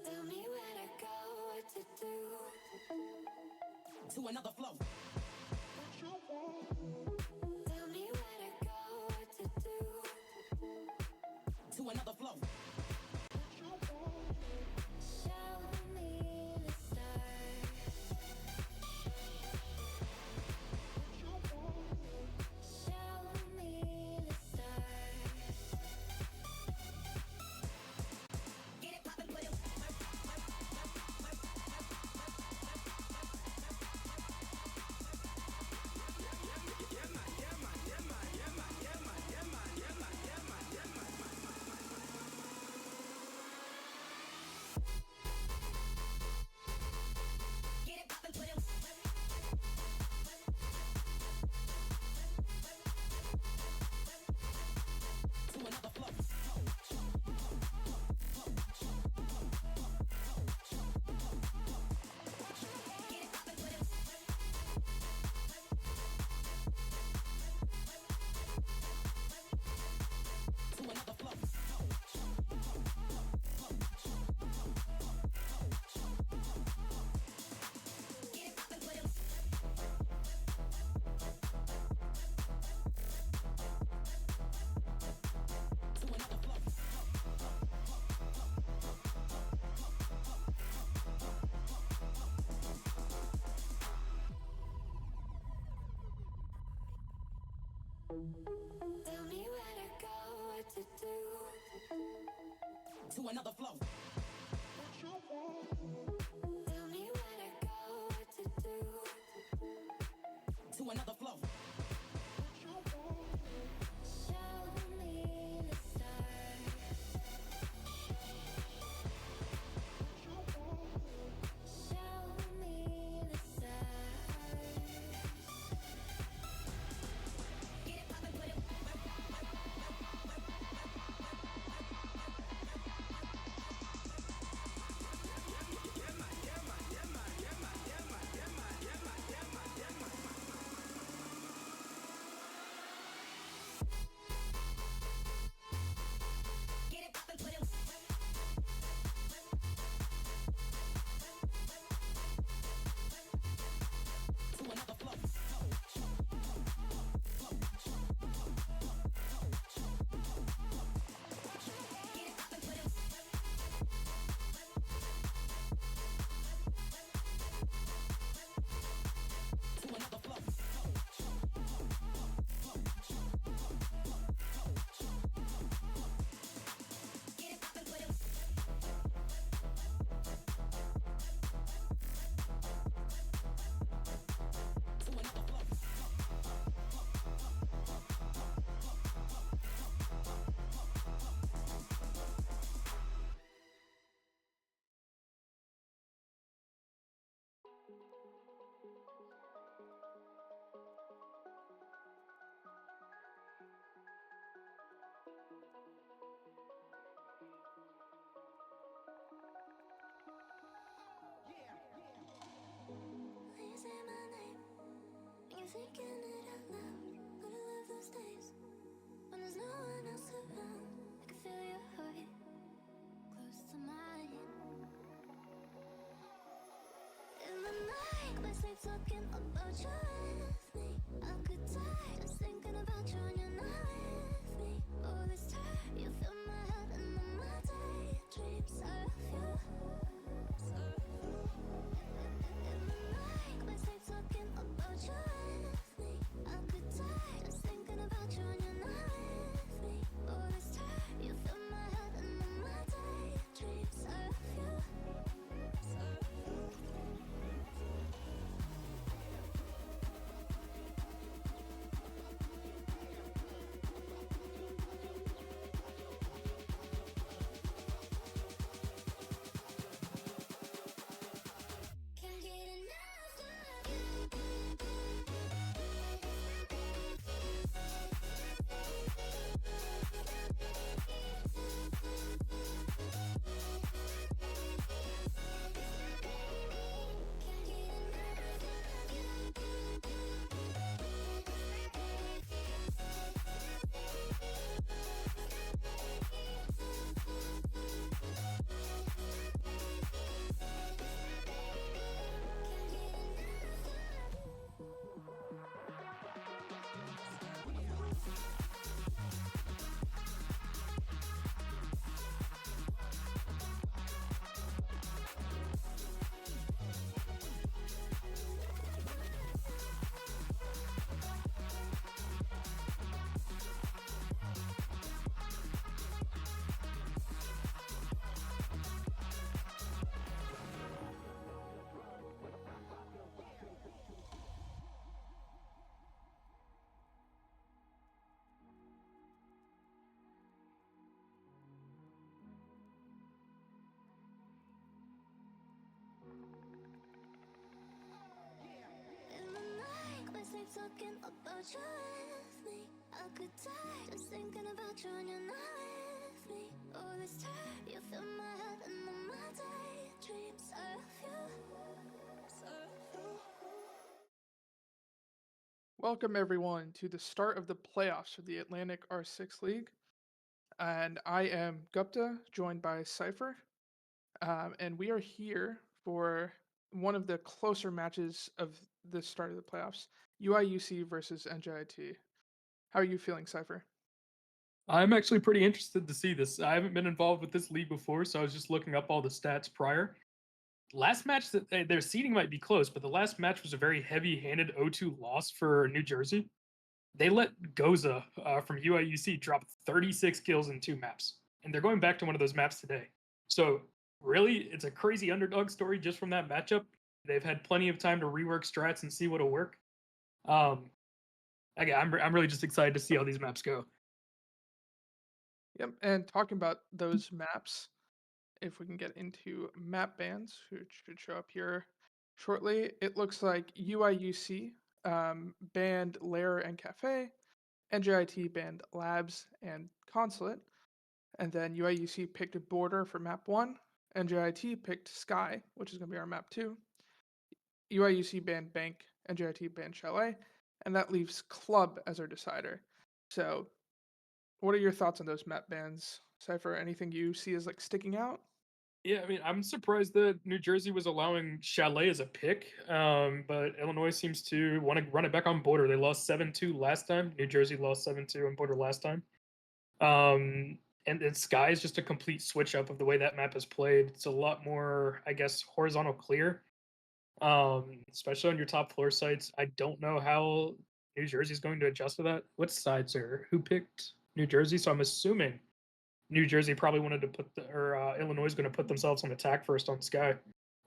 Tell me where to go, what to do. To another flow. Tell me where to go, what to do. To another flow. Show me the stars. Show me the stars. Get it poppin', put it. Tell me where to go, what to do. To another flow. Tell me where to go, what to do. To another flow. Show me the stars. Show me the stars. Get it poppin', put it. Get it poppin', put it. To another flow. Get it poppin', put it. To another flow. Get it poppin', put it. To another flow. When you say my name, and you're thinking it out loud. But I love those days when there's no one else around. I can feel your heart close to mine. In the night, we sleep talking about you with me. I could die just thinking about you when you're not with me. Oh, this time you fill my head and all my daydreams. I love you. In the night, we sleep talking about talking about you with me. I could die just thinking about you when you're not with me. Oh, this time you fill my head and all my daydreams are of you. Welcome everyone to the start of the playoffs for the Atlantic R6 League. And I am Gupta, joined by Cypher. And we are here for one of the closer matches of the start of the playoffs, UIUC versus NJIT. How are you feeling, Cypher? I'm actually pretty interested to see this. I haven't been involved with this league before, so I was just looking up all the stats prior. Last match, their seeding might be close, but the last match was a very heavy-handed 0-2 loss for New Jersey. They let Goza from UIUC drop 36 kills in 2 maps, and they're going back to one of those maps today. So really, it's a crazy underdog story just from that matchup. They've had plenty of time to rework strats and see what'll work. Again, I'm really just excited to see how these maps go. Yep. And talking about those maps, if we can get into map bans, which should show up here shortly, it looks like UIUC banned Lair and Cafe, NJIT banned Labs and Consulate, and then UIUC picked a border for map 1, NJIT picked Sky, which is going to be our map 2, UIUC banned Bank, NJIT banned Chalet, and that leaves Club as our decider. So, what are your thoughts on those map bans, Cypher? Anything you see as like sticking out? Yeah, I mean, I'm surprised that New Jersey was allowing Chalet as a pick, but Illinois seems to want to run it back on border. They lost 7-2 last time. New Jersey lost 7-2 on border last time. And Sky is just a complete switch up of the way that map is played. It's a lot more, I guess, horizontal clear, especially on your top floor sites. I don't know how New Jersey is going to adjust to that. What sides are who picked New Jersey? So I'm assuming New Jersey probably wanted to Illinois is going to put themselves on attack first on Sky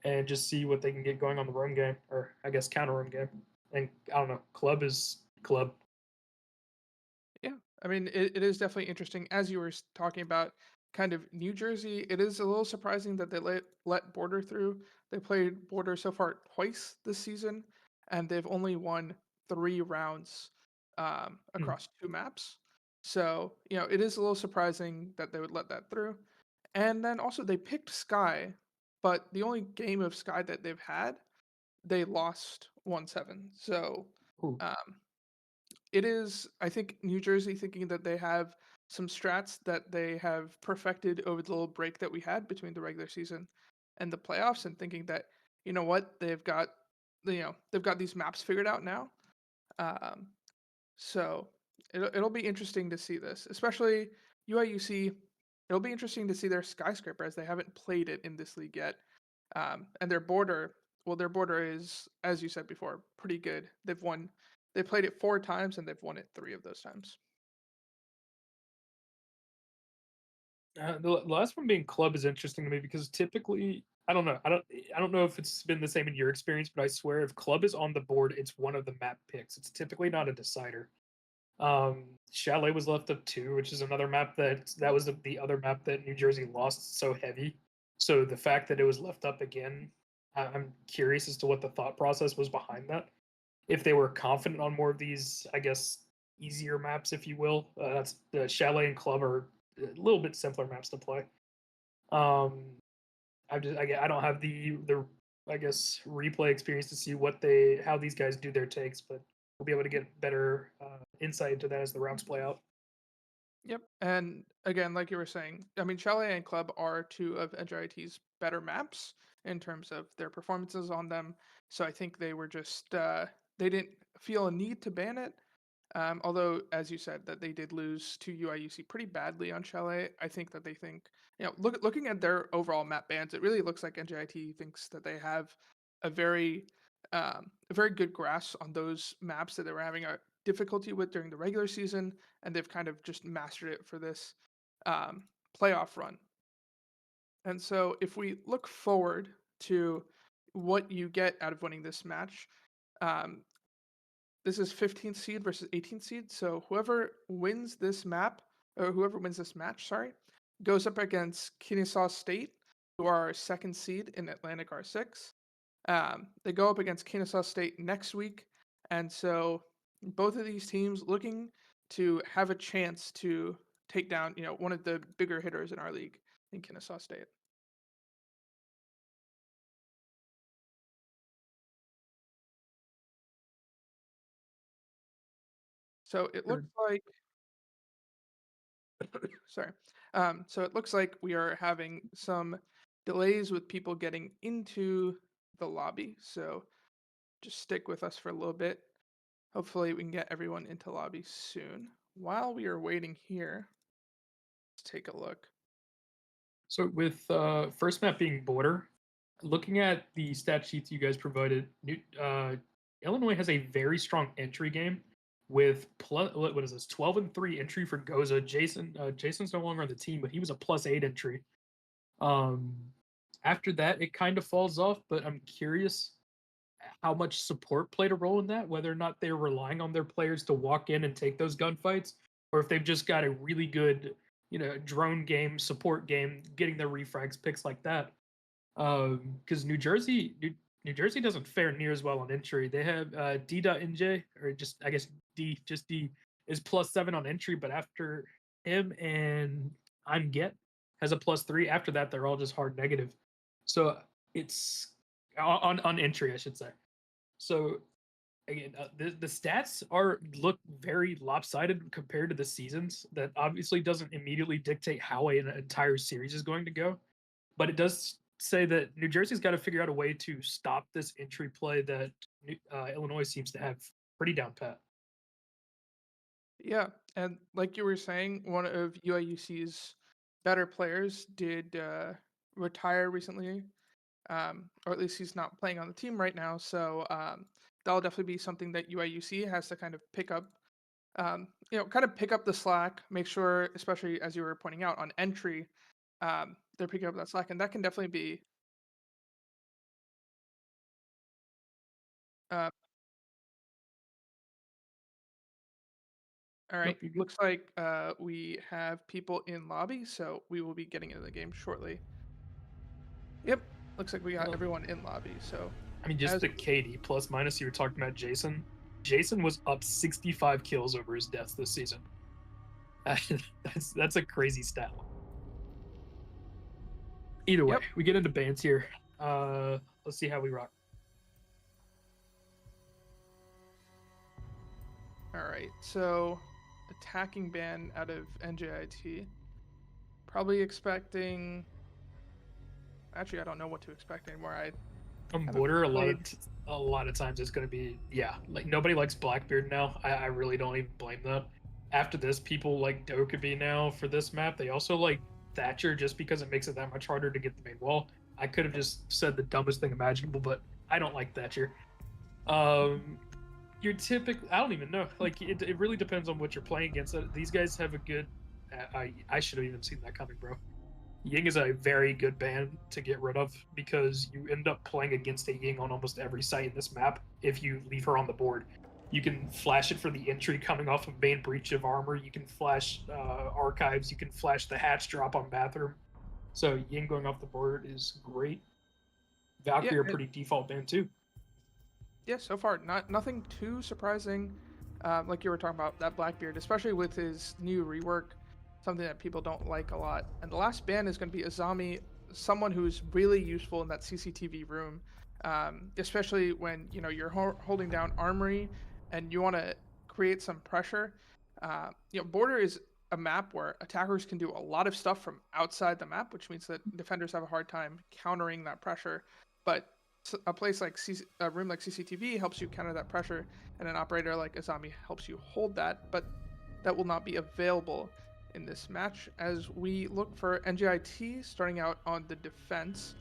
and just see what they can get going on the roam game, or I guess counter roam game. And I don't know, club is club. Yeah, I mean, it is definitely interesting. As you were talking about kind of New Jersey, it is a little surprising that they let Border through. They played Border so far twice this season, and they've only won 3 rounds across 2 maps. So, it is a little surprising that they would let that through. And then also they picked Sky, but the only game of Sky that they've had, they lost 1-7. So, Ooh. um, it is, I think, New Jersey thinking that they have some strats that they have perfected over the little break that we had between the regular season and the playoffs, and thinking that, you know what, they've got these maps figured out now. Um, so it'll be interesting to see this, especially UIUC. It'll be interesting to see their skyscraper, as they haven't played it in this league yet. And their border, well, their border is, as you said before, pretty good. They played it 4 times and they've won it 3 of those times. The last one being club is interesting to me because typically I don't know. I don't know if it's been the same in your experience, but I swear if club is on the board, it's one of the map picks. It's typically not a decider. Chalet was left up too, which is another map that was the other map that New Jersey lost so heavy. So the fact that it was left up again, I'm curious as to what the thought process was behind that. If they were confident on more of these, I guess, easier maps, if you will. That's the Chalet and Club are a little bit simpler maps to play. Um, I don't have the I guess replay experience to see how these guys do their takes, but we'll be able to get better insight into that as the rounds play out. Yep. And again, like you were saying, I mean, Chalet and Club are 2 of NJIT's better maps in terms of their performances on them. So I think they were just, they didn't feel a need to ban it. Although, as you said, that they did lose to UIUC pretty badly on Chalet. I think that they think, looking at their overall map bans, it really looks like NJIT thinks that they have a very good grasp on those maps that they were having a difficulty with during the regular season, and they've kind of just mastered it for this playoff run. And so, if we look forward to what you get out of winning this match, um, this is 15th seed versus 18th seed. So whoever wins this map, or whoever wins this match, sorry, goes up against Kennesaw State, who are our 2nd seed in Atlantic R6. They go up against Kennesaw State next week, and so both of these teams looking to have a chance to take down, one of the bigger hitters in our league in Kennesaw State. So it looks like, sorry. So it looks like we are having some delays with people getting into the lobby. So just stick with us for a little bit. Hopefully we can get everyone into lobby soon. While we are waiting here, let's take a look. So with first map being border, looking at the stat sheets you guys provided, Illinois has a very strong entry game with what is this 12-3 entry for Goza. Jason's no longer on the team, but he was a +8 entry. Um, After that, it kind of falls off, but I'm curious how much support played a role in that, whether or not they're relying on their players to walk in and take those gunfights, or if they've just got a really good, drone game, support game, getting their refrags, picks like that. Because New Jersey doesn't fare near as well on entry. They have D.NJ, or just I guess D is +7 on entry, but after him and NJIT has a +3. After that, they're all just hard negative. So it's on entry, I should say. So again, the stats look very lopsided compared to the seasons. That obviously doesn't immediately dictate how an entire series is going to go, but it does say that New Jersey's got to figure out a way to stop this entry play that Illinois seems to have pretty down pat. Yeah, and like you were saying, one of UIUC's better players did retire recently, or at least he's not playing on the team right now. So that'll definitely be something that UIUC has to kind of pick up, kind of pick up the slack. Make sure, especially as you were pointing out on entry, they're picking up that slack, and that can definitely be. Uh, all right, Nope, you good. looks like we have people in lobby, so we will be getting into the game shortly. Yep, looks like we got Well, everyone in lobby. So I mean, just as the KD plus minus you were talking about, Jason. Jason was up 65 kills over his deaths this season. That's a crazy stat line. Either way, Yep. we get into bans here. Let's see how we rock. All right, so attacking ban out of NJIT. Probably expecting. Actually, I don't know what to expect anymore. On haven't border, a played. lot of times it's going to be like nobody likes Blackbeard now. I really don't even blame that. After this, people like Dokkaebi now for this map. They also like Thatcher just because it makes it that much harder to get the main wall. I could have just said the dumbest thing imaginable, but I don't like Thatcher. You're typically, I don't even know. Like it really depends on what you're playing against. These guys have a good. I should have even seen that coming, bro. Ying is a very good ban to get rid of because you end up playing against a Ying on almost every site in this map if you leave her on the board. You can flash it for the entry coming off of main breach of armor. You can flash archives. You can flash the hatch drop on bathroom. So Ying going off the board is great. Valkyrie are pretty default ban too. Yeah, so far nothing too surprising. Like you were talking about that Blackbeard, especially with his new rework, something that people don't like a lot. And the last ban is going to be Azami, someone who's really useful in that CCTV room, especially when you're holding down Armory and you want to create some pressure. Border is a map where attackers can do a lot of stuff from outside the map, which means that defenders have a hard time countering that pressure. But a place like a room like CCTV helps you counter that pressure, and an operator like Azami helps you hold that, but that will not be available in this match as we look for NJIT starting out on the defense.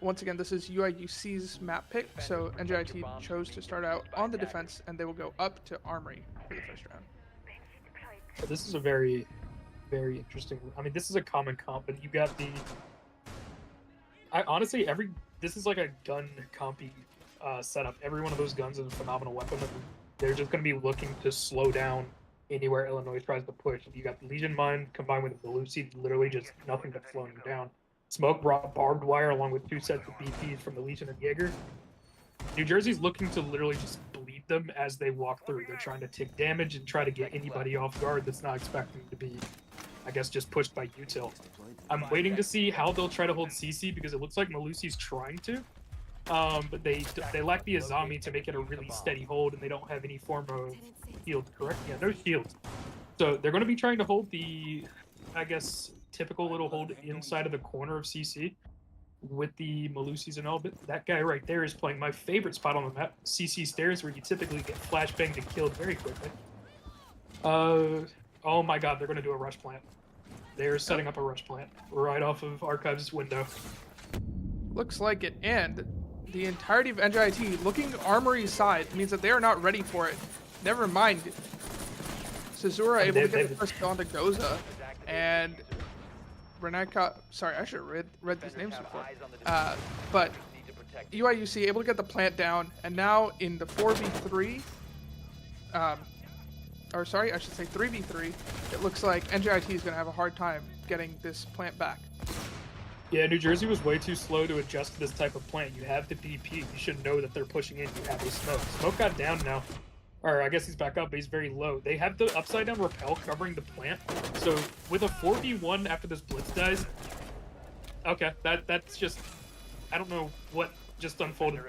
Once again, this is UIUC's map pick, so NJIT chose to start out on the defense, and they will go up to Armory for the first round. This is a very, very interesting. I mean, this is a common comp, but you got the. Honestly, this is like a gun compy setup. Every one of those guns is a phenomenal weapon. And they're just going to be looking to slow down anywhere Illinois tries to push. You got the Legion Mine combined with the Belusi, literally just nothing but slowing you down. Smoke brought barbed wire along with 2 sets of BPs from the Legion and Jaeger. New Jersey's looking to literally just bleed read them as they walk through. They're trying to take damage and try to get anybody off guard that's not expecting to be, I guess, just pushed by util. I'm waiting to see how they'll try to hold CC because it looks like Malusi's trying to. But they lack the Azami to make it a really steady hold, and they don't have any form of shield, correct? Yeah, no shield. So they're going to be trying to hold the, I guess, typical little hold inside of the corner of CC with the Malusis and all. But that guy right there is playing my favorite spot on the map, CC stairs, where you typically get flashbanged and killed very quickly. Oh my god, they're going to do a rush plant. They're setting up a rush plant right off of Archive's window. Looks like it, and the entirety of NJIT looking Armory's side means that they are not ready for it. Never mind. Sazura able to get the first kill onto Goza, and Reneka, sorry, I should have read these names before. But UIUC able to get the plant down, and now in the 4v3, or sorry, I should say 3v3, it looks like NJIT is going to have a hard time getting this plant back. Yeah, New Jersey was way too slow to adjust to this type of plant. You have the DP. You should know that they're pushing in. You have a smoke. Smoke got down now. Or I guess he's back up, but he's very low. They have the upside down rappel covering the plant. So with a 4v1 after this blitz dies, okay, that's just, I don't know what just unfolded.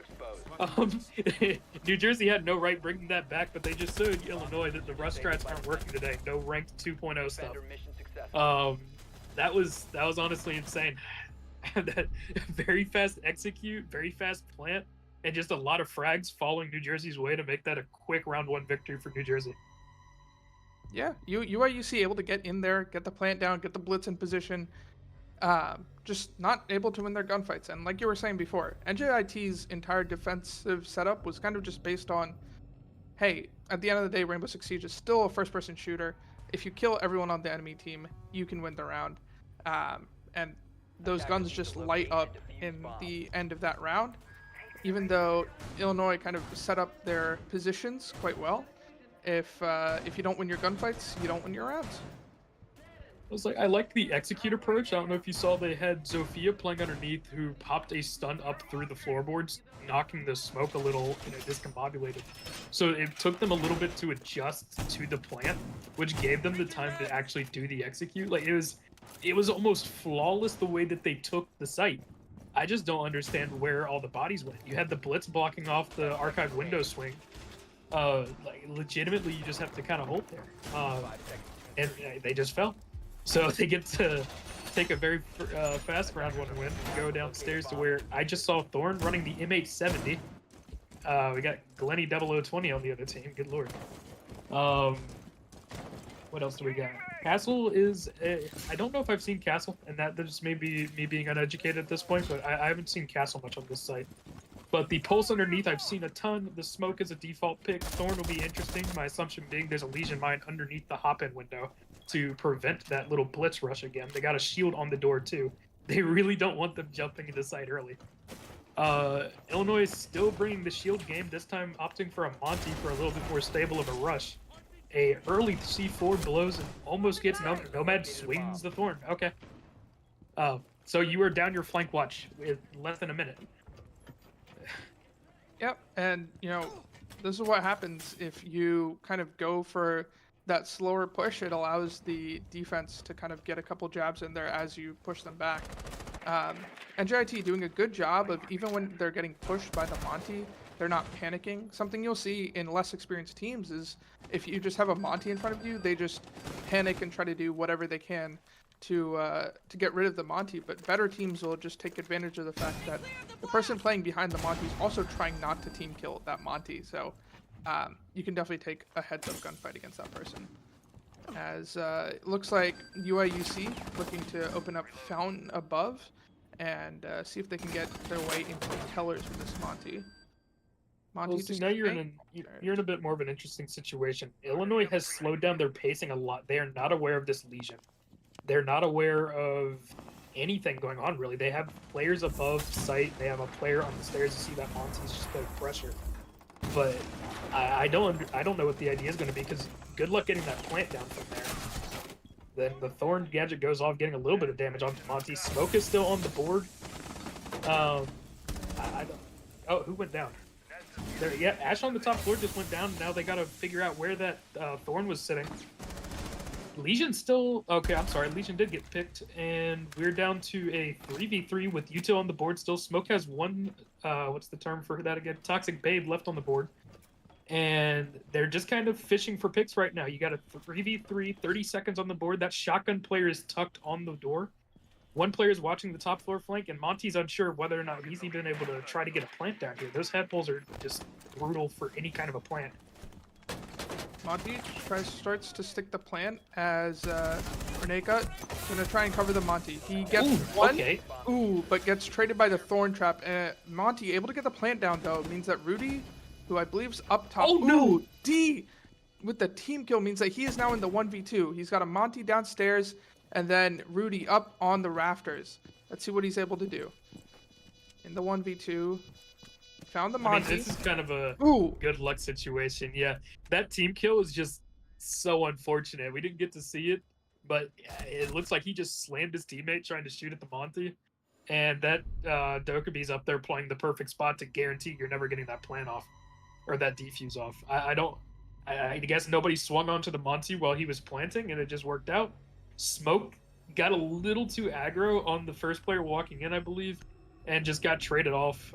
New Jersey had no right bringing that back, but they just showed Illinois that the rush strats aren't working today. No ranked 2.0 stuff. That was honestly insane. That very fast execute, very fast plant, and just a lot of frags following New Jersey's way to make that a quick round one victory for New Jersey. Yeah, UIUC able to get in there, get the plant down, get the blitz in position. Just not able to win their gunfights. And like you were saying before, NJIT's entire defensive setup was kind of just based on, hey, at the end of the day, Rainbow Six Siege is still a first-person shooter. If you kill everyone on the enemy team, you can win the round. And those guns just light up in the end of that round, even though Illinois kind of set up their positions quite well. If you don't win your gunfights, you don't win your rounds. I liked the execute approach. I don't know if you saw they had Zofia playing underneath who popped a stun up through the floorboards, knocking the smoke a little, discombobulated. So it took them a little bit to adjust to the plant, which gave them the time to actually do the execute. Like it was almost flawless the way that they took the site. I just don't understand where all the bodies went. You had the blitz blocking off the archive window swing. Legitimately, you just have to kind of hold there. And they just fell. So they get to take a very fast round one win and go downstairs to where I just saw Thorn running the M870. We got Glenny 0020 on the other team. Good lord. What else do we got? Castle is... I don't know if I've seen Castle, and that just may be me being uneducated at this point, but I haven't seen Castle much on this site. But the pulse underneath, I've seen a ton. The smoke is a default pick. Thorn will be interesting. My assumption being there's a Legion mine underneath the hop-in window to prevent that little blitz rush again. They got a shield on the door, too. They really don't want them jumping into site early. Illinois is still bringing the shield game, this time opting for a Monty for a little bit more stable of a rush. A early C4 blows and almost gets Nomad swings the Thorn. Okay. So you are down your flank watch with less than a minute. Yep, and this is what happens if you kind of go for that slower push. It allows the defense to kind of get a couple jabs in there as you push them back. NJIT doing a good job of, even when they're getting pushed by the Monty, they're not panicking. Something you'll see in less experienced teams is if you just have a Monty in front of you, they just panic and try to do whatever they can to get rid of the Monty. But better teams will just take advantage of the fact that the person playing behind the Monty is also trying not to team kill that Monty. So you can definitely take a heads-up gunfight against that person. As it looks like UIUC looking to open up Fountain above and see if they can get their way into the tellers with this Monty. Well, so now you're in a bit more of an interesting situation. Illinois has slowed down their pacing a lot. They are not aware of this Legion. They're not aware of anything going on, really. They have players above site. They have a player on the stairs. You see that Monty's just putting pressure. But I don't know what the idea is going to be, because good luck getting that plant down from there. Then the Thorn gadget goes off, getting a little bit of damage onto Monty. Smoke is still on the board. I don't... Oh, who went down? Yeah, Ash on the top floor just went down. Now they got to figure out where that Thorn was sitting. Legion still... Okay, I'm sorry. Legion did get picked, and we're down to a 3v3 with Yuto on the board still. Smoke has one... what's the term for that again? Toxic Babe left on the board. And they're just kind of fishing for picks right now. You got a 3v3, 30 seconds on the board. That shotgun player is tucked on the door. One player is watching the top floor flank, and Monty's unsure whether or not he's even able to try to get a plant down here. Those head pulls are just brutal for any kind of a plant. Monty starts to stick the plant as Reneka gonna try and cover the Monty. He gets one, okay. But gets traded by the Thorn Trap. Monty able to get the plant down though means that Rudy, who I believe is up top. Oh, no! D with the team kill means that he is now in the 1v2. He's got a Monty downstairs and then Rudy up on the rafters. Let's see what he's able to do. In the 1v2. Found the Monty. I mean, this is kind of a good luck situation. Yeah, that team kill is just so unfortunate. We didn't get to see it, but it looks like he just slammed his teammate trying to shoot at the Monty. And that Dokubi's up there playing the perfect spot to guarantee you're never getting that plant off. Or that defuse off. I guess nobody swung onto the Monty while he was planting, and it just worked out. Smoke got a little too aggro on the first player walking in, I believe, and just got traded off.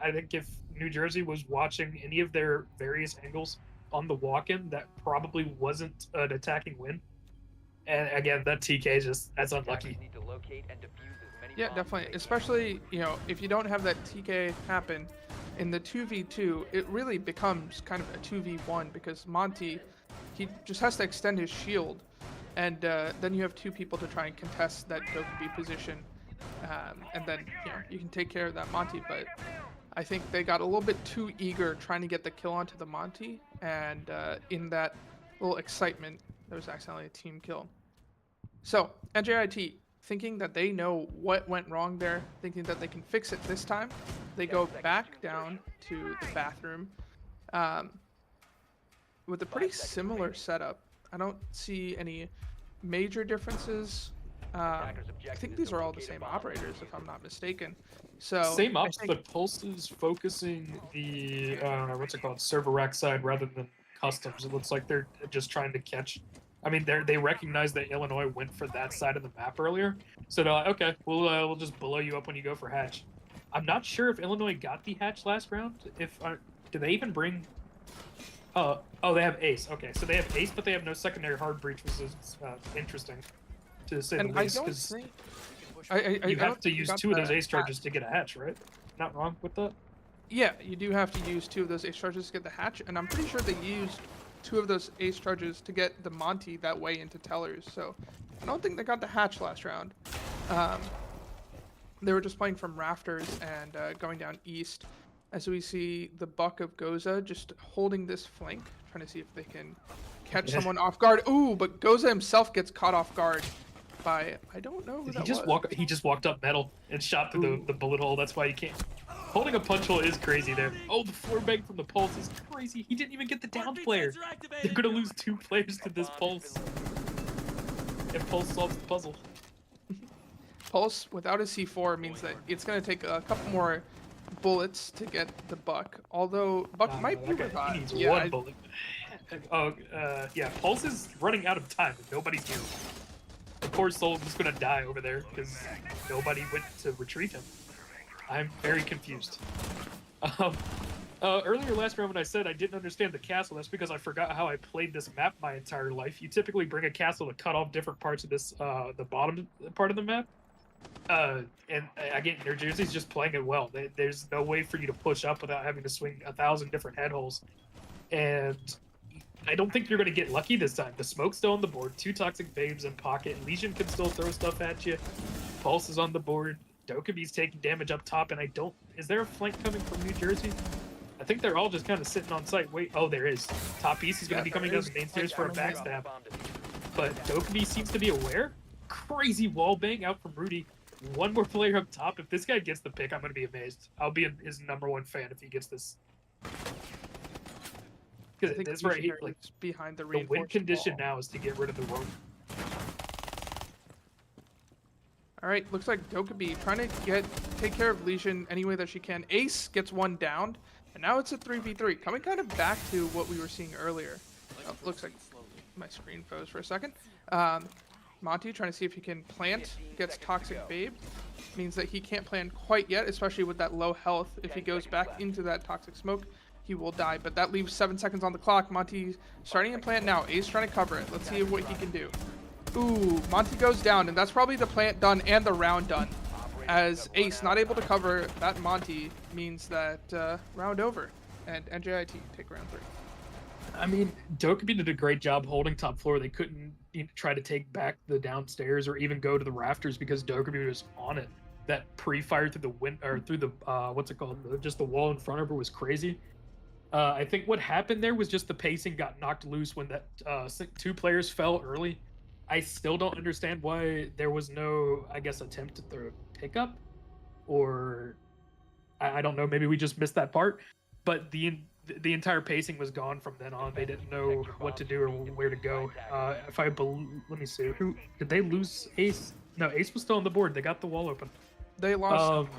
I think if New Jersey was watching any of their various angles on the walk-in, that probably wasn't an attacking win. And again, that TK just, that's unlucky. Yeah, definitely. Especially, if you don't have that TK happen in the 2v2, it really becomes kind of a 2v1 because Monty, he just has to extend his shield. And then you have two people to try and contest that Dokubi position. And then, you can take care of that Monty, but I think they got a little bit too eager trying to get the kill onto the Monty, and in that little excitement, there was accidentally a team kill. So, NJIT, thinking that they know what went wrong there, thinking that they can fix it this time, they go back down to the bathroom with a pretty similar setup. I don't see any major differences. I think these are all the same operators, if I'm not mistaken. So same ops, but Pulse is focusing the server rack side rather than customs. It looks like they're just trying to catch. I mean, they recognize that Illinois went for that side of the map earlier, so they're like, okay, we'll just blow you up when you go for hatch. I'm not sure if Illinois got the hatch last round. If do they even bring? Oh, they have ace. Okay, so they have ace, but they have no secondary hard breach, which is interesting to say the least. Because you have to use two of those ace charges to get a hatch, right? Not wrong with that? Yeah, you do have to use two of those ace charges to get the hatch, and I'm pretty sure they used two of those ace charges to get the Monty that way into tellers. So I don't think they got the hatch last round. They were just playing from rafters and going down east. As we see the Buck of Goza just holding this flank, trying to see if they can catch someone off guard. Ooh, but Goza himself gets caught off guard by, I don't know who that was. He just walked up metal and shot through the bullet hole. That's why you can't. Holding a punch hole is crazy there. Oh, the floor bang from the Pulse is crazy. He didn't even get the down player. They're going to lose 2 players to this Pulse. If Pulse solves the puzzle. Pulse without a C4 means that it's going to take a couple more bullets to get the Buck. Although Buck might be revived. He needs one bullet. Yeah, Pulse is running out of time. Nobody's here. The poor soul is just going to die over there because nobody went to retrieve him. I'm very confused. Earlier last round when I said I didn't understand the castle, that's because I forgot how I played this map my entire life. You typically bring a castle to cut off different parts of this, the bottom part of the map. And again, New Jersey's just playing it well. There's no way for you to push up without having to swing 1,000 different head holes. And I don't think you're going to get lucky this time. The smoke's still on the board. 2 toxic babes in pocket. Legion can still throw stuff at you. Pulse is on the board. Dokubi's taking damage up top, and is there a flank coming from New Jersey? I think they're all just kind of sitting on site. Wait, oh, there is. Top East is going to be coming down the main stairs for a backstab. But Dokubi seems to be aware. Crazy wall bang out from Rudy. One more player up top. If this guy gets the pick, I'm going to be amazed. I'll be his #1 fan if he gets this. Because that's right. Behind the win condition now is to get rid of the rope. All right, looks like Dokubi trying to take care of Legion any way that she can. Ace gets one down. And now it's a 3v3, coming kind of back to what we were seeing earlier. Oh, looks like my screen froze for a second. Monty trying to see if he can plant, gets Toxic Babe. Means that he can't plant quite yet, especially with that low health. If he goes back into that Toxic Smoke, he will die. But that leaves 7 seconds on the clock. Monty starting to plant now. Ace trying to cover it. Let's see what he can do. Ooh, Monty goes down, and that's probably the plant done and the round done. As Ace not able to cover that Monty means that round over. And NJIT take round 3. I mean, Dokkaebi did a great job holding top floor. They couldn't try to take back the downstairs or even go to the rafters because Dokkaebi was on it. That pre-fire through the wind or through the what's it called? Just the wall in front of her was crazy. I think what happened there was just the pacing got knocked loose when that 2 players fell early. I still don't understand why there was no, I guess, attempt at the pickup, or I don't know. Maybe we just missed that part. But the entire pacing was gone from then on. They didn't know what to do or where to go. Let me see. Who did they lose? Ace? No, Ace was still on the board. They got the wall open. They lost.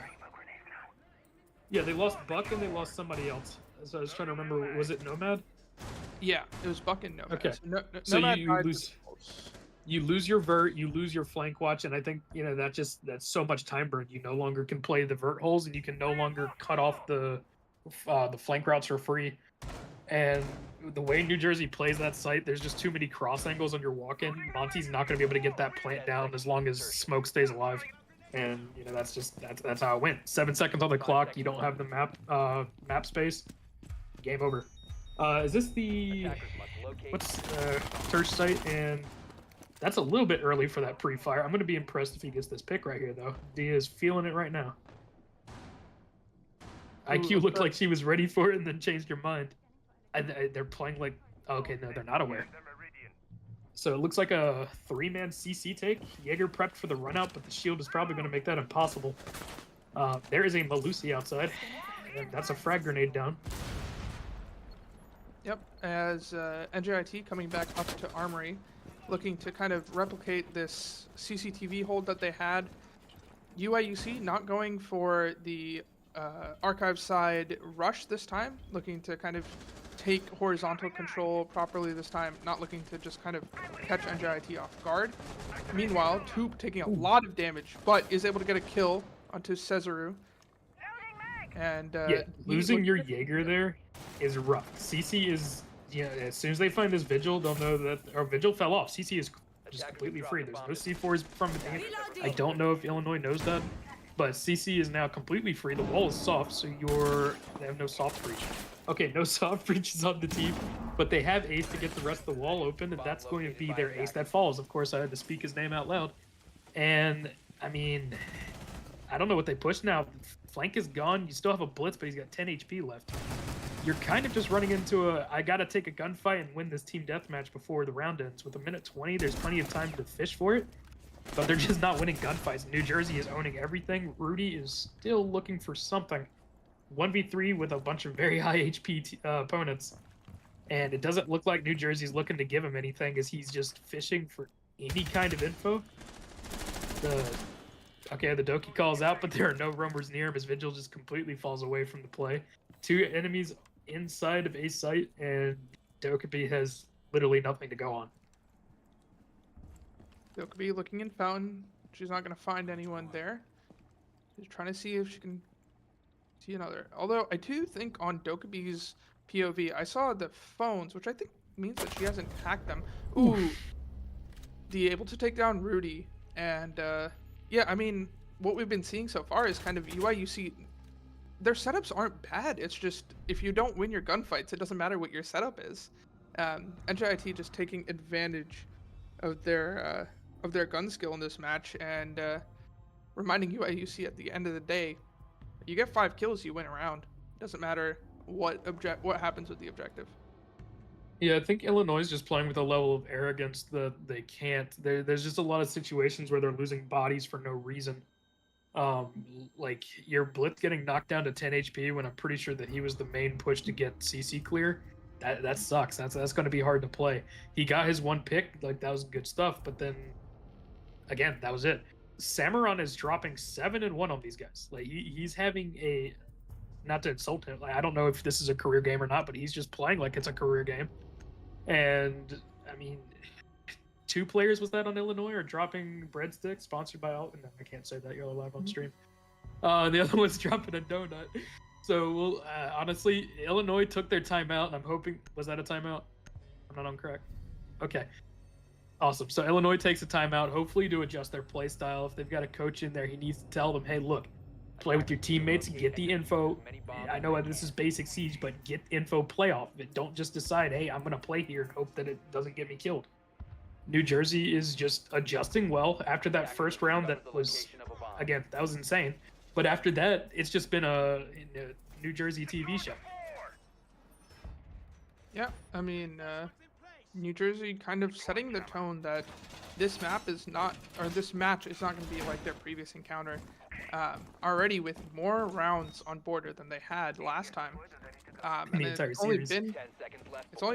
Yeah, they lost Buck and they lost somebody else. So I was trying to remember. Was it Nomad? Yeah, it was Buck and Nomad. Okay. So Nomad you died lose. with- You lose your vert, you lose your flank watch, and I think that's so much time burn. You no longer can play the vert holes, and you can no longer cut off the flank routes for free. And the way New Jersey plays that site, there's just too many cross angles on your walk-in. Monty's not going to be able to get that plant down as long as Smoke stays alive. And that's how it went. 7 seconds on the clock. You don't have the map space. Game over. Is this the what's Turch site? And that's a little bit early for that pre-fire. I'm going to be impressed if he gets this pick right here, though. Dia is feeling it right now. IQ looked like she was ready for it and then changed her mind. They're playing like... Okay, no, they're not aware. So it looks like a 3-man CC take. Jaeger prepped for the run out, but the shield is probably going to make that impossible. There is a Malusi outside. And that's a frag grenade down. Yep, as NJIT coming back up to Armory, looking to kind of replicate this CCTV hold that they had. UIUC not going for the archive side rush this time, looking to kind of take horizontal control properly this time, not looking to just kind of catch NJIT off guard. Meanwhile, Toop taking a lot of damage, but is able to get a kill onto Cesaru. And yeah, losing your Jaeger there is rough. CC is, as soon as they find this Vigil, they'll know that our Vigil fell off. CC is just completely free. There's no C4s from the game. I don't know if Illinois knows that, but CC is now completely free. The wall is soft, so they have no soft breach. Okay, no soft breaches on the team, but they have Ace to get the rest of the wall open, and that's going to be their Ace that falls. Of course, I had to speak his name out loud. And, I mean, I don't know what they push now. Flank is gone. You still have a Blitz, but he's got 10 HP left. You're kind of just running into I got to take a gunfight and win this team deathmatch before the round ends. With a minute 20, there's plenty of time to fish for it, but they're just not winning gunfights. New Jersey is owning everything. Rudy is still looking for something. 1v3 with a bunch of very high HP opponents, and it doesn't look like New Jersey's looking to give him anything as he's just fishing for any kind of info. Okay, the Doki calls out, but there are no roamers near him as Vigil just completely falls away from the play. 2 enemies inside of Ace site, and Dokkaebi has literally nothing to go on. Dokkaebi looking in Fountain. She's not going to find anyone there. She's trying to see if she can see another. Although I do think on Dokkaebi's POV, I saw the phones, which I think means that she hasn't hacked them. Ooh. Able to take down Rudy. And yeah, I mean, what we've been seeing so far is kind of UIUC. Their setups aren't bad. It's just if you don't win your gunfights, it doesn't matter what your setup is. NJIT just taking advantage of their gun skill in this match, and reminding UIUC at the end of the day, you get 5 kills, you win a round. Doesn't matter what happens with the objective. Yeah, I think Illinois is just playing with a level of arrogance that they can't. There's just a lot of situations where they're losing bodies for no reason. Like your Blitz getting knocked down to 10 HP when I'm pretty sure that he was the main push to get CC clear. That sucks. That's going to be hard to play. He got his 1 pick, like that was good stuff, but then again, that was it. Samaron is dropping 7-1 on these guys. Like he's having a not to insult him. Like, I don't know if this is a career game or not, but he's just playing like it's a career game. And I mean, 2 players was that on Illinois are dropping breadsticks sponsored by Al. No, I can't say that. You're live on stream. The other one's dropping a donut. So we'll honestly, Illinois took their timeout, and I'm hoping was that a timeout? I'm not on correct. Okay. Awesome. So Illinois takes a timeout, hopefully to adjust their play style. If they've got a coach in there, he needs to tell them, hey, look, play with your teammates, get the info. I know this is basic Siege, but get info, play off of it. Don't just decide, hey, I'm going to play here and hope that it doesn't get me killed. New Jersey is just adjusting well after that first round that was, again, that was insane. But after that, it's just been a New Jersey TV show. Yeah, I mean, New Jersey kind of setting the tone that this map is not, or this match is not going to be like their previous encounter. Already with more rounds on border than they had last time. And The entire it's only series.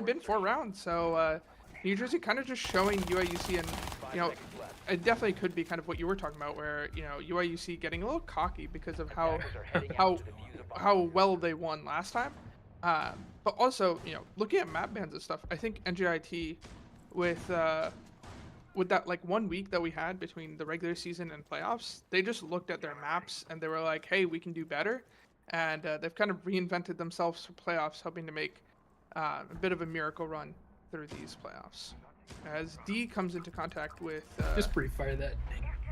been 4 rounds, so New Jersey kind of just showing UIUC, and you know, it definitely could be kind of what you were talking about, where you know UIUC getting a little cocky because of how well they won last time. But also, you know, looking at map bans and stuff, I think NJIT with that like 1 week that we had between the regular season and playoffs, they just looked at their maps and they were like, hey, we can do better. And they've kind of reinvented themselves for playoffs, hoping to make a bit of a miracle run through these playoffs. As D comes into contact with... Just pre-fire that.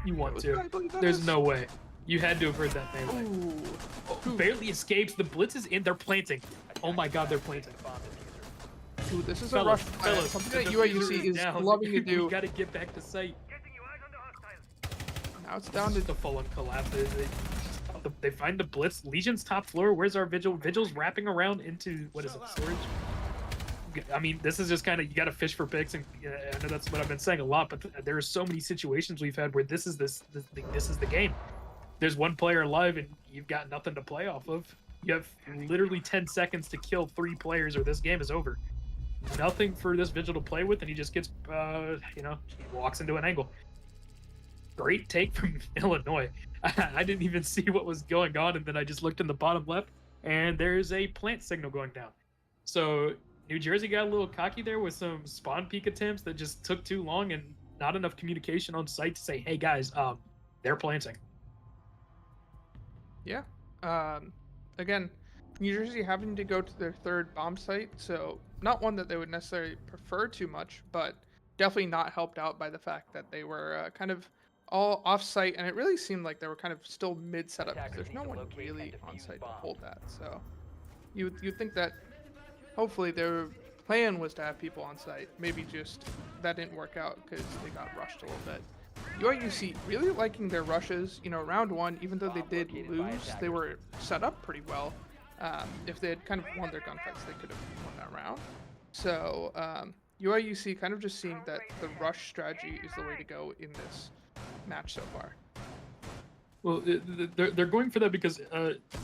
You want I to. believe that There's is- no way. You had to have heard that melee. Ooh. Barely escapes. The blitz is in. They're planting. Oh my god, they're planting. Ooh, this is a Fellas, rush plan. fellas, Something the that diffuser UIUC is down. loving to We do. gotta get back to sight. Now it's down to... The full-on collapse. They find the blitz. Legion's top floor. Where's our Vigil? Vigil's wrapping around into, what is it, storage? I mean, this is just kind of, you got to fish for picks, and I know that's what I've been saying a lot, but there are so many situations we've had where this is the game. There's one player alive, and you've got nothing to play off of. You have literally 10 seconds to kill 3 players, or this game is over. Nothing for this Vigil to play with, and he just gets, he walks into an angle. Great take from Illinois. I didn't even see what was going on, and then I just looked in the bottom left, and there's a plant signal going down. So New Jersey got a little cocky there with some spawn peek attempts that just took too long, and not enough communication on site to say, hey guys, they're planting. Yeah. Again, New Jersey having to go to their 3rd bomb site, so not one that they would necessarily prefer too much, but definitely not helped out by the fact that they were kind of all off-site, and it really seemed like they were kind of still mid-setup because there's no one really on-site to hold that. So you'd think that hopefully their plan was to have people on-site. Maybe just that didn't work out because they got rushed a little bit. UIUC really liking their rushes. You know, round 1, even though they did lose, they were set up pretty well. If they had kind of won their gunfights, they could have won that round. So UIUC kind of just seeing that the rush strategy is the way to go in this match so far. Well, they're going for that because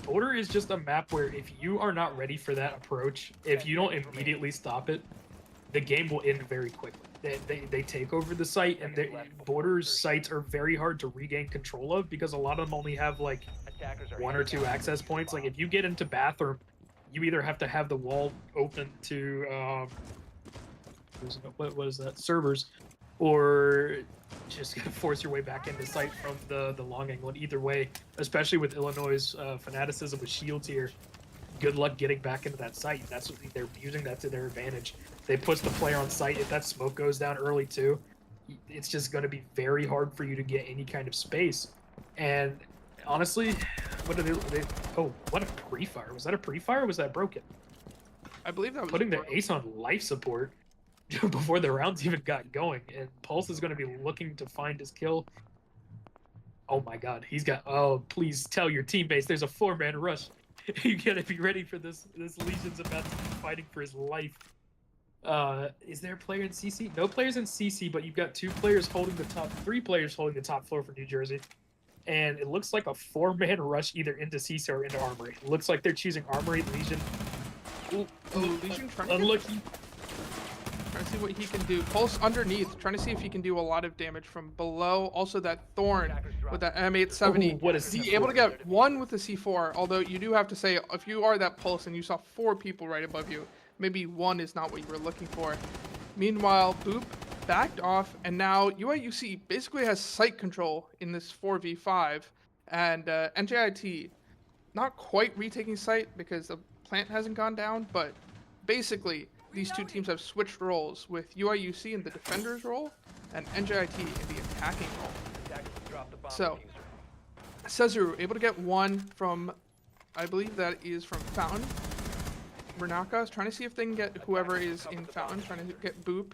Border is just a map where if you are not ready for that approach, if you don't immediately stop it, the game will end very quickly. They take over the site, and Border's sites are very hard to regain control of because a lot of them only have like 1 or 2 access points. Like if you get into bathroom, you either have to have the wall open to what is that, servers, or just force your way back into sight from the long angle. And either way, especially with Illinois' fanaticism with shields here, good luck getting back into that site. That's what they're using that to their advantage. They push the player on site. If that smoke goes down early too, it's just going to be very hard for you to get any kind of space. And honestly, what are they? Oh, what a pre-fire! Was that a pre-fire? Or was that broken? I believe that was Putting the ace on life support before the rounds even got going, and Pulse is going to be looking to find his kill. Oh my god, he's got... Oh, please tell your teammates there's a 4-man rush. You gotta be ready for this. This Legion's about to be fighting for his life. Is there a player in CC? No players in CC, but you've got 2 players holding the top... 3 players holding the top floor for New Jersey. And it looks like a 4-man rush either into CC or into Armory. It looks like they're choosing Armory, Legion. Ooh, Legion trying to Unlucky. Trying to see what he can do. Pulse underneath. Trying to see if he can do a lot of damage from below. Also that Thorn with that M870. Ooh, what a Is he C4. able to get one with the C4? Although you do have to say, if you are that Pulse and you saw 4 people right above you, maybe 1 is not what you were looking for. Meanwhile, Boop backed off, and now UIUC basically has site control in this 4v5, and NJIT not quite retaking site because the plant hasn't gone down, but basically these two teams have switched roles, with UIUC in the defender's role and NJIT in the attacking role. So, Cesaru able to get 1 from, I believe that is from Fountain. Renaka is trying to see if they can get whoever is in Fountain, trying to get Boop.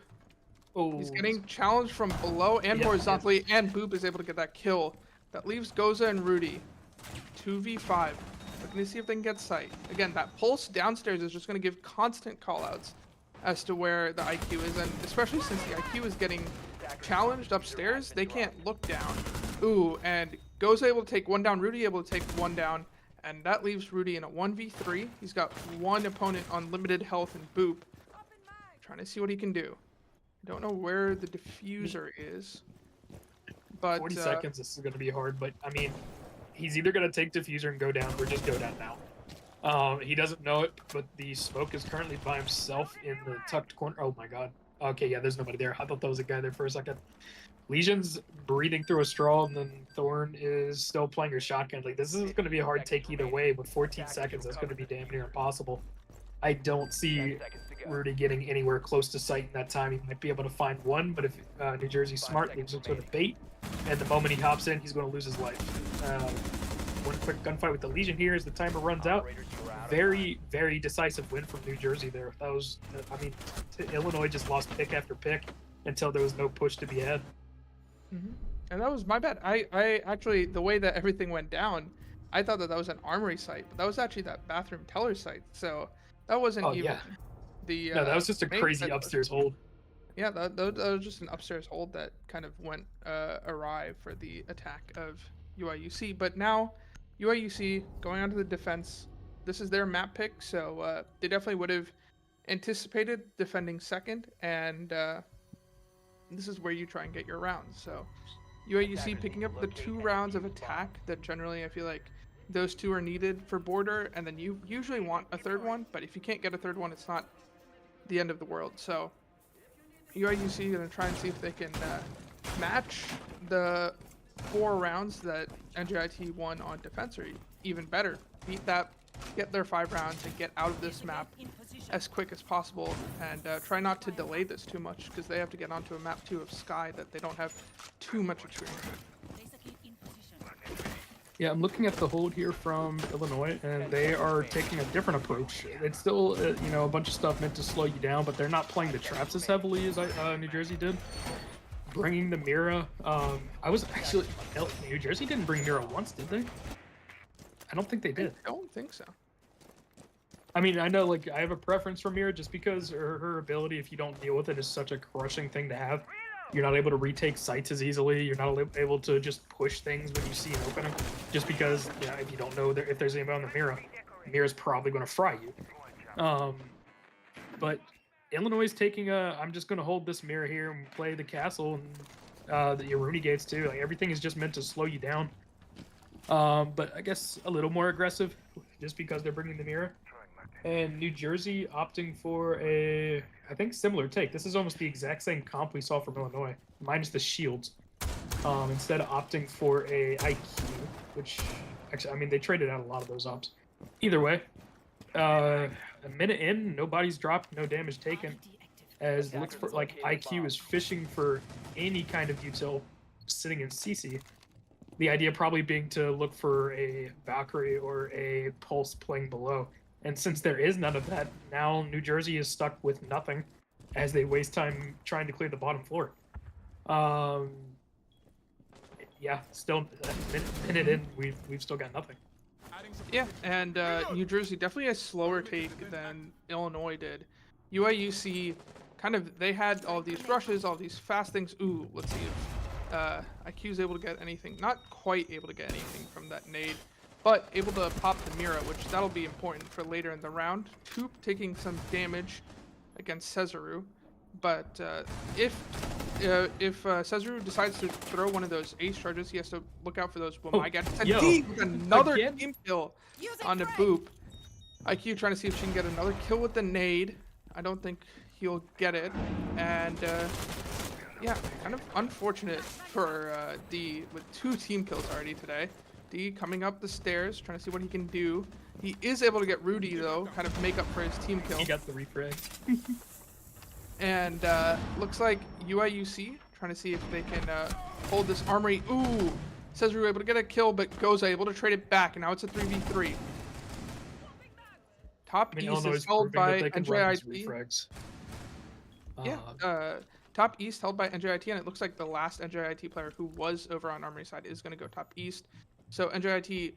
Oh, He's getting challenged from below and Yeah, horizontally, and Boop is able to get that kill. That leaves Goza and Rudy 2v5. Looking to see if they can get sight. Again, that pulse downstairs is just going to give constant callouts as to where the IQ is, and especially since the IQ is getting challenged upstairs, they can't look down. Ooh, and Goza able to take 1 down, Rudy able to take 1 down, and that leaves Rudy in a 1v3. He's got 1 opponent on limited health and Boop. Trying to see what he can do. I don't know where the diffuser is, but 40 seconds, this is going to be hard, but I mean, he's either going to take diffuser and go down or just go down now. He doesn't know it, but the smoke is currently by himself in the tucked corner. Oh my god. Okay, yeah, there's nobody there. I thought there was a guy there for a second. Legion's breathing through a straw, and then Thorn is still playing her shotgun. Like, this is going to be a hard take either way, but 14 seconds, that's going to be damn near impossible. I don't see Rudy getting anywhere close to sight in that time. He might be able to find 1, but if New Jersey's smart, leaves it to the bait, and the moment he hops in, he's going to lose his life. One quick gunfight with the Legion here as the timer runs out. Very, very decisive win from New Jersey there. That was, I mean, Illinois just lost pick after pick until there was no push to be had. And that was my bad. I actually, the way that everything went down, I thought that was an armory site, but that was actually that bathroom teller site. So that wasn't even Yeah. the. No, that was just a main crazy site. upstairs hold. Yeah, that was just an upstairs hold that kind of went awry for the attack of UIUC. But now, UIUC going onto the defense. This is their map pick, so they definitely would have anticipated defending second, and this is where you try and get your rounds. So UIUC picking up the 2 rounds of attack that generally I feel like those 2 are needed for border, and then you usually want a 3rd one, but if you can't get a 3rd one, it's not the end of the world. So UIUC gonna try and see if they can match the 4 rounds that NJIT won on defense, or even better, beat that, get their 5 rounds, and get out of this map as quick as possible, and try not to delay this too much, because they have to get onto a map 2 of Sky that they don't have too much experience with. Yeah, I'm looking at the hold here from Illinois, and they are taking a different approach. It's still, you know, a bunch of stuff meant to slow you down, but they're not playing the traps as heavily as New Jersey did. Bringing the Mira, I was actually, New Jersey didn't bring Mira once, did they? I don't think they did. I don't think so. I mean, I know, like, I have a preference for Mira just because her ability, if you don't deal with it, is such a crushing thing to have. You're not able to retake sites as easily. You're not able to just push things when you see an opening. Just because, you know, if you don't know if there's anybody on the Mira, Mira's probably going to fry you. But Illinois is taking I'm just going to hold this Mira here and play the castle and the Iruni gates too. Like, everything is just meant to slow you down. But I guess a little more aggressive just because they're bringing the Mira. And New Jersey opting for a, I think, similar take. This is almost the exact same comp we saw from Illinois, minus the shields. Instead of opting for a IQ, which, actually, I mean, they traded out a lot of those ops. Either way, a minute in, nobody's dropped, no damage taken. As it looks for, like, IQ is fishing for any kind of util sitting in CC. The idea probably being to look for a Valkyrie or a Pulse playing below. And since there is none of that, now New Jersey is stuck with nothing as they waste time trying to clear the bottom floor. Yeah, still a minute in, we've still got nothing. Yeah, and New Jersey definitely a slower take than Illinois did. UIUC kind of, they had all these rushes, all these fast things. Ooh, let's see if IQ's able to get anything. Not quite able to get anything from that nade, but able to pop the Mira, which that'll be important for later in the round. Toop taking some damage against Cesaru. but if Cesru decides to throw one of those ace charges, he has to look out for those. Well, my God, yo, D with another again? team kill on the boop. IQ trying to see if she can get another kill with the nade. I don't think he'll get it, and yeah, kind of unfortunate for D with 2 team kills already today. D coming up the stairs, trying to see what he can do. He is able to get Rudy though, kind of make up for his team kill. He got the refrag. And looks like UIUC trying to see if they can hold this armory. Ooh, says we were able to get a kill, but Goza able to trade it back, and now it's a 3v3. Top East Illinois is held proving that by they can run these NJIT. refrags. Yeah, Top East held by NJIT, and it looks like the last NJIT player who was over on Armory side is going to go Top East. So NJIT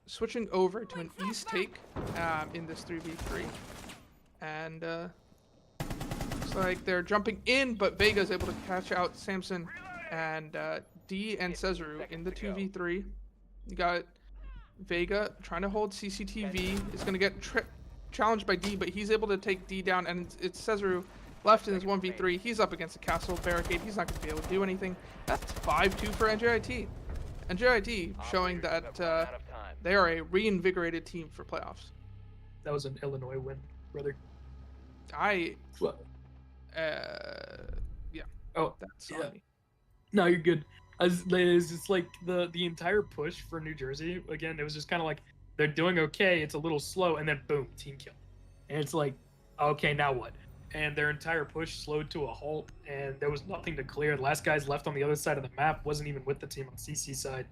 switching over to an East take in this 3v3. And looks like they're jumping in, but Vega is able to catch out Samson and D and Cesru in the 2v3. You got Vega trying to hold CCTV. Is going to get challenged by D, but he's able to take D down, and it's Cesru left in his 1v3. He's up against the castle barricade. He's not going to be able to do anything. That's 5-2 for NJIT. NJIT showing that they are a reinvigorated team for playoffs. That was an Illinois win, brother. Yeah. Oh, That's yeah. on me. No, you're good. It's just like the entire push for New Jersey. Again, it was just kind of like they're doing okay. It's a little slow, and then boom, team kill. And it's like, okay, now what? And their entire push slowed to a halt, and there was nothing to clear. The last guys left on the other side of the map wasn't even with the team on CC side.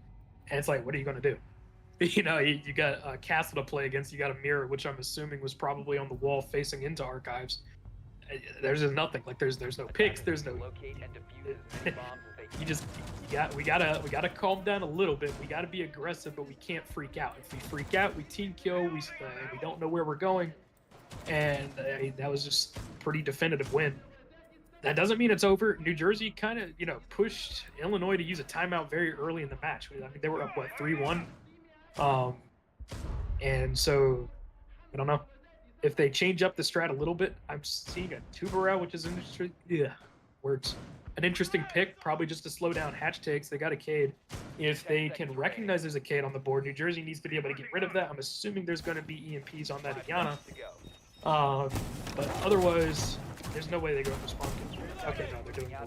And it's like, what are you going to do? You know, you got a castle to play against. You got a mirror, which I'm assuming was probably on the wall facing into archives. There's just nothing. Like there's no picks. There's no. We gotta calm down a little bit. We gotta be aggressive, but we can't freak out. If we freak out, we team kill. We don't know where we're going, and that was just a pretty definitive win. That doesn't mean it's over. New Jersey kind of pushed Illinois to use a timeout very early in the match. I mean, they were up 3-1, and so I don't know. If they change up the strat a little bit, I'm seeing a Tuberel, which is an interesting pick, probably just to slow down hatch takes. They got a Cade. If they can recognize there's a Cade on the board, New Jersey needs to be able to get rid of that. I'm assuming there's going to be EMPs on that Iana. But otherwise, there's no way they go for spawn kills. Okay, no, they're doing it.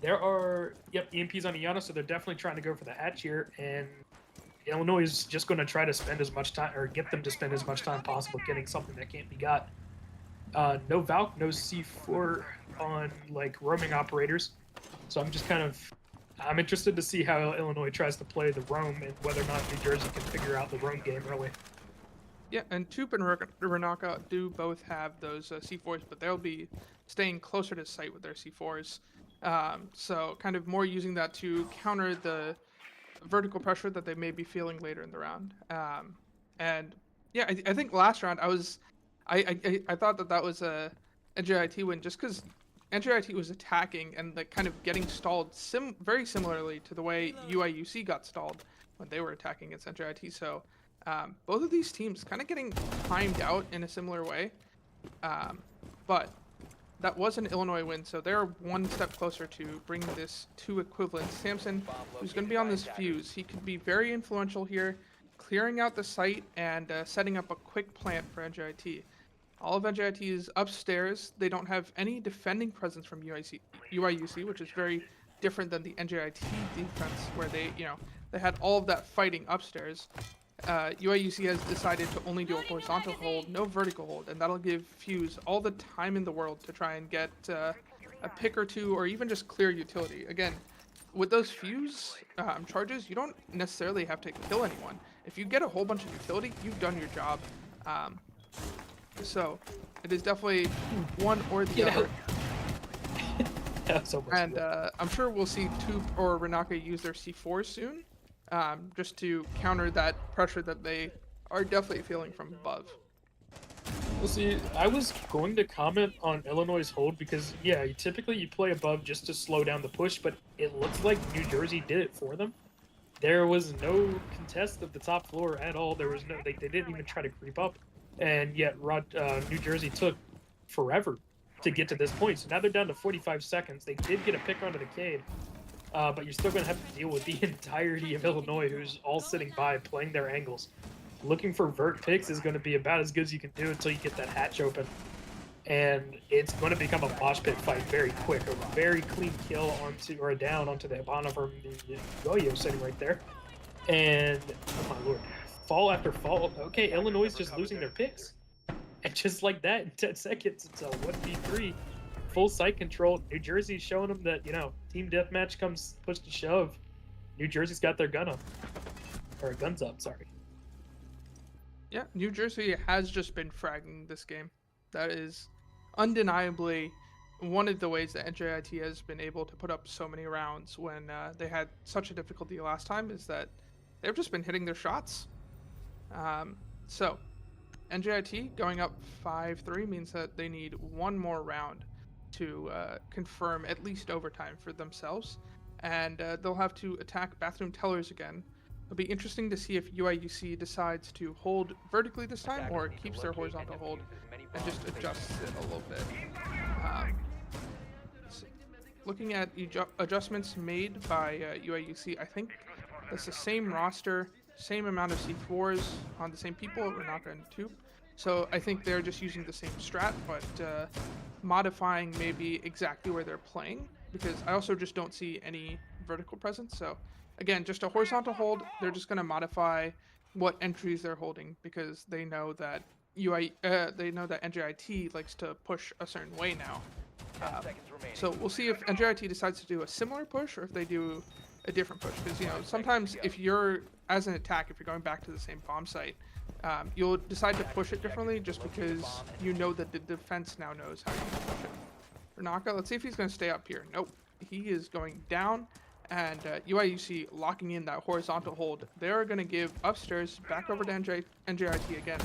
There are, EMPs on Iana, so they're definitely trying to go for the hatch here, and Illinois is just going to try to spend as much time, or get them to spend as much time possible getting something that can't be got. No Valk, no C4 on roaming operators. So I'm interested to see how Illinois tries to play the roam and whether or not New Jersey can figure out the roam game early. Yeah, and Toop and Renaka do both have those C4s, but they'll be staying closer to site with their C4s. So kind of more using that to counter the vertical pressure that they may be feeling later in the round. And yeah, I think last round I thought that was a NJIT win just because NJIT was attacking and kind of getting stalled very similarly to the way UIUC got stalled when they were attacking against NJIT. So both of these teams kind of getting timed out in a similar way. But that was an Illinois win, so they're one step closer to bringing this to equivalent. Samson, who's going to be on this fuse, he could be very influential here, clearing out the site and setting up a quick plant for NJIT. All of NJIT is upstairs. They don't have any defending presence from UIUC, which is very different than the NJIT defense, where they had all of that fighting upstairs. UIUC has decided to only do a horizontal hold, no vertical hold, and that'll give Fuse all the time in the world to try and get a pick or two, or even just clear utility. Again, with those Fuse charges, you don't necessarily have to kill anyone. If you get a whole bunch of utility, you've done your job. So it is definitely one or the other. And I'm sure we'll see Toop or Renaka use their C4 soon. Just to counter that pressure that they are definitely feeling from above. Well, see, I was going to comment on Illinois' hold because, typically you play above just to slow down the push, but it looks like New Jersey did it for them. There was no contest of the top floor at all. There was they didn't even try to creep up, and yet New Jersey took forever to get to this point. So now they're down to 45 seconds. They did get a pick onto the Cade, but you're still going to have to deal with the entirety of Illinois, who's all sitting by, playing their angles. Looking for vert picks is going to be about as good as you can do until you get that hatch open. And it's going to become a mosh pit fight very quick. A very clean kill onto, or a down onto the Habana from the Goyo sitting right there. And, oh my lord, fall after fall. Okay, Illinois is just losing their picks. And just like that, in 10 seconds, it's a 1v3. Full site control. New Jersey's showing them that, you know, team deathmatch comes push to shove. New Jersey's got their gun up. Or guns up, sorry. Yeah, New Jersey has just been fragging this game. That is undeniably one of the ways that NJIT has been able to put up so many rounds when they had such a difficulty last time, is that they've just been hitting their shots. So NJIT going up 5-3 means that they need one more round to confirm at least overtime for themselves, and they'll have to attack Bathroom Tellers again. It'll be interesting to see if UIUC decides to hold vertically this time or keeps their horizontal hold and just adjusts it a little bit. So looking at adjustments made by UIUC, I think that's the same roster, same amount of C4s on the same people, Renaka and Tube. So I think they're just using the same strat, but modifying maybe exactly where they're playing, because I also just don't see any vertical presence. So again, just a horizontal hold. They're just going to modify what entries they're holding, because they know that they know that NJIT likes to push a certain way now. So we'll see if NJIT decides to do a similar push or if they do a different push. Because, you know, sometimes if you're, as an attack, if you're going back to the same bomb site, you'll decide to push it differently just because you know that the defense now knows how you can push it. Renaka, let's see if he's going to stay up here. Nope. He is going down, and UIUC locking in that horizontal hold. They're going to give upstairs back over to NJIT again.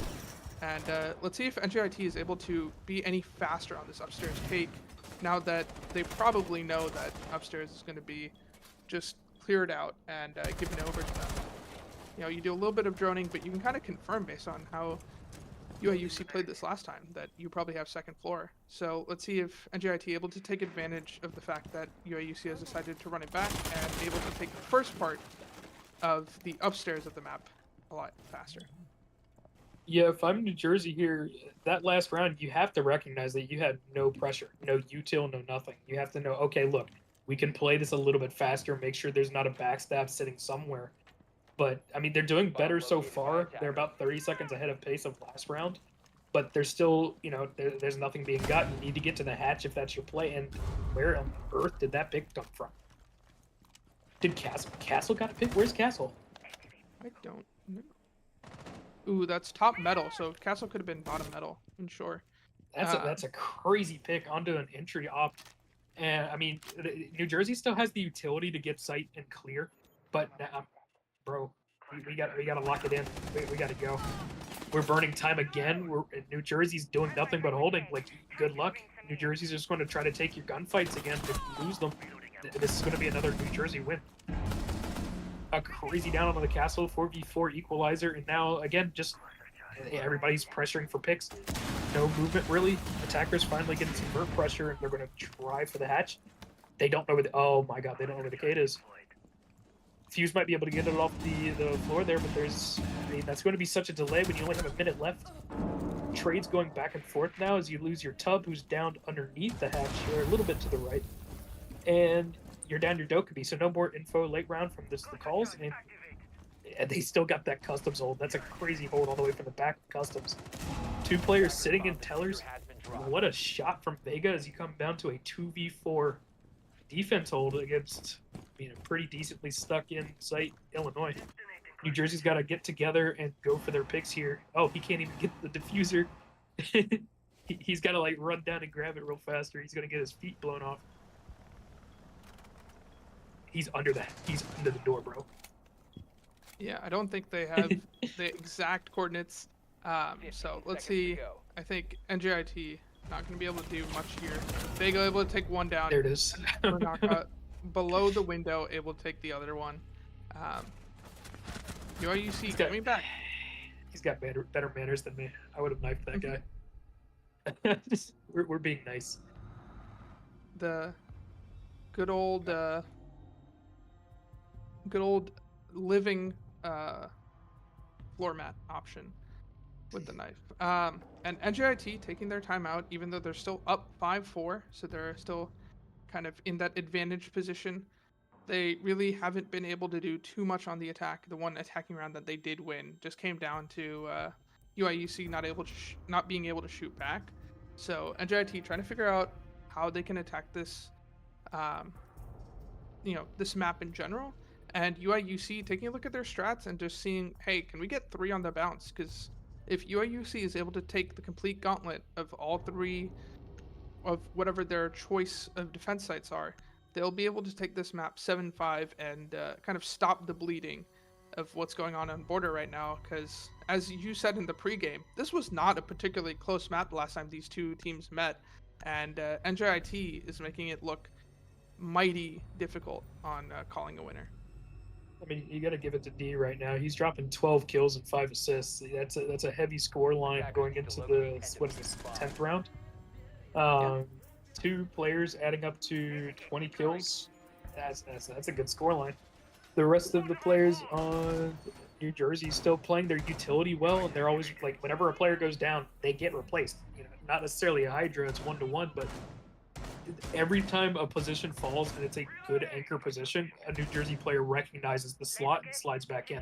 And let's see if NJIT is able to be any faster on this upstairs take, now that they probably know that upstairs is going to be just cleared out and given over to them. You know, you do a little bit of droning, but you can kind of confirm based on how UIUC played this last time that you probably have second floor. So let's see if NJIT able to take advantage of the fact that UIUC has decided to run it back and able to take the first part of the upstairs of the map a lot faster. Yeah, if I'm New Jersey here, that last round, you have to recognize that you had no pressure, no util, no nothing. You have to know, okay, look, we can play this a little bit faster, make sure there's not a backstab sitting somewhere. But, I mean, they're doing better so far. They're about 30 seconds ahead of pace of last round. But there's still, you know, there's nothing being got. You need to get to the hatch if that's your play. And where on earth did that pick come from? Did Castle got a pick? Where's Castle? I don't know. Ooh, that's top metal, so Castle could have been bottom metal, I'm sure. That's a crazy pick onto an entry op. And, I mean, New Jersey still has the utility to get sight and clear. But, bro, we got to lock it in. We got to go. We're burning time again. New Jersey's doing nothing but holding. Like, good luck. New Jersey's just going to try to take your gunfights again. If you lose them, this is going to be another New Jersey win. A crazy down on the Castle, 4v4 equalizer, and now, again, just everybody's pressuring for picks. No movement, really. Attackers finally getting some vert pressure, and they're going to try for the hatch. They don't know where the... Oh, my God, they don't know where the Cade is. Fuse might be able to get it off the floor there, but there's... I mean, that's going to be such a delay when you only have a minute left. Trades going back and forth now as you lose your Tub, who's down underneath the hatch, or a little bit to the right. And you're down your Dokkaebi, so no more info late round from the calls. And they still got that Customs hold. That's a crazy hold all the way from the back of Customs. 2 players sitting in Tellers. What a shot from Vega as you come down to a 2v4 defense hold against, a pretty decently stuck in sight Illinois. New Jersey's got to get together and go for their picks here. Oh, he can't even get the diffuser. He's got to like run down and grab it real fast, or he's going to get his feet blown off. He's under that. He's under the door, bro. Yeah, I don't think they have the exact coordinates. So let's see. I think NJIT not going to be able to do much here. Vega able to take one down. There it is. Renaka below the window, able to take the other one. UIUC coming back. He's got better manners than me. I would have knifed that guy. We're being nice. The good old good old living floor mat option with the knife. And NJIT taking their time out, even though they're still up 5-4, so they're still kind of in that advantage position. They really haven't been able to do too much on the attack. The one attacking round that they did win just came down to UIUC not being able to shoot back. So NJIT trying to figure out how they can attack this, um, this map in general, and UIUC taking a look at their strats and just seeing, hey, can we get 3 on the bounce? Because if UIUC is able to take the complete gauntlet of all 3 of whatever their choice of defense sites are, they'll be able to take this map 7-5 and kind of stop the bleeding of what's going on border right now. Because as you said in the pregame, this was not a particularly close map the last time these two teams met, and NJIT is making it look mighty difficult on calling a winner. I mean, you got to give it to D right now. He's dropping 12 kills and 5 assists. That's a heavy score line going into the 10th round. 2 players adding up to 20 kills. That's a good score line. The rest of the players on New Jersey still playing their utility well, and they're always like, whenever a player goes down, they get replaced. Not necessarily a Hydra, it's 1-to-1, but every time a position falls and it's a good anchor position, a New Jersey player recognizes the slot and slides back in.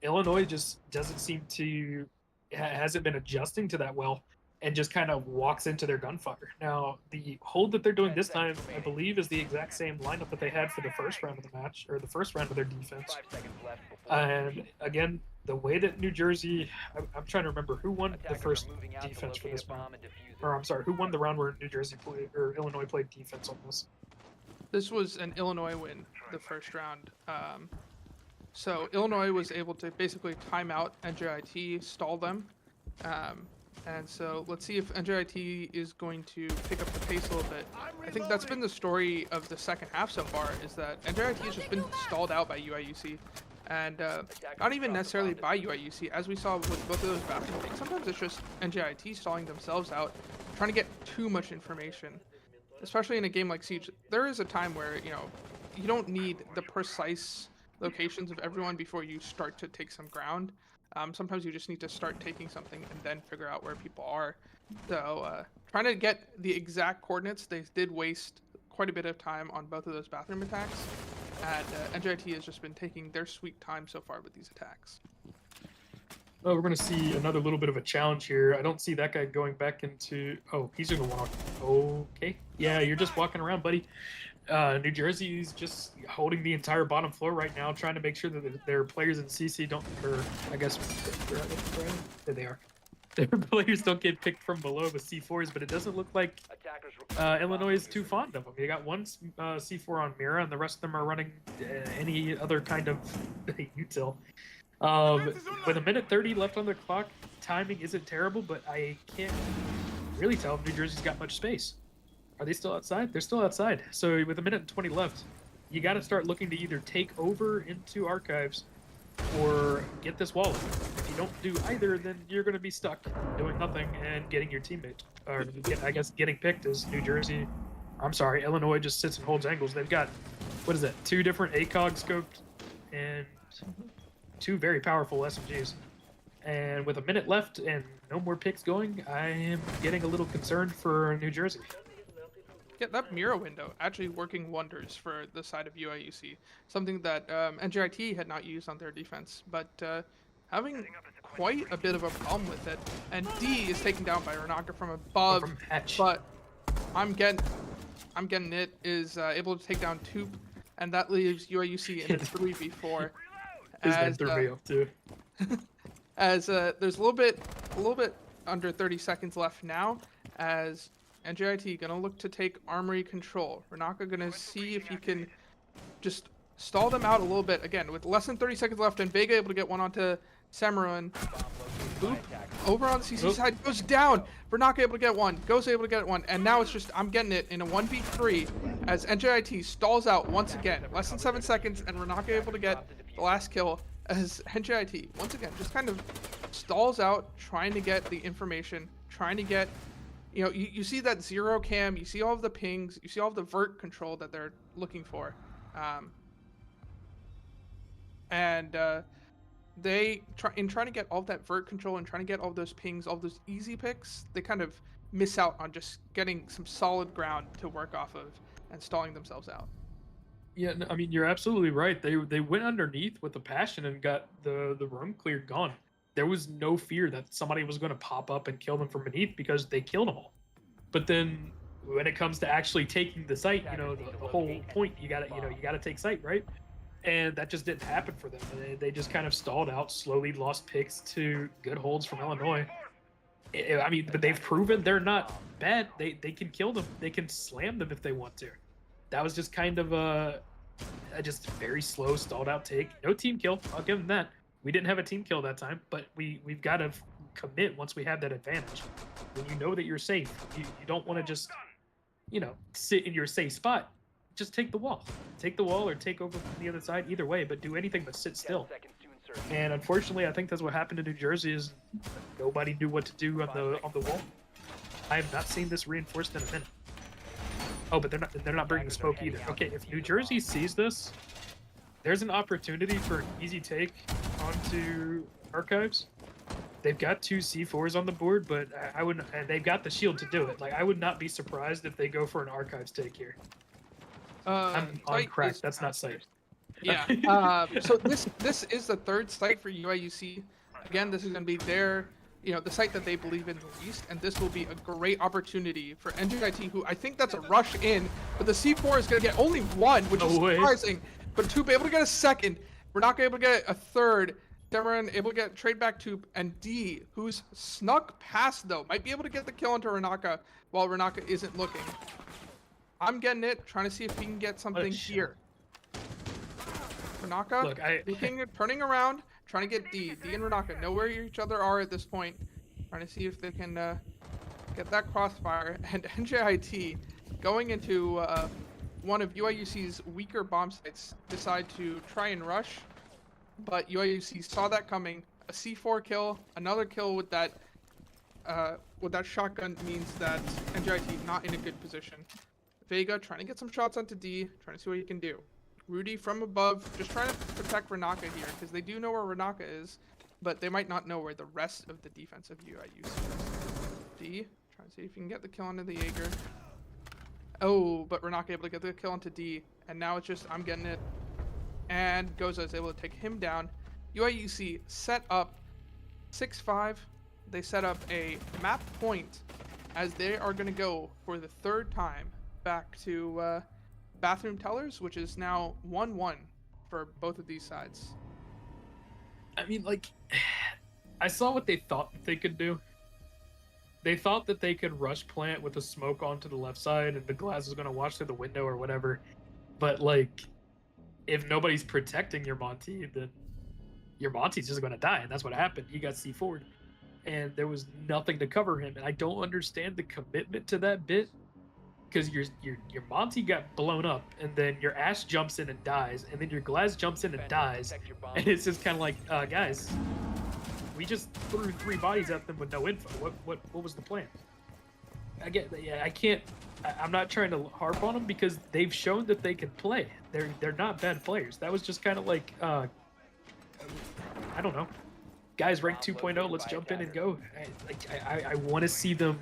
Illinois just doesn't seem to hasn't been adjusting to that well, and just kind of walks into their gunfire. Now, the hold that they're doing this time, I believe, is the exact same lineup that they had for the first round of the match, or the first round of their defense. And again, the way that New Jersey, I'm trying to remember who won the first defense for this round. Or I'm sorry, who won the round where New Jersey played, or Illinois played defense on this? This was an Illinois win, the first round. So Illinois was able to basically time out NJIT, stall them. And so let's see if NJIT is going to pick up the pace a little bit. I think that's been the story of the second half so far, is that NJIT has just been stalled out by UIUC. And not even necessarily by UIUC, as we saw with both of those bathroom things. Sometimes it's just NJIT stalling themselves out, trying to get too much information. Especially in a game like Siege, there is a time where, you don't need the precise locations of everyone before you start to take some ground. Sometimes you just need to start taking something and then figure out where people are. So trying to get the exact coordinates, they did waste quite a bit of time on both of those bathroom attacks. And NJIT has just been taking their sweet time so far with these attacks. Oh, we're going to see another little bit of a challenge here. I don't see that guy going back into... Oh, he's going to walk. Okay. Yeah, you're just walking around, buddy. New Jersey is just holding the entire bottom floor right now, trying to make sure that their players in CC don't... Or, I guess... There they are. Their players don't get picked from below with C4s, but it doesn't look like Illinois is too fond of them. They got one C4 on Mira, and the rest of them are running any other kind of util. With a minute 30 left on the clock, timing isn't terrible, but I can't really tell if New Jersey's got much space. Are they still outside? They're still outside. So with a minute and 20 left, you got to start looking to either take over into archives or get this wall. If you don't do either, then you're going to be stuck doing nothing and getting your teammate, or I guess getting picked as New Jersey. I'm sorry, Illinois just sits and holds angles. They've got, what is that, 2 different ACOG scoped and 2 very powerful SMGs. And with a minute left and no more picks going, I am getting a little concerned for New Jersey. Yeah, that Mira window actually working wonders for the side of UIUC. Something that NJIT had not used on their defense, but having quite a bit of a problem with it. And D is taken down by Renaka from above, but I'm getting it, is able to take down Toop, and that leaves UIUC in a 3v4. As too. As there's a little bit under 30 seconds left now, as NJIT gonna look to take armory control. Renaka gonna see if he can just stall them out a little bit. Again, with less than 30 seconds left, and Vega able to get one onto Samaruan. Boop. Over on the CC side, goes down. Renaka able to get one, goes able to get one, and now it's just, I'm getting it in a 1v3 as NJIT stalls out once again. Less than 7 seconds, and Renaka able to get the last kill as NJIT, once again, just kind of stalls out, trying to get the information, trying to get you see that zero cam, you see all of the pings, you see all of the vert control that they're looking for. Um, and they trying to get all of that vert control and trying to get all those pings, all those easy picks, they kind of miss out on just getting some solid ground to work off of and stalling themselves out. Yeah, no, I mean you're absolutely right. They went underneath with a passion and got the room cleared, gone. There was no fear that somebody was going to pop up and kill them from beneath because they killed them all. But then when it comes to actually taking the site, the whole point, you gotta take site, right? And that just didn't happen for them. They just kind of stalled out, slowly lost picks to good holds from Illinois. I mean, but they've proven they're not bad. They can kill them. They can slam them if they want to. That was just kind of a just very slow, stalled out take. No team kill. I'll give them that. We didn't have a team kill that time, but we've got to commit once we have that advantage. When you know that you're safe, you don't want to just sit in your safe spot. Just take the wall. Take the wall or take over from the other side. Either way, but do anything but sit still. And unfortunately, I think that's what happened in New Jersey. Is nobody knew what to do on the wall. I have not seen this reinforced in a minute. Oh, but they're not bringing smoke either. Okay, if New Jersey sees this, there's an opportunity for an easy take onto Archives. They've got 2 C4s on the board, but I wouldn't, and they've got the shield to do it. Like I would not be surprised if they go for an Archives take here. I'm on Site crack. is That's not safe. Yeah. So this is the third site for UIUC. Again, this is going to be their, the site that they believe in the least, and this will be a great opportunity for NJIT, who I think that's a rush in, but the C4 is going to get only 1, which is surprising. But to be able to get a second, we're not going to be able to get a third. Cameron able to get trade back to, and D, who's snuck past though, might be able to get the kill onto Renaka while Renaka isn't looking. I'm getting it, trying to see if he can get something here. Renaka, Look, looking at turning around, trying to get D. D and Renaka know where each other are at this point. Trying to see if they can get that crossfire. And NJIT, going into one of UIUC's weaker bomb sites, decide to try and rush. But UIUC saw that coming. A C4 kill, another kill with that shotgun means that NJIT not in a good position. Vega trying to get some shots onto D, trying to see what he can do. Rudy from above, just trying to protect Renaka here, because they do know where Renaka is, but they might not know where the rest of the defense of UIUC is. D, trying to see if he can get the kill onto the Jaeger. Oh, but Renaka able to get the kill onto D, and now it's just, I'm getting it. And Goza is able to take him down. UIUC set up 6-5. They set up a map point as they are going to go for the third time back to Bathroom Tellers, which is now 1-1 for both of these sides. I mean, like, I saw what they thought they could do. They thought that they could rush plant with a smoke onto the left side and the glass is going to watch through the window or whatever. But, like, if nobody's protecting your Monty, then your Monty's just going to die. And that's what happened. He got C4'd. And there was nothing to cover him. And I don't understand the commitment to that bit. Because your Monty got blown up, and then your Ash jumps in and dies, and then your Glass jumps in and dies, and it's just kind of like, guys, we just threw 3 bodies at them with no info. What was the plan? I'm not trying to harp on them because they've shown that they can play. They're not bad players. That was just kind of like, I don't know, guys ranked 2.0. Let's jump in and go. I want to see them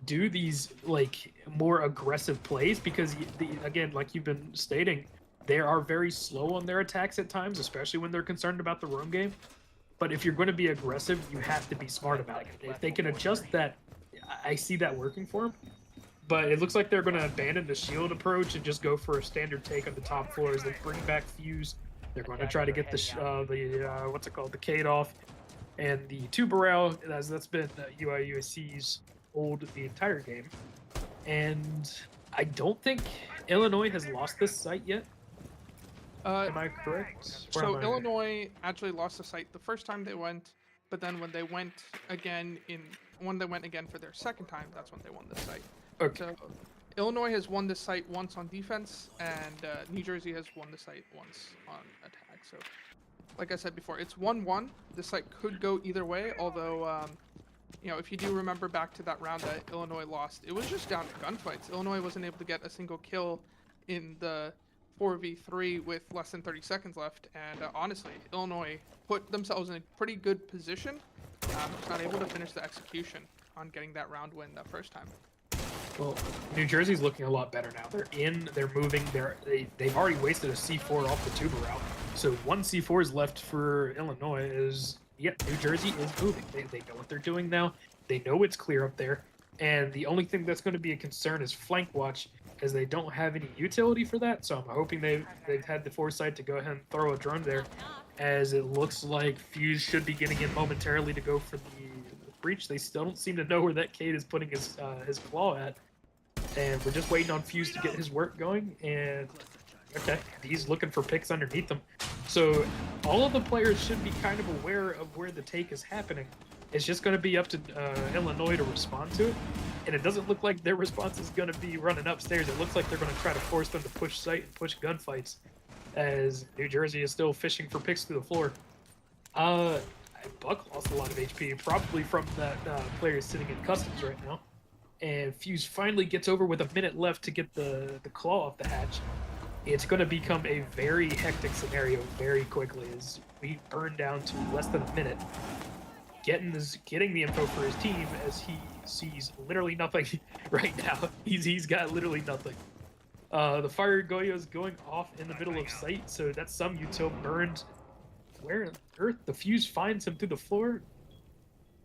do these like more aggressive plays because again, like you've been stating, they are very slow on their attacks at times, especially when they're concerned about the roam game. But if you're going to be aggressive, you have to be smart about it. If they can adjust that, I see that working for them. But it looks like they're going to abandon the shield approach and just go for a standard take on the top floors. They bring back Fuse. They're going to try to get the what's it called, the Cade off, and the 2 Burrell. That's been UIUSC's hold the entire game, and I don't think Illinois has lost this site yet. Am I correct? So Illinois actually lost the site the first time they went, but then when they went again for their second time, that's when they won this site. Okay. So Illinois has won this site once on defense, and New Jersey has won the site once on attack. So, like I said before, it's 1-1. This site could go either way, although if you do remember back to that round that Illinois lost, it was just down to gunfights. Illinois wasn't able to get a single kill in the 4v3 with less than 30 seconds left, and honestly, Illinois put themselves in a pretty good position, just not able to finish the execution on getting that round win that first time. Well, New Jersey's looking a lot better now. They're moving. They've already wasted a C4 off the tuber route. So one C4 is left for Illinois. New Jersey is moving. They know what they're doing now. They know it's clear up there. And the only thing that's going to be a concern is flank watch, as they don't have any utility for that. So I'm hoping they've had the foresight to go ahead and throw a drone there, as it looks like Fuse should be getting in momentarily to go for the breach. They still don't seem to know where that Cade is putting his claw at. And we're just waiting on Fuse to get his work going. And okay, he's looking for picks underneath them. So all of the players should be kind of aware of where the take is happening. It's just going to be up to Illinois to respond to it. And it doesn't look like their response is going to be running upstairs. It looks like they're going to try to force them to push site and push gunfights, as New Jersey is still fishing for picks through the floor. Buck lost a lot of HP, probably from that player sitting in customs right now. And Fuse finally gets over with a minute left to get the claw off the hatch. It's going to become a very hectic scenario very quickly, as we burn down to less than a minute. Getting the info for his team, as he sees literally nothing right now. He's got literally nothing. The fire Goyo is going off in the middle of sight, so that's some util burned. Where on earth? The Fuse finds him through the floor.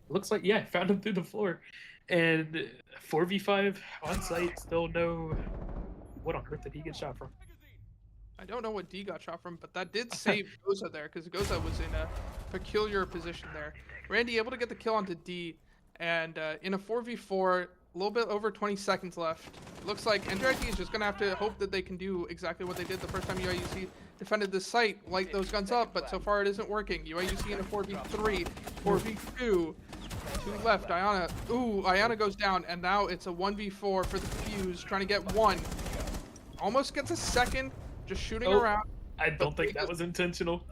Looks like, yeah, found him through the floor. And 4v5 on site, still no... What on earth did he get shot from? I don't know what D got shot from, but that did save Goza there, because Goza was in a peculiar position there. Randy able to get the kill onto D, and in a 4v4, a little bit over 20 seconds left. It looks like NJIT is just going to have to hope that they can do exactly what they did the first time UIUC defended this site, light those guns up, but so far it isn't working. UIUC in a 4v3, 4v2, 2 left, Ayana. Ooh, Ayana goes down, and now it's a 1v4 for the Fuse, trying to get one. Almost gets a second, just shooting around. I don't think that was intentional.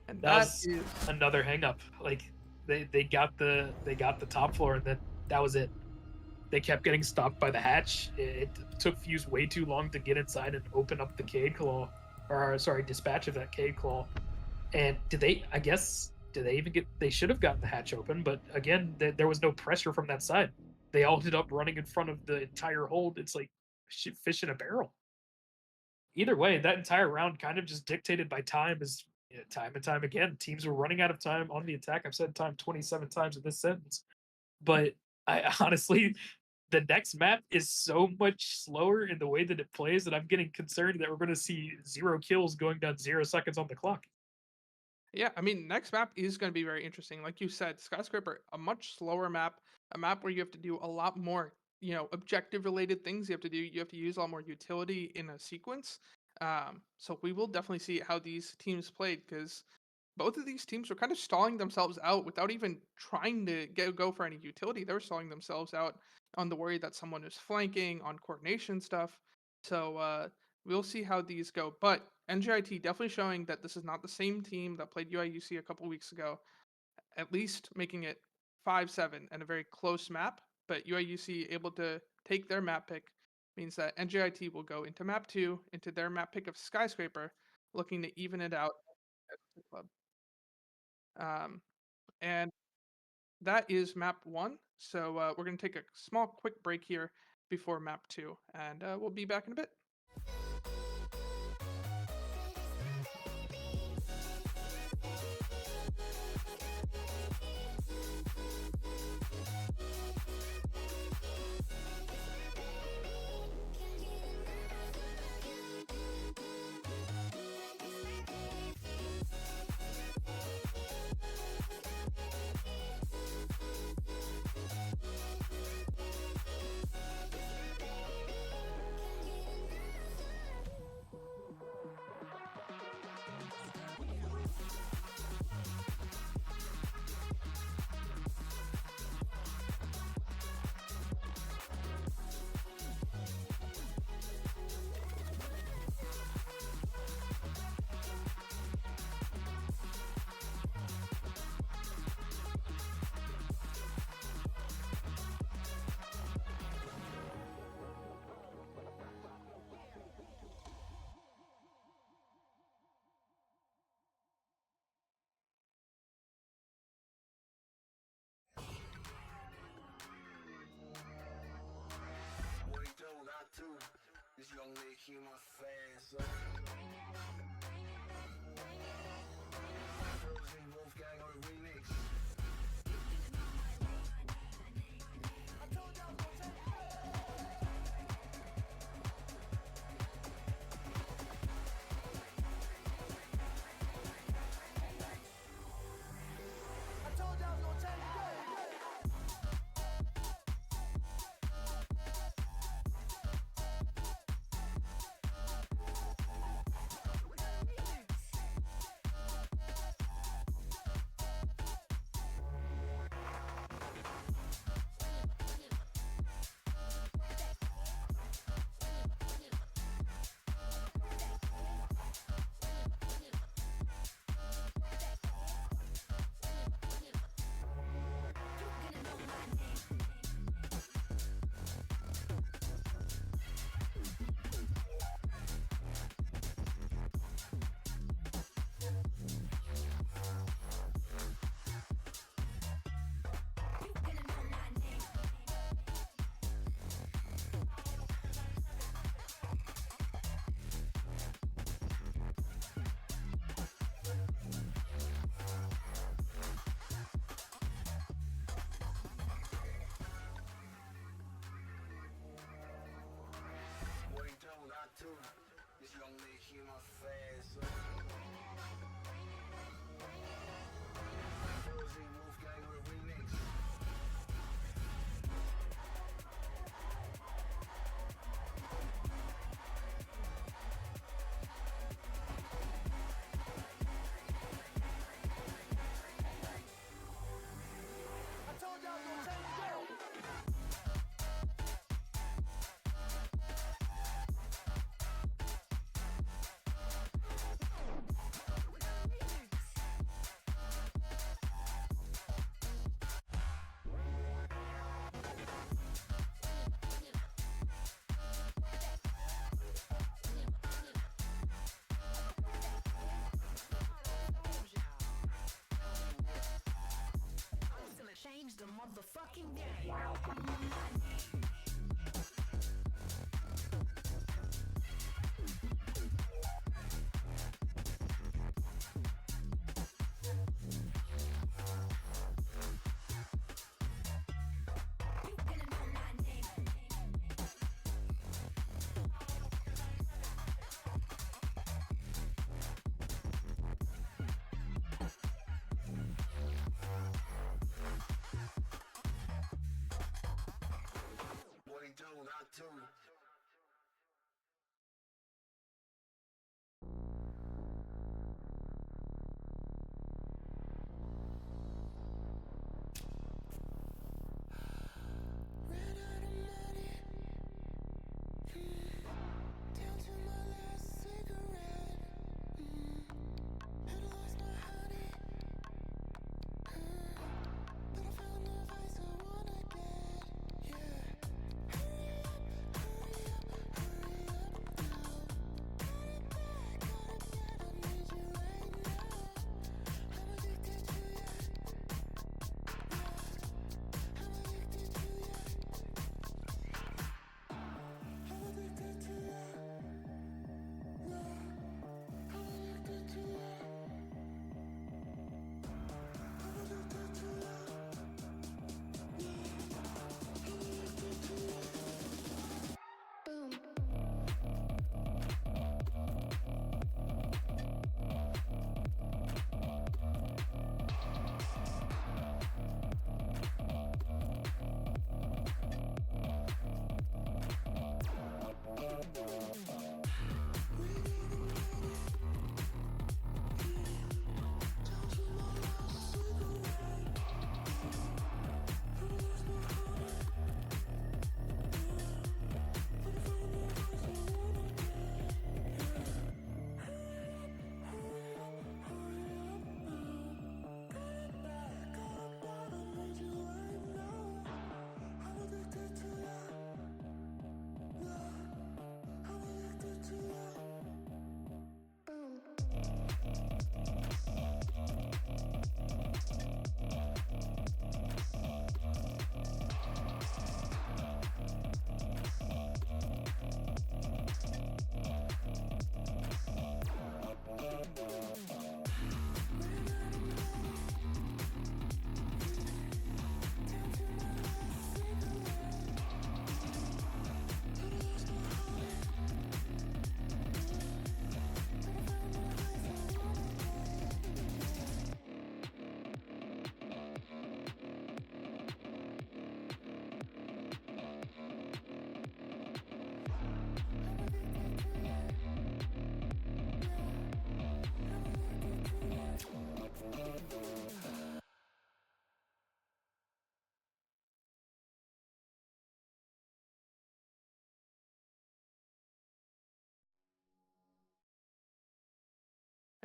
And That was another hang up. Like they got the top floor, and then that was it. They kept getting stopped by the hatch. It took Fuse way too long to get inside and open up the Cade claw, or sorry, dispatch of that Cade claw. And they should have gotten the hatch open, but again, there was no pressure from that side. They all ended up running in front of the entire hold. It's like fish in a barrel. Either way, that entire round kind of just dictated by time, as time and time again, teams were running out of time on the attack. I've said time 27 times in this sentence. But I honestly, the next map is so much slower in the way that it plays that I'm getting concerned that we're going to see 0 kills going down 0 seconds on the clock. Yeah, I mean, next map is going to be very interesting. Like you said, Skyscraper, a much slower map, a map where you have to do a lot more, objective related things. You have to use a lot more utility in a sequence. So we will definitely see how these teams played, because both of these teams were kind of stalling themselves out without even trying to go for any utility. They were stalling themselves out on the worry that someone was flanking, on coordination stuff. So we'll see how these go. But NJIT definitely showing that this is not the same team that played UIUC a couple weeks ago, at least making it 5-7 and a very close map. But UIUC able to take their map pick means that NJIT will go into map 2, into their map pick of Skyscraper, looking to even it out at the club. And that is map 1. So we're going to take a small quick break here before map 2, and we'll be back in a bit. hear my fast lane. Frozen Wolfgang on the remix. This young lady hear my fast lane. Frozen Wolfgang with a remix. I told y'all I was gonna take it down. Change the motherfucking game.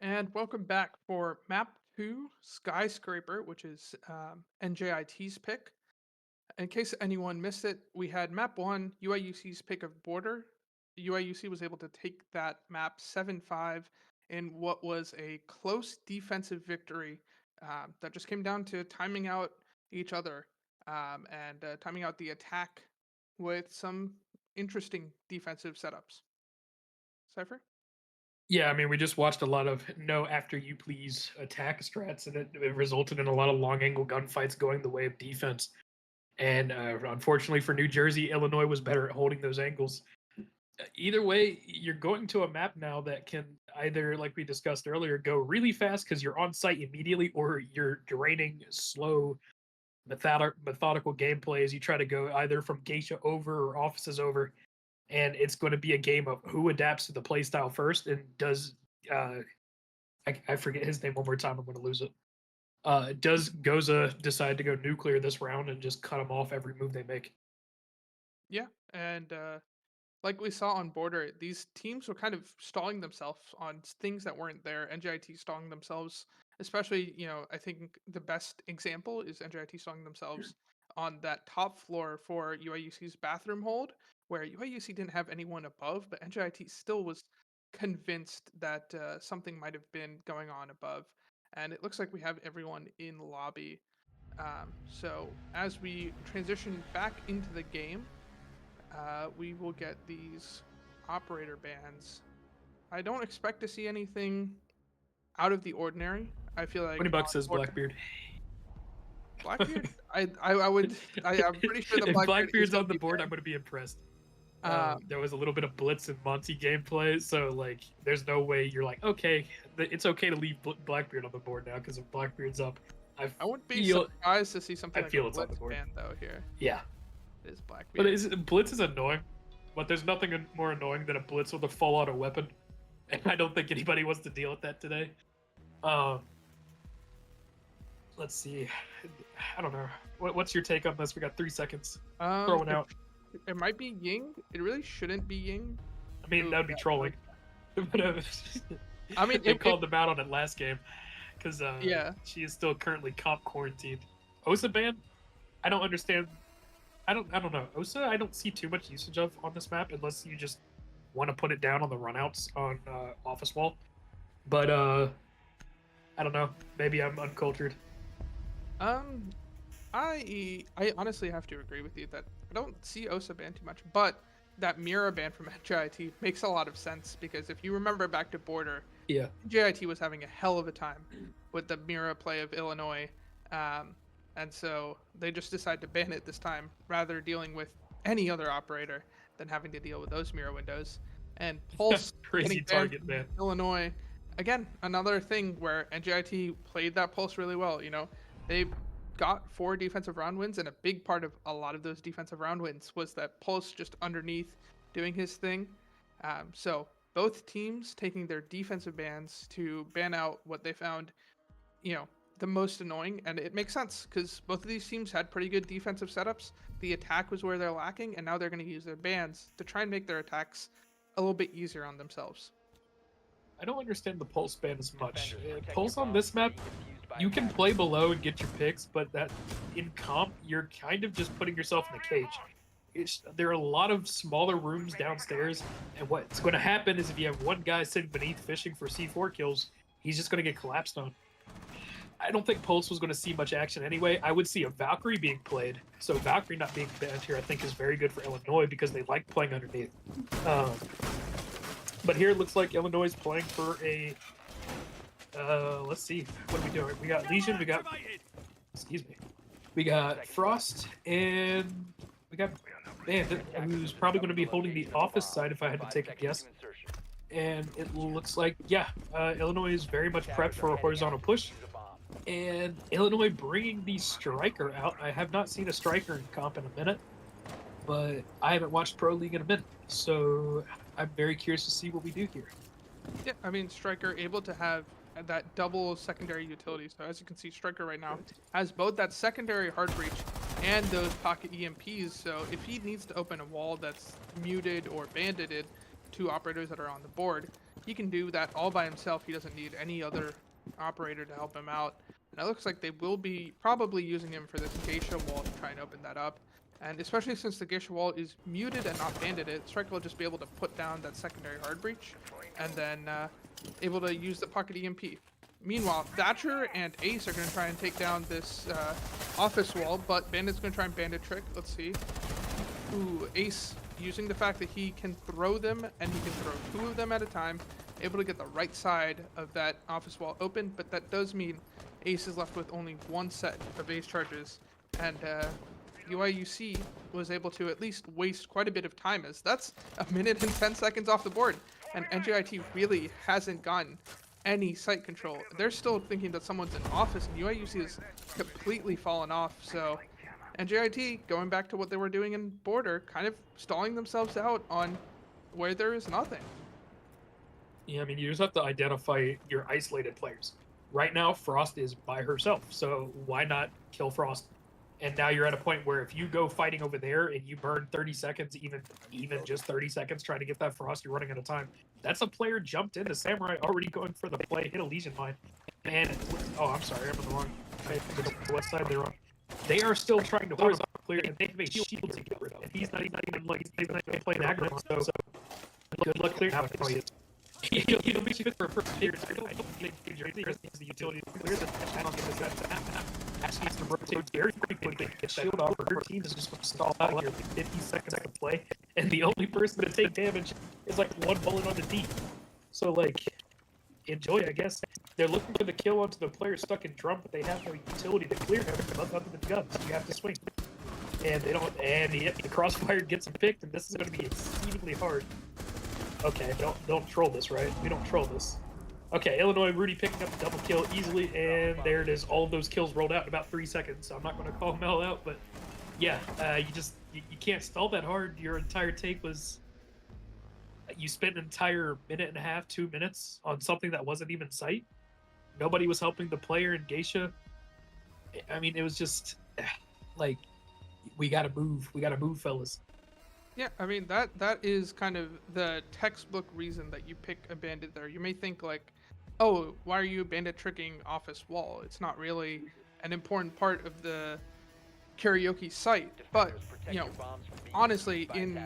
And welcome back for map 2 Skyscraper, which is NJIT's pick. In case anyone missed it, we had map 1, UIUC's pick of Border. UIUC was able to take that map 7-5 in what was a close defensive victory that just came down to timing out each other and timing out the attack with some interesting defensive setups. Cypher? Yeah, I mean, we just watched a lot of no after you please attack strats, and it resulted in a lot of long angle gunfights going the way of defense. And unfortunately for New Jersey, Illinois was better at holding those angles. Either way, you're going to a map now that can either, like we discussed earlier, go really fast because you're on site immediately, or you're draining, slow, methodical gameplay as you try to go either from geisha over or offices over. And it's going to be a game of who adapts to the playstyle first and does I forget his name one more time, I'm going to lose it. Does Goza decide to go nuclear this round and just cut them off every move they make? Yeah, and like we saw on Border, these teams were kind of stalling themselves on things that weren't there. NJIT stalling themselves, especially, I think the best example is NJIT stalling themselves on that top floor for UIUC's bathroom hold, where UIUC didn't have anyone above, but NJIT still was convinced that something might have been going on above. And it looks like we have everyone in lobby. So as we transition back into the game, we will get these operator bans. I don't expect to see anything out of the ordinary. I feel like 20 on bucks says Border- Blackbeard. Blackbeard. I would. I'm pretty sure the If Blackbeard is Blackbeard's gonna on the be board, banned. I'm going to be impressed. Um, There was a little bit of Blitz and Monty gameplay, so like, there's no way you're like, okay, it's okay to leave Blackbeard on the board now because if Blackbeard's up, I wouldn't be feel surprised to see something I like feel a it's on the Blitz board. ban though here. yeah. It is But Blackbeard. Blitz is annoying, but there's nothing more annoying than a Blitz with a full auto weapon, and I don't think anybody wants to deal with that today. Let's see. I don't know. What's your take on this? We got 3 seconds. Throw one out. It might be Ying. It really shouldn't be Ying. I mean, Ooh, that would be yeah. trolling. But, I mean, they called them out on it last game because Yeah. she is still currently comp quarantined. Osa ban? I don't understand. I don't know. Osa, I don't see too much usage of on this map unless you just want to put it down on the runouts on Office Wall. But I don't know. Maybe I'm uncultured. I honestly have to agree with you that I don't see Osa ban too much, but that Mira ban from NJIT makes a lot of sense because if you remember back to Border, Yeah. NJIT was having a hell of a time with the Mira play of Illinois, and so they just decided to ban it this time rather than dealing with any other operator than having to deal with those Mira windows. And Pulse Crazy getting banned target from ban. Illinois, again, another thing where NJIT played that Pulse really well. They got 4 defensive round wins, and a big part of a lot of those defensive round wins was that Pulse just underneath doing his thing. So both teams taking their defensive bans to ban out what they found, the most annoying, and it makes sense because both of these teams had pretty good defensive setups. The attack was where they're lacking, and now they're going to use their bans to try and make their attacks a little bit easier on themselves. I don't understand the Pulse ban as much. Pulse on this map, you can play below and get your picks, but that in comp, you're kind of just putting yourself in the cage. There are a lot of smaller rooms downstairs, and what's going to happen is if you have one guy sitting beneath fishing for C4 kills, he's just going to get collapsed on. I don't think Pulse was going to see much action anyway. I would see a Valkyrie being played. So Valkyrie not being banned here, I think, is very good for Illinois because they like playing underneath. But here it looks like Illinois is playing for a... let's see. What are we doing? We got Legion, we got... Excuse me. We got Frost, and we got Bandit, who's probably going to be holding the office side if I had to take a guess. And it looks like, Illinois is very much prepped for a horizontal push. And Illinois bringing the striker out. I have not seen a striker in comp in a minute, but I haven't watched Pro League in a minute. So I'm very curious to see what we do here. Yeah, I mean, Striker able to have that double secondary utility. So as you can see, Striker right now has both that secondary hard breach and those pocket EMPs. So if he needs to open a wall that's muted or banditted to operators that are on the board, he can do that all by himself. He doesn't need any other operator to help him out. And it looks like they will be probably using him for this geisha wall to try and open that up. And especially since the geisha wall is muted and not banded, Striker will just be able to put down that secondary hard breach, and then able to use the pocket EMP. Meanwhile, Thatcher and Ace are going to try and take down this office wall, but Bandit's going to try and bandit trick. Let's see. Ooh, Ace using the fact that he can throw them, and he can throw 2 of them at a time, able to get the right side of that office wall open, but that does mean Ace is left with only 1 set of Ace charges, and UIUC was able to at least waste quite a bit of time, as that's 1 minute and 10 seconds off the board, and NJIT really hasn't gotten any site control. They're still thinking that someone's in office, and UIUC has completely fallen off, so NJIT, going back to what they were doing in border, kind of stalling themselves out on where there is nothing. Yeah, I mean, you just have to identify your isolated players. Right now, Frost is by herself, so why not kill Frost? And now you're at a point where if you go fighting over there and you burn 30 seconds, even just 30 seconds trying to get that Frost, you're running out of time. That's a player jumped into Samurai already going for the play, hit a Legion mine. And, oh, I'm sorry, I'm on the wrong side. The west side, they're wrong. They are still trying to hold clear, and they have a shield to get rid of. And he's not even like, he's not even playing aggro, so good luck there. Now he'll be good for players. I don't think NJIT has the utility to clear this. I don't think that actually has to rotate very quickly to get shield off. Her team is just going to stall out here like 50 seconds to play, and the only person to take damage is like 1 bullet on the D. So like, enjoy, I guess. They're looking for the kill onto the player stuck in drum, but they have no utility to clear him other than guns. You have to swing, and they don't. And the crossfire gets him picked, and this is going to be exceedingly hard. Okay, don't troll this, right? We don't troll this. Okay, Illinois Rudy picking up the double kill easily, and there it is. All of those kills rolled out in about 3 seconds. So I'm not going to call them all out, but yeah, you can't stall that hard. Your entire take was you spent an entire 1.5 minutes, 2 minutes on something that wasn't even sight. Nobody was helping the player in Geisha. I mean, it was just like we gotta move, fellas. Yeah, I mean, that is kind of the textbook reason that you pick a bandit there. You may think like, oh, why are you bandit tricking office wall? It's not really an important part of the karaoke site. But, you know, honestly, in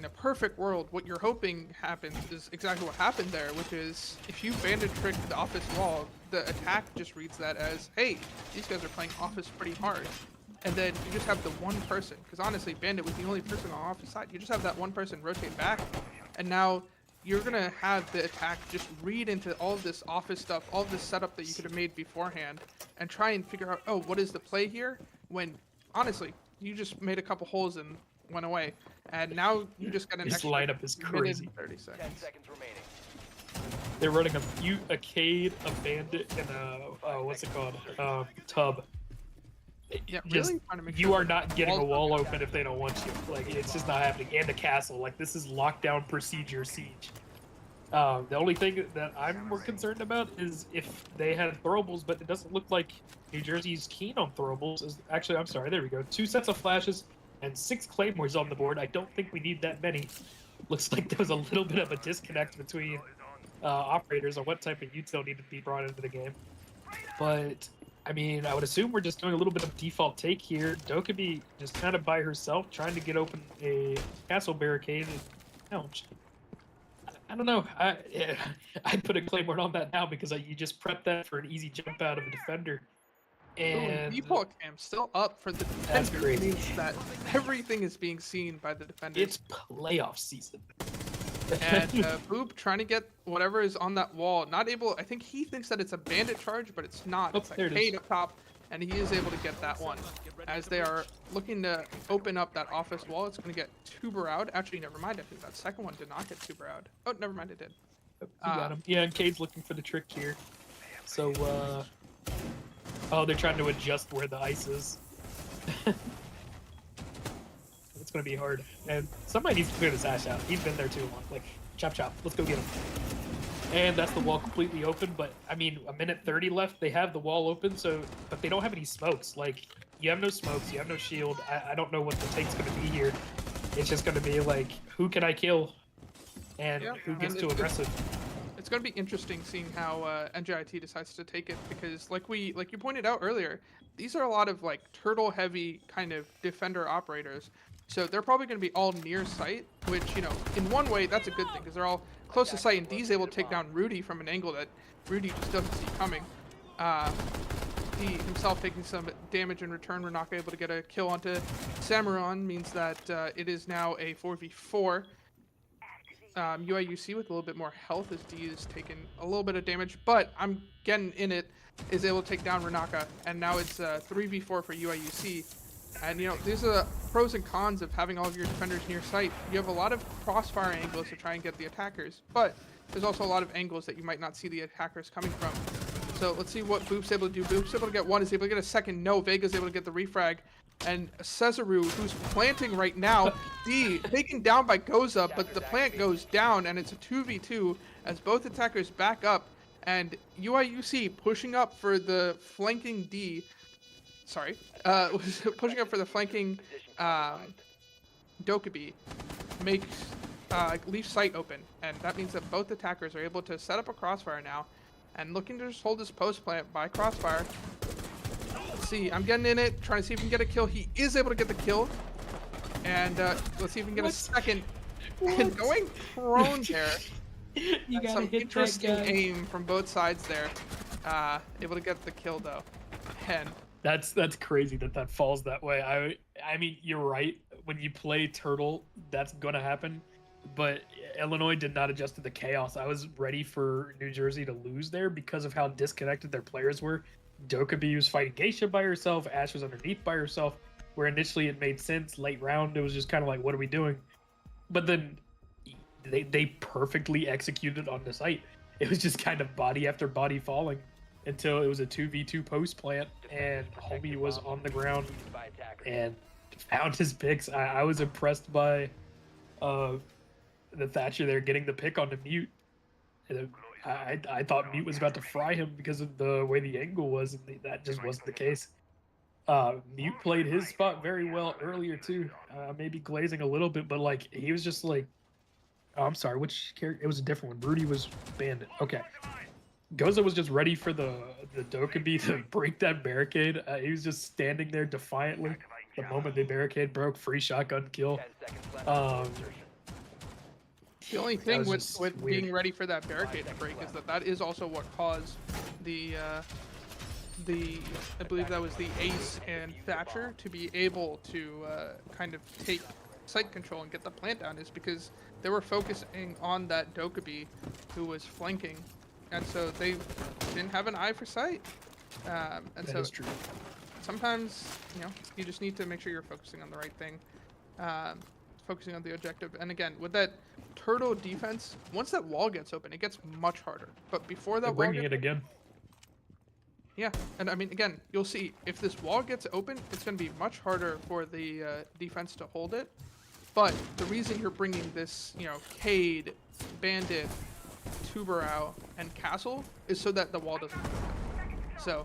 a perfect world, what you're hoping happens is exactly what happened there, which is if you bandit trick the office wall, the attack just reads that as, hey, these guys are playing office pretty hard. And then you just have the one person, because honestly, Bandit was the only person on office side. You just have that one person rotate back, and now you're gonna have the attack just read into all of this office stuff, all of this setup that you could have made beforehand, and try and figure out, oh, what is the play here? When honestly, you just made a couple holes and went away, and now you just got an This extra lineup is crazy. 30 seconds. 10 seconds remaining. They're running a Cade, a Bandit, and a what's it called? Tub. Yeah, Just, really trying to make you sure are not getting a walls wall open. open if they don't want you. Like, it's just not happening. And a castle. Like, this is lockdown procedure siege. The only thing that I'm more concerned about is if they had throwables, but it doesn't look like New Jersey's keen on throwables. Actually, I'm sorry, there we go. 2 sets of flashes and 6 claymores on the board. I don't think we need that many. Looks like there was a little bit of a disconnect between operators on what type of util needed to be brought into the game. But I mean, I would assume we're just doing a little bit of default take here. Dokkaebi just kind of by herself, trying to get open a castle barricade. Ouch. I don't know. I'd put a claymore on that now because you just prep that for an easy jump out of a defender. And default cam still up for the That's defender. crazy. Means that everything is being seen by the defenders. it's playoff season. And Boop trying to get whatever is on that wall. Not able. I think he thinks that it's a bandit charge, but it's not. Oh, It's like there it is. Cade up top, and he is able to get that one. As they are looking to open up that office wall, it's going to get Tuber out. Actually, never mind. I think that second one did not get Tuber out. Oh, never mind. It did. You got him. Yeah, and Cade's looking for the trick here. So, oh, they're trying to adjust where the ice is. It's gonna be hard. And somebody needs to clear this Ash out. He's been there too long. Like, chop chop. Let's go get him. And that's the wall completely open. But I mean, 1:30 left. They have the wall open. So, but they don't have any smokes. Like, you have no smokes. You have no shield. I don't know what the take's gonna be here. It's just gonna be like, who can I kill? And Yeah, who gets and too aggressive? It's it's going to be interesting seeing how NJIT decides to take it because, like you pointed out earlier, these are a lot of like turtle-heavy kind of defender operators. So they're probably going to be all near site, which in one way that's a good thing because they're all close to site, and D's able to take down Rudy from an angle that Rudy just doesn't see coming. D himself taking some damage in return. We're not able to get a kill onto Samuron, means that it is now a 4v4. UIUC with a little bit more health as D is taking a little bit of damage, but I'm getting in it, is able to take down Renaka, and now it's 3v4 for UIUC. And these are the pros and cons of having all of your defenders near site. You have a lot of crossfire angles to try and get the attackers, but there's also a lot of angles that you might not see the attackers coming from. So let's see what Boop's able to do. Boop's able to get one, is able to get a second. No, Vega's able to get the refrag. And Cesaru, who's planting right now, D taken down by Goza, but the plant goes down, and it's a 2v2 as both attackers back up, and UIUC pushing up for the flanking D. Sorry, pushing up for the flanking Dokkaebi makes leaves sight open, and that means that both attackers are able to set up a crossfire now, and looking to just hold this post plant by crossfire. Let's see, I'm getting in it, trying to see if we can get a kill. He is able to get the kill, and let's see if we can get a second. And going prone there. You gotta Some hit interesting that guy. aim from both sides there. Able to get the kill though, and That's crazy that falls that way. I mean, you're right. When you play Turtle, that's gonna happen. But Illinois did not adjust to the chaos. I was ready for New Jersey to lose there because of how disconnected their players were. Dokkaebi was fighting Geisha by herself. Ash was underneath by herself. Where initially it made sense. Late round, it was just kind of like, what are we doing? But then they perfectly executed on the site. It was just kind of body after body falling until it was a 2v2 post plant, and Homie was on the ground and found his picks. I was impressed by the Thatcher there getting the pick onto Mute. I thought Mute was about to fry him because of the way the angle was, and that just wasn't the case. Mute played his spot very well earlier too, maybe glazing a little bit, but like he was just like, oh, I'm sorry, which character? It was a different one. Rudy was Bandit. Okay. Goza was just ready for the Dokkaebi to break that barricade. He was just standing there defiantly. The moment the barricade broke, free shotgun kill. the only thing was with just with weird. being ready for that barricade to break is that is also what caused the I believe that was the Ace and Thatcher to be able to kind of take site control and get the plant down, is because they were focusing on that Dokkaebi who was flanking, and so they didn't have an eye for sight. And That so is true. sometimes you just need to make sure you're focusing on the right thing, focusing on the objective. And again, with that turtle defense, once that wall gets open, it gets much harder. But before that They're wall bringing gets it again. Yeah, and I mean, again, you'll see if this wall gets open, it's going to be much harder for the defense to hold it. But the reason you're bringing this, Cade, Bandit, Tuberau, and Castle is so that the wall doesn't open. So, I mean,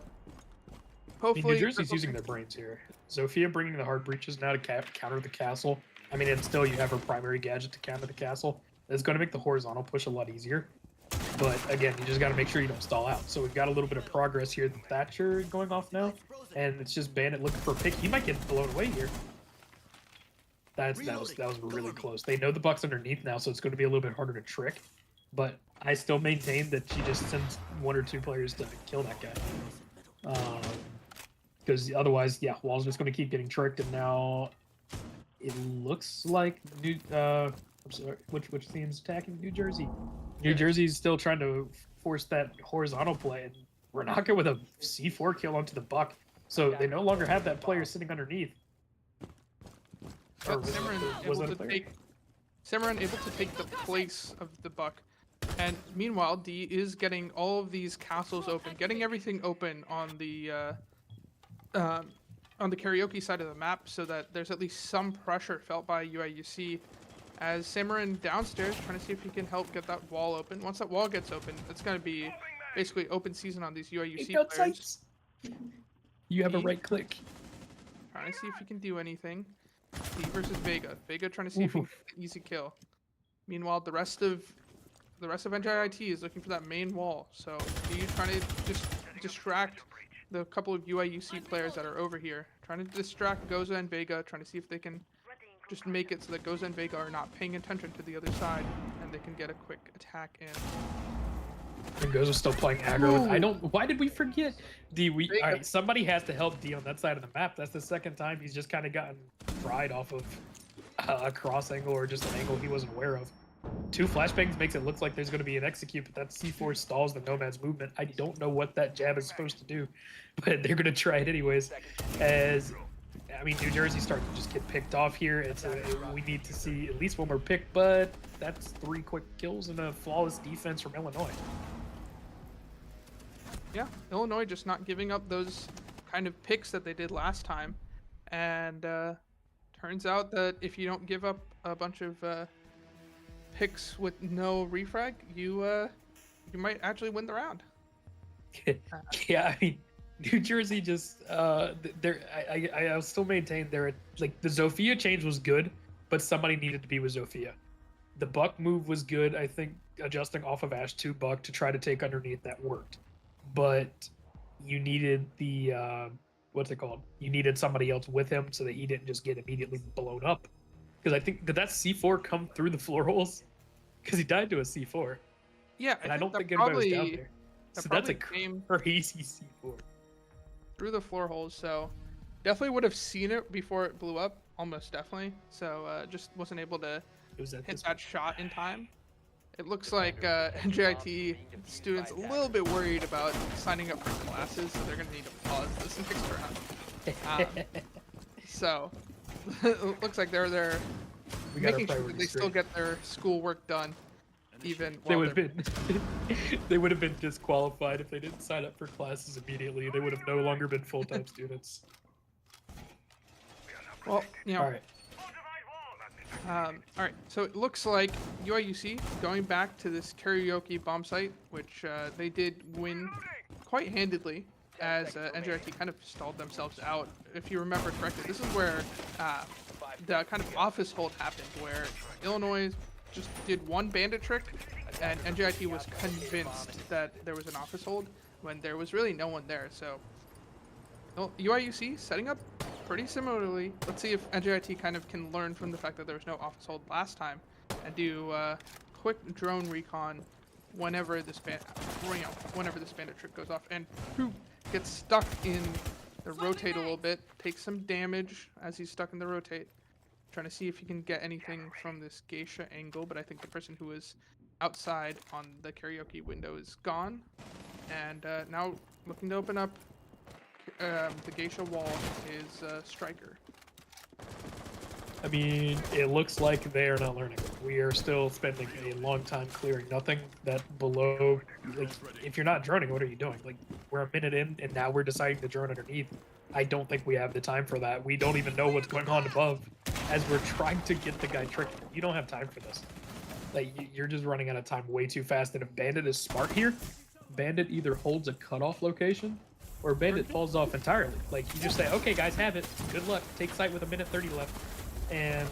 hopefully, New Jersey's using their brains here. Zofia bringing the hard breaches now to counter the castle. I mean, and still you have her primary gadget to counter the castle. It's going to make the horizontal push a lot easier. But again, you just got to make sure you don't stall out. So we've got a little bit of progress here. The Thatcher going off now, and it's just Bandit looking for a pick. He might get blown away here. That was really close. They know the Buck's underneath now, so it's going to be a little bit harder to trick. But I still maintain that she just sends one or two players to kill that guy. Because otherwise, yeah, Wall's just going to keep getting tricked. And now it looks like I'm sorry, which team's attacking? New Jersey. New Jersey's still trying to force that horizontal play, and Renaka with a C4 kill onto the Buck. So they no longer have that player sitting underneath. Or Got Simran able to take the place of the Buck. And meanwhile, D is getting all of these castles open, getting everything open on the karaoke side of the map, so that there's at least some pressure felt by UIUC. As Simran downstairs trying to see if he can help get that wall open. Once that wall gets open, it's going to be basically open season on these UIUC players. You have a D right click. trying to see if he can do anything. D versus Vega. Vega trying to see if he can get an easy kill. Meanwhile, the rest of the rest of NJIT is looking for that main wall. So you trying to just distract the couple of UIUC players that are over here, trying to distract Goza and Vega, trying to see if they can just make it so that Goza and Vega are not paying attention to the other side, and they can get a quick attack in. And Goza's still playing aggro. I Ooh. don't. Why did we forget? All Vega. right, somebody has to help D on that side of the map. That's the second time he's just kind of gotten fried off of a cross angle or just an angle he wasn't aware of. 2 flashbangs makes it look like there's going to be an execute, but that C4 stalls the Nomad's movement. I don't know what that jab is supposed to do, but they're going to try it anyways. As I mean, New Jersey starting to just get picked off here. We need to see at least one more pick, but that's 3 quick kills and a flawless defense from Illinois. Yeah, Illinois just not giving up those kind of picks that they did last time, and turns out that if you don't give up a bunch of picks with no refrag, you might actually win the round. Yeah, I mean, New Jersey just I'll still maintain they're like the Zofia change was good, but somebody needed to be with Zofia. The Buck move was good. I think adjusting off of Ash to Buck to try to take underneath that worked, but you needed the what's it called? You needed somebody else with him so that he didn't just get immediately blown up. Because I think did that C4 come through the floor holes? Because he died to a C4. Yeah, And I don't that think anybody was down probably- there. that So that's a probably came crazy C4. through the floor holes, so definitely would have seen it before it blew up, almost definitely. So just wasn't able to It was at hit this that shot in time. It looks like NJIT students a little bit worried about signing up for classes, so they're going to need to pause this next round. So it looks like they're We got our making sure that priorities they still straight. get their schoolwork done, even They while would have they're been they would have been disqualified if they didn't sign up for classes immediately. They would have no longer been full-time students. well, you know. All right. All right, so it looks like UIUC going back to this karaoke bomb site, which they did win quite handedly, as NJIT kind of stalled themselves out. If you remember correctly, this is where the kind of office hold happened, where Illinois just did one bandit trick, and NJIT was convinced that there was an office hold when there was really no one there. So UIUC setting up pretty similarly. Let's see if NJIT kind of can learn from the fact that there was no office hold last time and do quick drone recon whenever this whenever this bandit trick goes off, and who gets stuck in the rotate a little bit, takes some damage as he's stuck in the rotate. Trying to see if he can get anything from this geisha angle, but I think the person who was outside on the karaoke window is gone, and now looking to open up the geisha wall is Striker. I mean, it looks like they are not learning. We are still spending a long time clearing nothing. That below, like, if you're not droning, what are you doing? Like, we're a minute in, and now we're deciding to drone underneath. I don't think we have the time for that. We don't even know what's going on above as we're trying to get the guy tricked. You don't have time for this. Like, you're just running out of time way too fast. And if Bandit is smart here, Bandit either holds a cutoff location or Bandit falls off entirely. Like, you just say, okay, guys, have it. Good luck. Take site with a minute 30 left. And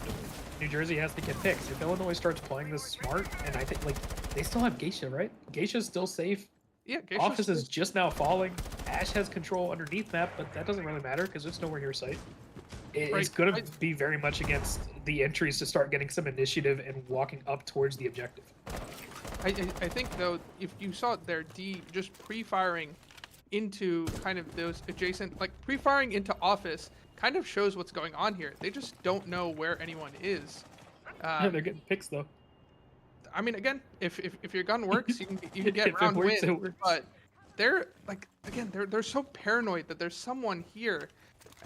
New Jersey has to get picked. If Illinois starts playing this smart, and I think, like, they still have Geisha, right? Geisha's still safe. Yeah, Geisha's Office is just now falling. Ash has control underneath map, but that doesn't really matter because it's nowhere near sight. It's going to be very much against the entries to start getting some initiative and walking up towards the objective. I think, though, if you saw their D just pre-firing into kind of those adjacent, like pre-firing into office kind of shows what's going on here. They just don't know where anyone is. Yeah, they're getting picks though. I mean, again, if your gun works, you can get If it round works, win. it works. But they're like, again, they're so paranoid that there's someone here,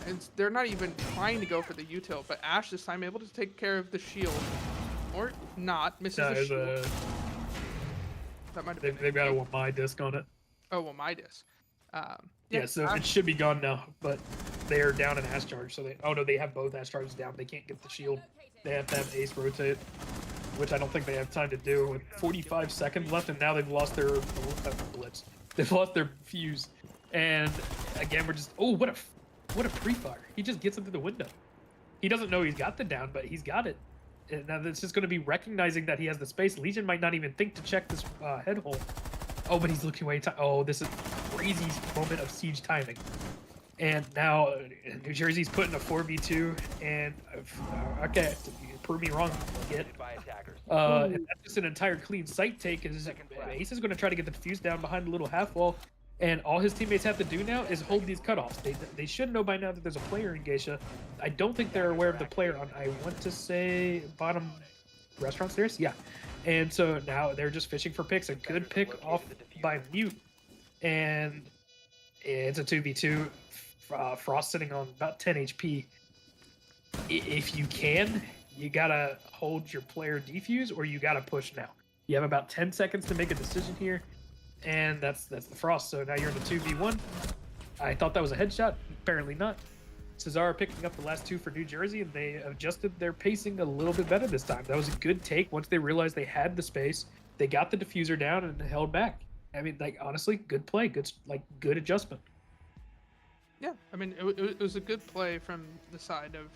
and they're not even trying to go for the util. But Ash this time able to take care of the shield, or not, misses No, the there's shield. That might have been. they've got a my disc on it. Oh, well, my disc. Yeah, so Ash- it should be gone now, but they're down in Ash charge. So they, oh no, they have both Ash charges down. They can't get the shield. They have to have Ace rotate, which I don't think they have time to do. With 45 seconds left, and now they've lost their blitz. They've lost their fuse, and again we're just what a pre-fire. He just gets into the window. He doesn't know he's got the down, but he's got it. And now it's just going to be recognizing that he has the space. Legion might not even think to check this head hole. Oh, but he's looking way. Oh, this is crazy moment of siege timing. And now New Jersey's putting a 4v2, and okay, prove me wrong, get. And that's just an entire clean sight take. Is Ace is going to try to get the defuse down behind the little half wall, and all his teammates have to do now is hold these cutoffs. They should know by now that there's a player in Geisha. I don't think they're aware of the player on, I want to say, bottom restaurant stairs. Yeah, and so now they're just fishing for picks. A good pick off by Mute, and it's a 2v2. Frost sitting on about 10 HP. If you can, you gotta hold your player defuse, or you gotta push now. You have about 10 seconds to make a decision here, and that's the Frost. So now you're in the 2v1. I thought that was a headshot. Apparently not. Cesaro picking up the last two for New Jersey, and they adjusted their pacing a little bit better this time. That was a good take. Once they realized they had the space, they got the diffuser down and held back. I mean, like, honestly, good play, good adjustment. Yeah, I mean, it was a good play from the side of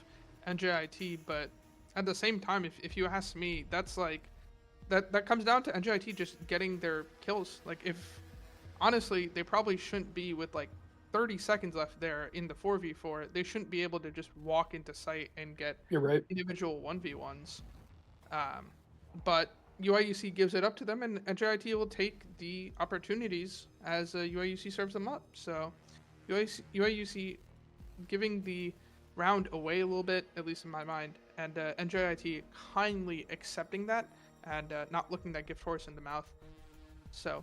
NJIT, but at the same time, if you ask me, that's like, that comes down to NJIT just getting their kills. Like, if, honestly, they probably shouldn't be with, like, 30 seconds left there in the 4v4. They shouldn't be able to just walk into sight and get You're right. individual 1v1s. But UIUC gives it up to them, and NJIT will take the opportunities as UIUC serves them up. So UIUC giving the round away a little bit, at least in my mind, and NJIT kindly accepting that and not looking that gift horse in the mouth. So,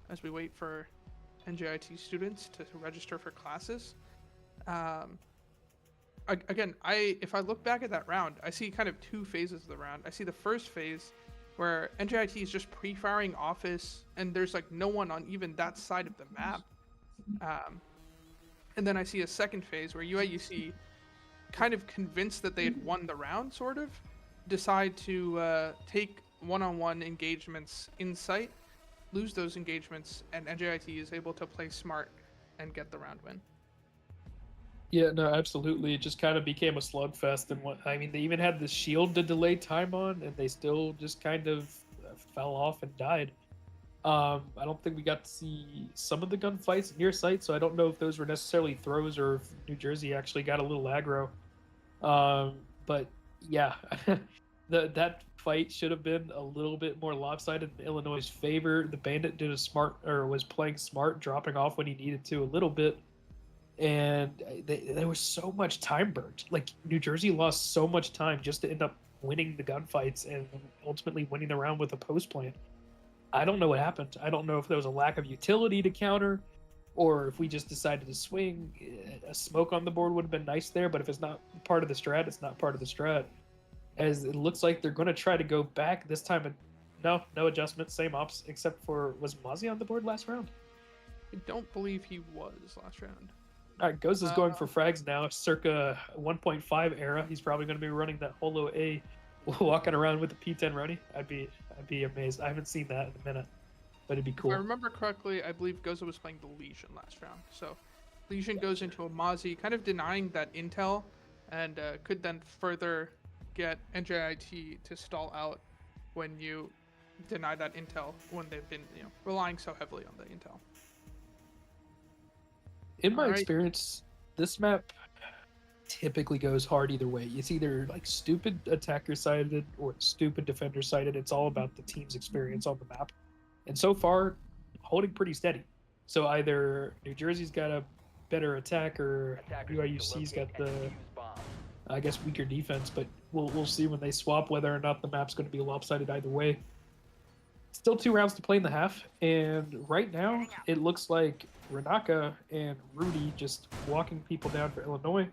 as we wait for NJIT students to register for classes, again, if I look back at that round, I see kind of two phases of the round. I see the first phase where NJIT is just pre-firing office, and there's like no one on even that side of the map. And then I see a second phase where UIUC, kind of convinced that they had won the round, sort of, decide to take one-on-one engagements in sight, lose those engagements, and NJIT is able to play smart and get the round win. Yeah, no, absolutely. It just kind of became a slugfest, and I mean, they even had the shield to delay time on, and they still just kind of fell off and died. I don't think we got to see some of the gunfights near sight, so I don't know if those were necessarily throws or if New Jersey actually got a little aggro. But yeah, that fight should have been a little bit more lopsided in Illinois' favor. The Bandit was playing smart, dropping off when he needed to a little bit, and there was so much time burnt. Like, New Jersey lost so much time just to end up winning the gunfights and ultimately winning the round with a post plan. I don't know what happened. I don't know if there was a lack of utility to counter, or if we just decided to swing. A smoke on the board would have been nice there, but if it's not part of the strat, it's not part of the strat. As it looks like they're going to try to go back this time. And no adjustments, same ops, except for, was Mozzie on the board last round? I don't believe he was last round. All right, Goz is going for frags now, circa 1.5 era. He's probably going to be running that Holo A, walking around with the P10 Roni. I'd be amazed. I haven't seen that in a minute, but it'd be cool. If I remember correctly, I believe Goza was playing the Legion last round. So Legion goes into a Mozzie, kind of denying that intel, and could then further get NJIT to stall out when you deny that intel, when they've been relying so heavily on the intel. In my experience, this map typically goes hard either way. It's either like stupid attacker sided or stupid defender sided. It's all about the team's experience on the map. And so far, holding pretty steady. So either New Jersey's got a better attack, or UIUC's got the, I guess, weaker defense. But we'll see when they swap whether or not the map's going to be lopsided either way. Still 2 rounds to play in the half, and right now it looks like Renaka and Rudy just walking people down for Illinois,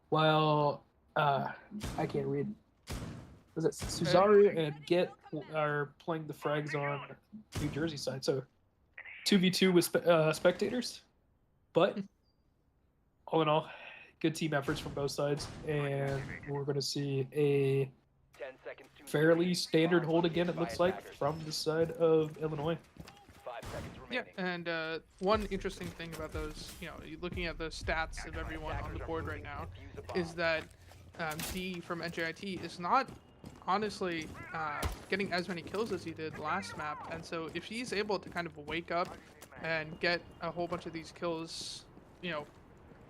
while I can't read. Was it Suzaru and Get are playing the frags on New Jersey side? So 2v2 with spectators, but all in all, good team efforts from both sides, and we're going to see a fairly standard hold again, it looks like, from the side of Illinois. Yeah, and one interesting thing about those, looking at the stats of everyone on the board right now, is that D from NJIT is not honestly getting as many kills as he did last map, and so if he's able to kind of wake up and get a whole bunch of these kills, you know,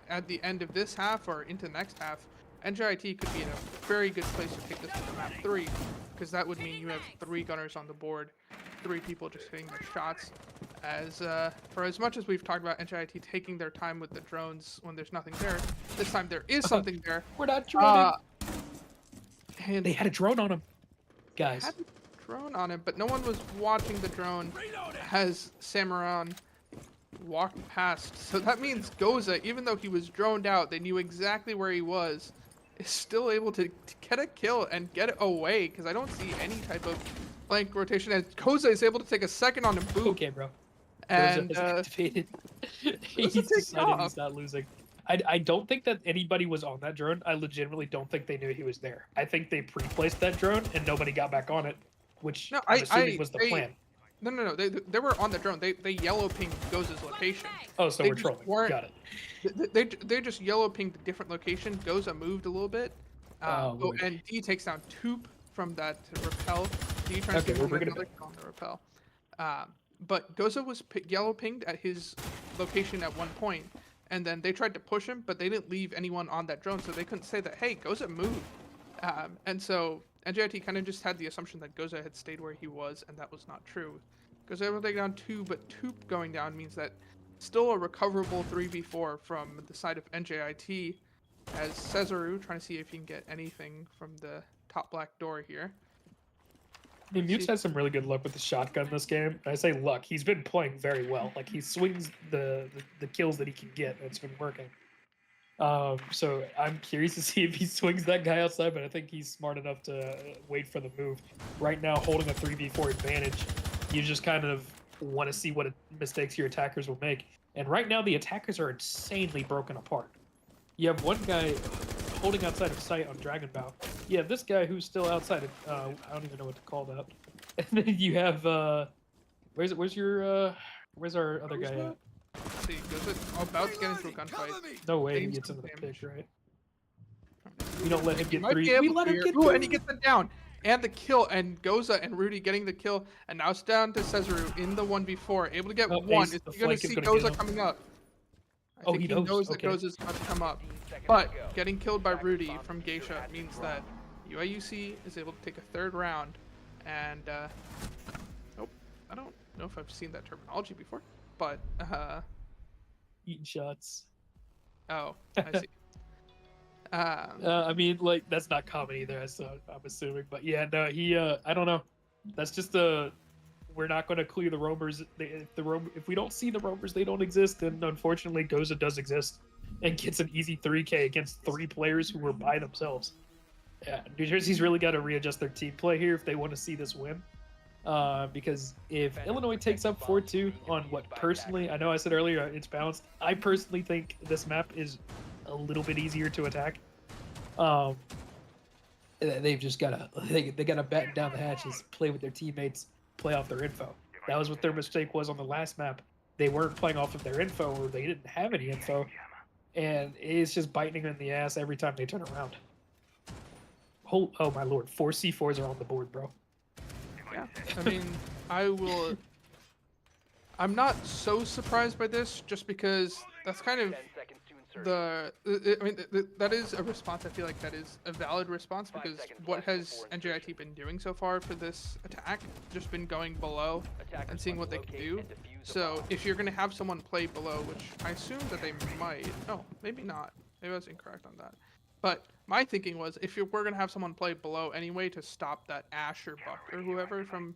at the end of this half or into next half, NJIT could be in a very good place to take this to map 3, because that would mean you have 3 gunners on the board, 3 people just hitting their shots. As for as much as we've talked about NJIT taking their time with the drones when there's nothing there, this time there is something there. We're not droning. And They had a drone on him, they guys. had a drone on him, but no one was watching the drone as Samaran walked past. So that means Goza, even though he was droned out, they knew exactly where he was, is still able to get a kill and get it away, because I don't see any type of flank rotation, as Goza is able to take a second on him boot. Okay, bro. And Goza has activated. He's taking decided off. he's not losing. I don't think that anybody was on that drone. I legitimately don't think they knew he was there. I think they pre-placed that drone and nobody got back on it, which No, I'm assuming was the they- plan. No. They were on the drone. They yellow pinged Goza's location. Oh, so they we're just trolling. weren't- Got it. They just yellow pinged a different location. Goza moved a little bit. Lord. And D takes down Toop from that repel. D tries Okay, to we're get bringing it another kill on the repel. But Goza was yellow pinged at his location at one point, and then they tried to push him, but they didn't leave anyone on that drone, so they couldn't say that, hey, Goza moved. And so NJIT kind of just had the assumption that Goza had stayed where he was, and that was not true. Goza able to take down 2, but Toop going down means that still a recoverable 3v4 from the side of NJIT, as Cesaru trying to see if he can get anything from the top black door here. I mean, Mute's had some really good luck with the shotgun this game. I say luck. He's been playing very well. Like, he swings the kills that he can get, and it's been working. So I'm curious to see if he swings that guy outside, but I think he's smart enough to wait for the move. Right now, holding a 3v4 advantage, you just kind of want to see what mistakes your attackers will make. And right now, the attackers are insanely broken apart. You have one guy holding outside of sight on Dragon Bow. You have this guy who's still outside of, I don't even know what to call that. And then you have, where's our other guy at? Let's see, Goza about to get into a gunfight. No way he Taking gets some into the damage. pick, right? We don't let him He get might be 3. able We to let him here. get Ooh, 3. and he gets it down. And the kill, and Goza and Rudy getting the kill, and now it's down to Cesaru in the 1v4, able to get Oh, one. Ace, Is the he going flank to is see gonna Goza get him. coming up? I Oh, think he he knows, knows that okay. Goza's about to come up. But getting killed by Rudy from Geisha means that UIUC is able to take a third round. And, nope, I don't know if I've seen that terminology before, but, Eating shots. oh, I see. I mean, like, that's not common either, so I'm assuming. But yeah, no, he, I don't know. That's just we're not going to clear the roamers. If we don't see the roamers, they don't exist. And unfortunately, Goza does exist and gets an easy 3K against 3 players who were by themselves. Yeah, New Jersey's really got to readjust their team play here if they want to see this win. Because if Illinois takes up 4-2 on what personally, I know I said earlier it's balanced. I personally think this map is a little bit easier to attack. They've just gotta they gotta batten down the hatches, play with their teammates, play off their info. That was what their mistake was on the last map. They weren't playing off of their info, or they didn't have any info, and it's just biting them in the ass every time they turn around. Oh my lord, 4 C4s are on the board, bro. Yeah, I mean, I'm not so surprised by this, just because that's kind of that is a response. I feel like that is a valid response, because what has NJIT been doing so far for this attack? Just been going below and seeing what they can do. So if you're going to have someone play below, which I assume that they might, oh, maybe not. Maybe I was incorrect on that. But my thinking was, if we're going to have someone play below anyway to stop that Ash or Buck or whoever from,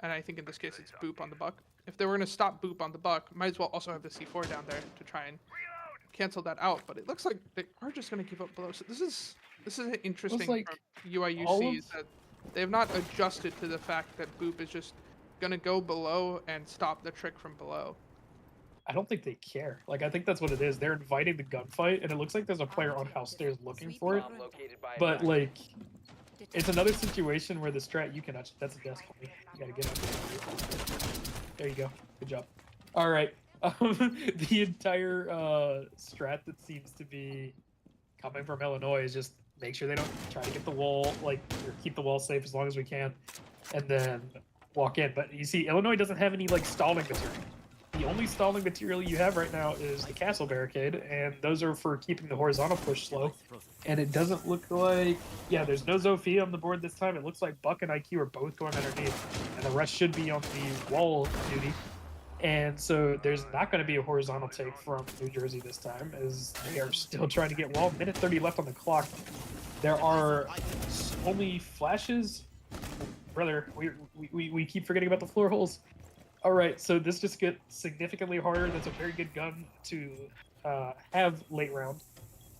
and I think in this case it's Boop on the Buck. If they were going to stop Boop on the Buck, might as well also have the C4 down there to try and cancel that out. But it looks like they are just going to give up below. So this is an interesting like from UIUC all is that they have not adjusted to the fact that Boop is just going to go below and stop the trick from below. I don't think they care. Like, I think that's what it is. They're inviting the gunfight, and it looks like there's a player on house stairs looking for it. But, like, it's another situation where the strat, you can actually, that's a desk for me. You gotta get up. There you go. Good job. All right. The entire strat that seems to be coming from Illinois is just make sure they don't try to get the wall, like, or keep the wall safe as long as we can, and then walk in. But you see, Illinois doesn't have any, like, stalling material. The only stalling material you have right now is the castle barricade, and those are for keeping the horizontal push slow. And it doesn't look like... Yeah, there's no Zofia on the board this time. It looks like Buck and IQ are both going underneath, and the rest should be on the wall duty. And so there's not going to be a horizontal take from New Jersey this time, as they are still trying to get wall. Minute 30 left on the clock. There are only flashes. Brother, we keep forgetting about the floor holes. All right, so this just gets significantly harder. That's a very good gun to have late round.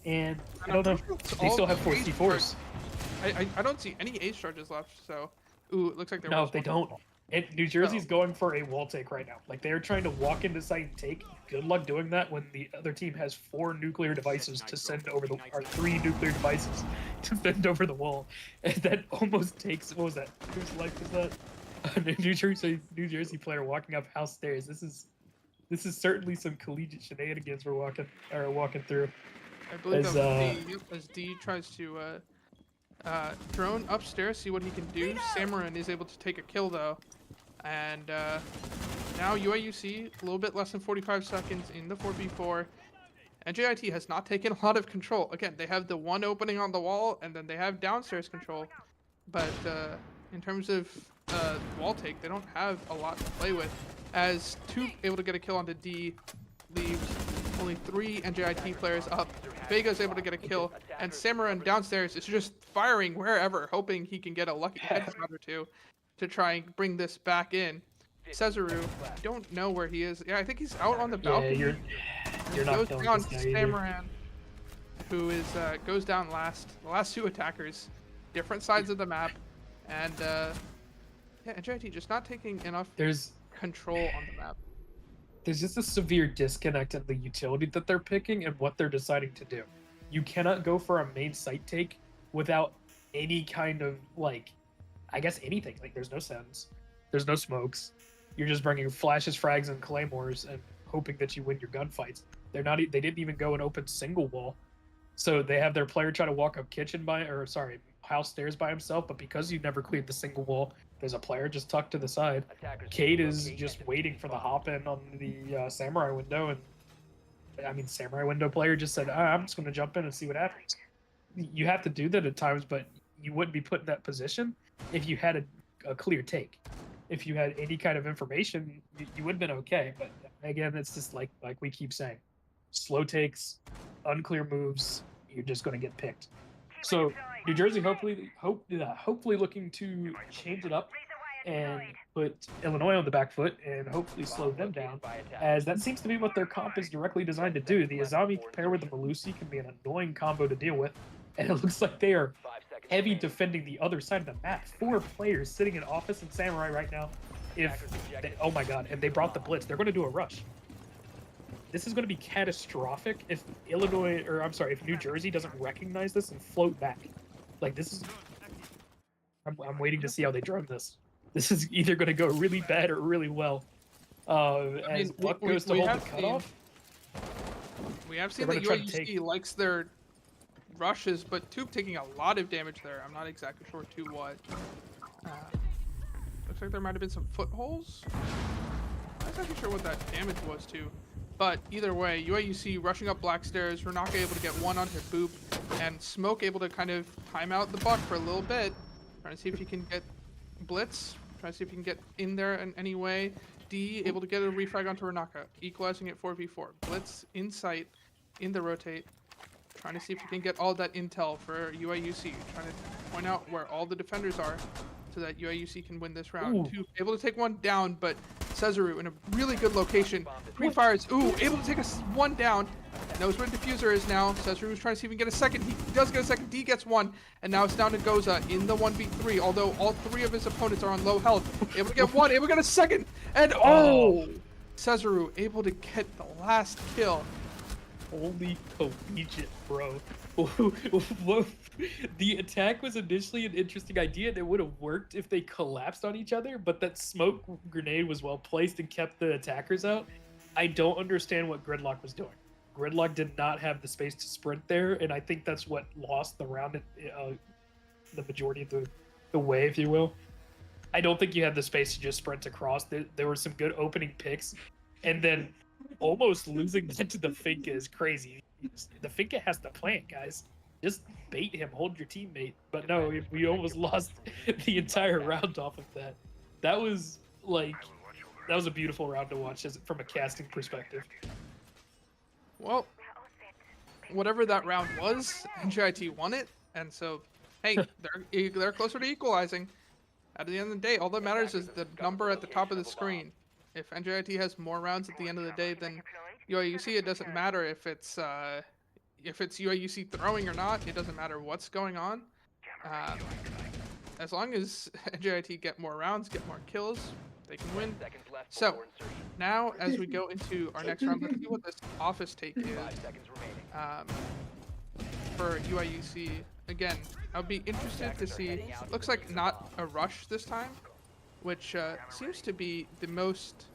And I don't know, they still have 4 C4s. I don't see any ace charges left, so... Ooh, it looks like there No, was they one. don't. And New Jersey's going for a wall take right now. Like, they're trying to walk into site and take. Good luck doing that when the other team has 4 nuclear devices to send over the... Or 3 nuclear devices to send over the wall. And that almost takes... What was that? Whose life was that? A New Jersey player walking up house stairs. This is certainly some collegiate shenanigans we're walking through. I believe As, that was D. As D tries to drone upstairs, see what he can do. Samarin is able to take a kill though, and now UAUC a little bit less than 45 seconds in the 4v4. NJIT has not taken a lot of control. Again, they have the one opening on the wall, and then they have downstairs control. But in terms of wall take, they don't have a lot to play with. As 2 able to get a kill onto D, leaves only 3 NJIT players up. Vega's able to get a kill, and Samarin downstairs is just firing wherever, hoping he can get a lucky headshot or 2 to try and bring this back in. Cesaru, don't know where he is. Yeah, I think he's out on the balcony. Yeah, you're not Goes killing down this guy to either. Samaran, who is goes down last. The last 2 attackers, different sides of the map, and yeah, NJIT just not taking enough control on the map. There's just a severe disconnect in the utility that they're picking and what they're deciding to do. You cannot go for a main site take without any kind of, like, I guess anything. Like, there's no sends, there's no smokes. You're just bringing flashes, frags, and claymores and hoping that you win your gunfights. They didn't even go and open single wall. So they have their player try to walk up house stairs by himself, but because you never cleared the single wall, there's a player just tucked to the side. Cade is just waiting for the hop in on the samurai window, and I mean, samurai window player just said, I'm just going to jump in and see what happens. You have to do that at times, but you wouldn't be put in that position if you had a clear take. If you had any kind of information, you would have been okay. But again, it's just like we keep saying, slow takes, unclear moves, you're just going to get picked. So New Jersey hopefully looking to change it up and put Illinois on the back foot and hopefully slow them down, as that seems to be what their comp is directly designed to do. The Azami paired with the Malusi can be an annoying combo to deal with, and it looks like they are heavy defending the other side of the map. 4 players sitting in Office and Samurai right now. Oh my god, and they brought the blitz. They're going to do a rush. This is going to be catastrophic if if New Jersey doesn't recognize this and float back. Like, this is... I'm waiting to see how they drone this. This is either going to go really bad or really well. As Buck goes to hold the cutoff. We have seen that UAUC likes their rushes, but Tube taking a lot of damage there. I'm not exactly sure to what. Looks like there might have been some footholes. I'm not exactly sure what that damage was to. But either way, UAUC rushing up black stairs, Renaka able to get one onto Boop, and Smoke able to kind of time out the Buck for a little bit. Trying to see if he can get Blitz, trying to see if he can get in there in any way. D able to get a refrag onto Renaka, equalizing it 4v4. Blitz in sight, in the rotate, trying to see if he can get all that intel for UAUC, trying to point out where all the defenders are so that UAUC can win this round. Two, able to take one down, but Cesaru in a really good location. Pre-fires, able to take one down. Knows where the diffuser is now. Cesaru's trying to see if he can get a second. He does get a second. D gets one. And now it's down to Goza in the 1v3, although all 3 of his opponents are on low health. Able to get one, able to get a second. And Cesaru able to get the last kill. Holy collegiate, bro. The attack was initially an interesting idea, and it would have worked if they collapsed on each other, but that smoke grenade was well placed and kept the attackers out. I don't understand what Gridlock was doing. Gridlock did not have the space to sprint there, and I think that's what lost the round, the majority of the way, if you will. I don't think you had the space to just sprint across. There were some good opening picks, and then almost losing that to the Finka is crazy. The Finka has to plant, guys. Just bait him, hold your teammate. But no, we almost lost the entire round off of that. That was a beautiful round to watch from a casting perspective. Well, whatever that round was, NJIT won it, and so hey, they're closer to equalizing. At the end of the day, all that matters is the number at the top of the screen. If NJIT has more rounds at the end of the day than UIUC, it doesn't matter if it's UIUC throwing or not. It doesn't matter what's going on. As long as NJIT get more rounds, get more kills, they can win. So now, as we go into our next round, let's see what this office take is for UIUC. Again, I'll be interested to see. Looks like not a rush this time, which seems to be the most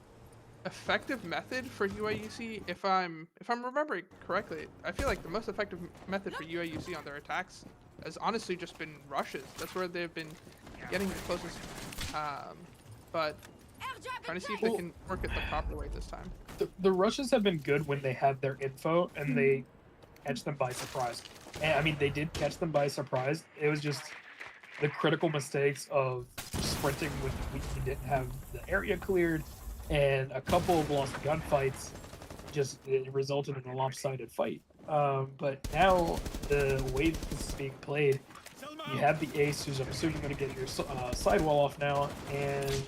effective method for UIUC. If I'm remembering correctly, I feel like the most effective method for UIUC on their attacks has honestly just been rushes. That's where they've been getting the closest. But trying to see if they can work it the proper way this time. The rushes have been good when they have their info and they catch them by surprise. And I mean, they did catch them by surprise. It was just the critical mistakes of sprinting when we didn't have the area cleared, and a couple of lost gunfights. It resulted in a lopsided fight. But now the way that this is being played, you have the ace, who's I'm assuming going to get your sidewall off now, and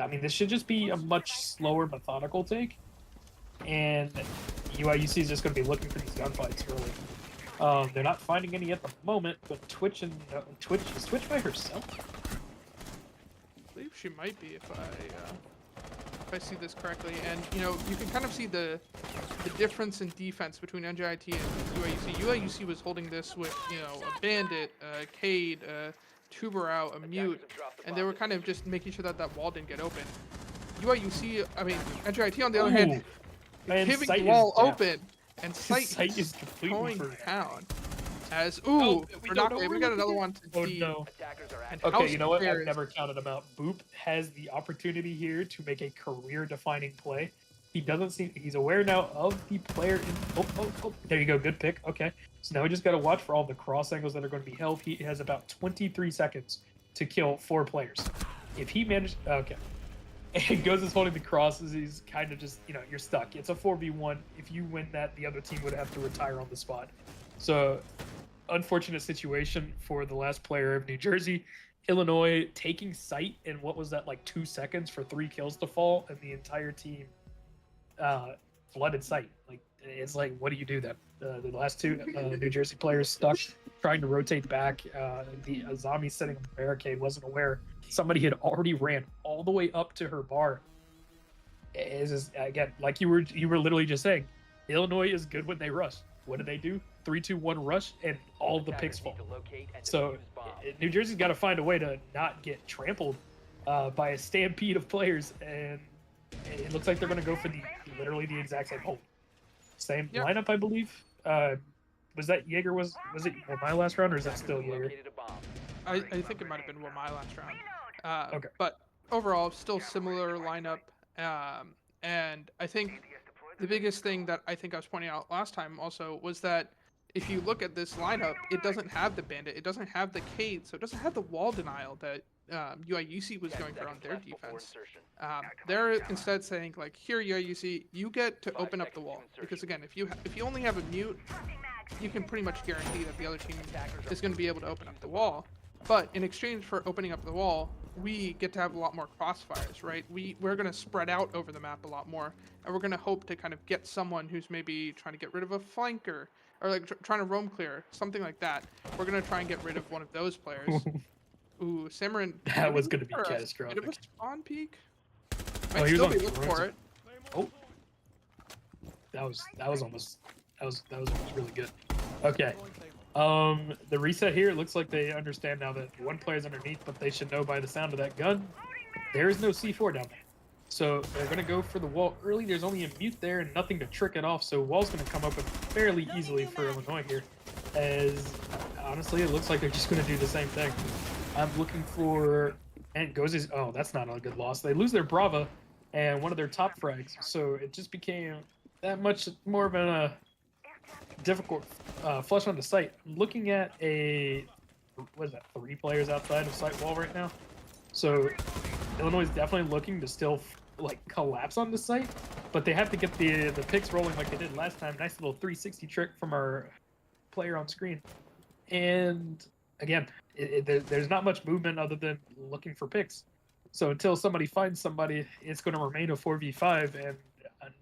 I mean, this should just be a much slower, methodical take, and UIUC is just going to be looking for these gunfights early. They're not finding any at the moment, but Twitch is Twitch by herself? I believe she might be if I see this correctly. And you know, you can kind of see the difference in defense between NJIT and UIUC. UIUC was holding this with, you know, a bandit, a Cade, a tuber out, a mute, and they were kind of just making sure that that wall didn't get open. UIUC, I mean, NJIT on the other hand, keeping the wall open, and Sight is going down. As we got another one to D. No. And Okay, you know what? I've never counted him out. Boop has the opportunity here to make a career-defining play. He doesn't seem. He's aware now of the player. There you go. Good pick. Okay. So now we just got to watch for all the cross angles that are going to be held. He has about 23 seconds to kill 4 players. If he manages, okay. And Goes is holding the crosses. He's kind of just, you know, you're stuck. It's a 4v1. If you win that, the other team would have to retire on the spot. So, unfortunate situation for the last player of New Jersey. Illinois taking Sight in what was that, like 2 seconds for 3 kills to fall, and the entire team flooded Sight. Like, it's like, what do you do then? The last 2 New Jersey players stuck trying to rotate back. The Azami sitting on the barricade wasn't aware somebody had already ran all the way up to her bar. It's just, again, like you were literally just saying, Illinois is good when they rush. What do? 3-2-1 rush, and all the picks fall. So New Jersey's got to find a way to not get trampled by a stampede of players, and it looks like they're going to go for literally the exact same hold. Same lineup, I believe. Was that Jaeger? Was it my last round, or is that still Jaeger? I think it might have been my last round. Okay. But overall, still similar lineup. And I think the biggest thing that I think I was pointing out last time also was that if you look at this lineup, it doesn't have the bandit, it doesn't have the Cade, so it doesn't have the wall denial that UIUC was going for on their defense. They're instead saying, like, here UIUC, you get to open up the wall, because again, if you only have a mute, you can pretty much guarantee that the other team is going to be able to open up the wall. But in exchange for opening up the wall, we get to have a lot more crossfires, right? We're going to spread out over the map a lot more, and we're going to hope to kind of get someone who's maybe trying to get rid of a flanker, or like trying to roam clear, something like that. We're going to try and get rid of one of those players. Ooh, Simran. That was going to be catastrophic. Bit of a spawn peek. Oh, he was on look for it. Oh, that was almost really good. Okay. The reset here, it looks like they understand now that one player's underneath, but they should know by the sound of that gun, there is no C4 down there. So they're going to go for the wall early. There's only a mute there and nothing to trick it off. So wall's going to come open fairly easily for Illinois here. As honestly, it looks like they're just going to do the same thing. I'm looking for... And goes his... Oh, that's not a good loss. They lose their Brava and one of their top frags. So it just became that much more of a difficult flush on the site. I'm looking at a... What is that? 3 players outside of site wall right now. So Illinois is definitely looking to still like collapse on the site, but they have to get the picks rolling like they did last time. Nice little 360 trick from our player on screen. And again, there's not much movement other than looking for picks. So until somebody finds somebody, it's going to remain a 4v5, and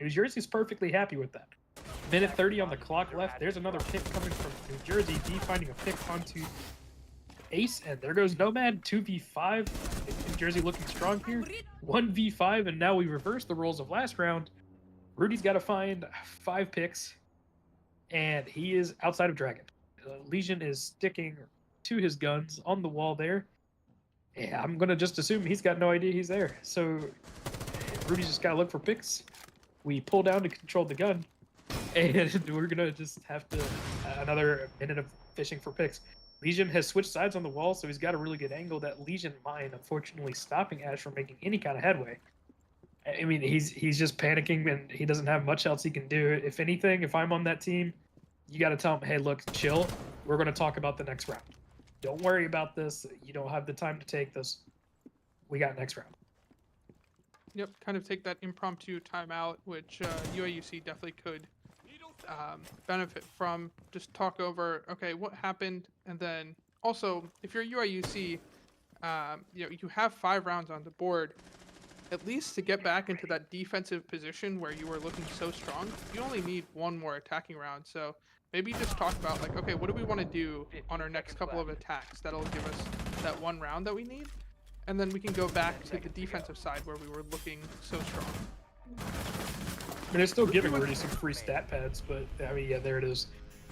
New Jersey's perfectly happy with that. Minute 30 on the clock left. There's another pick coming from New Jersey. D finding a pick onto Ace, and there goes Nomad. 2v5. New Jersey looking strong here. 1v5, and now we reverse the roles of last round. Rudy's got to find 5 picks, and he is outside of Dragon. Legion is sticking to his guns on the wall there. Yeah, I'm going to just assume he's got no idea he's there. So Rudy's just got to look for picks. We pull down to control the gun, and we're going to just have to another minute of fishing for picks. Legion has switched sides on the wall, so he's got a really good angle. That Legion mine, unfortunately, stopping Ash from making any kind of headway. I mean, he's just panicking, and he doesn't have much else he can do. If anything, if I'm on that team, you got to tell him, hey, look, chill. We're going to talk about the next round. Don't worry about this. You don't have the time to take this. We got next round. Yep, kind of take that impromptu timeout, which UAUC definitely could benefit from. Just talk over, okay, what happened, and then also, if you're UAUC, you have 5 rounds on the board. At least to get back into that defensive position where you were looking so strong, you only need 1 more attacking round. So maybe just talk about like, okay, what do we want to do on our next couple of attacks that'll give us that 1 round that we need, and then we can go back to the defensive side where we were looking so strong. I mean, they're still giving Rudy some free stat pads, but I mean, yeah, there it is.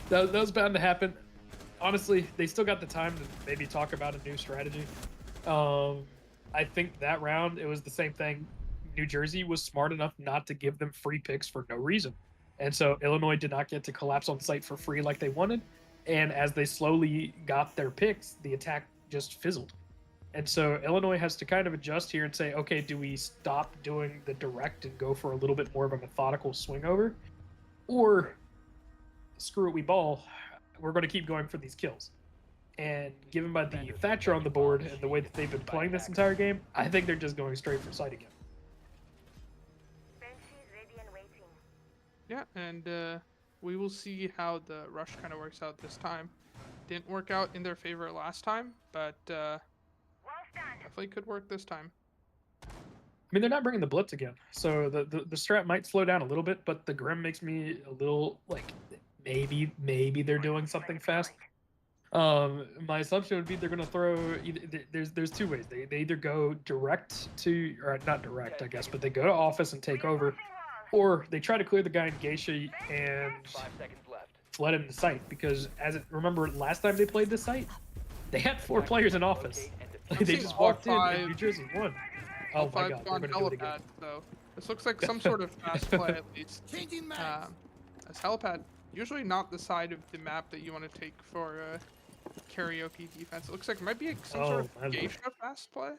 That was bound to happen. Honestly, they still got the time to maybe talk about a new strategy. I think that round, it was the same thing. New Jersey was smart enough not to give them free picks for no reason. And so Illinois did not get to collapse on site for free like they wanted. And as they slowly got their picks, the attack just fizzled. And so Illinois has to kind of adjust here and say, okay, do we stop doing the direct and go for a little bit more of a methodical swing over? Or screw it, we ball. We're going to keep going for these kills. And given by the Thatcher on the board and the way that they've been playing this entire game, I think they're just going straight for sight again. Yeah, and we will see how the rush kind of works out this time. Didn't work out in their favor last time, but definitely could work this time. I mean, they're not bringing the blitz again, so the strat might slow down a little bit, but the Grim makes me a little like maybe they're doing something fast. My assumption would be they're going to throw there's 2 ways. They either go direct to, or not direct, I guess, but they go to office and take over, or they try to clear the guy in Geisha and flood him to site, because remember last time they played this site, they had 4 players in office. They just walked in and New Jersey won. Oh my god, they're going to do it again. So this looks like some sort of fast play at least. As helipad, usually not the side of the map that you want to take for karaoke defense. It looks like it might be some sort of geisha fast play.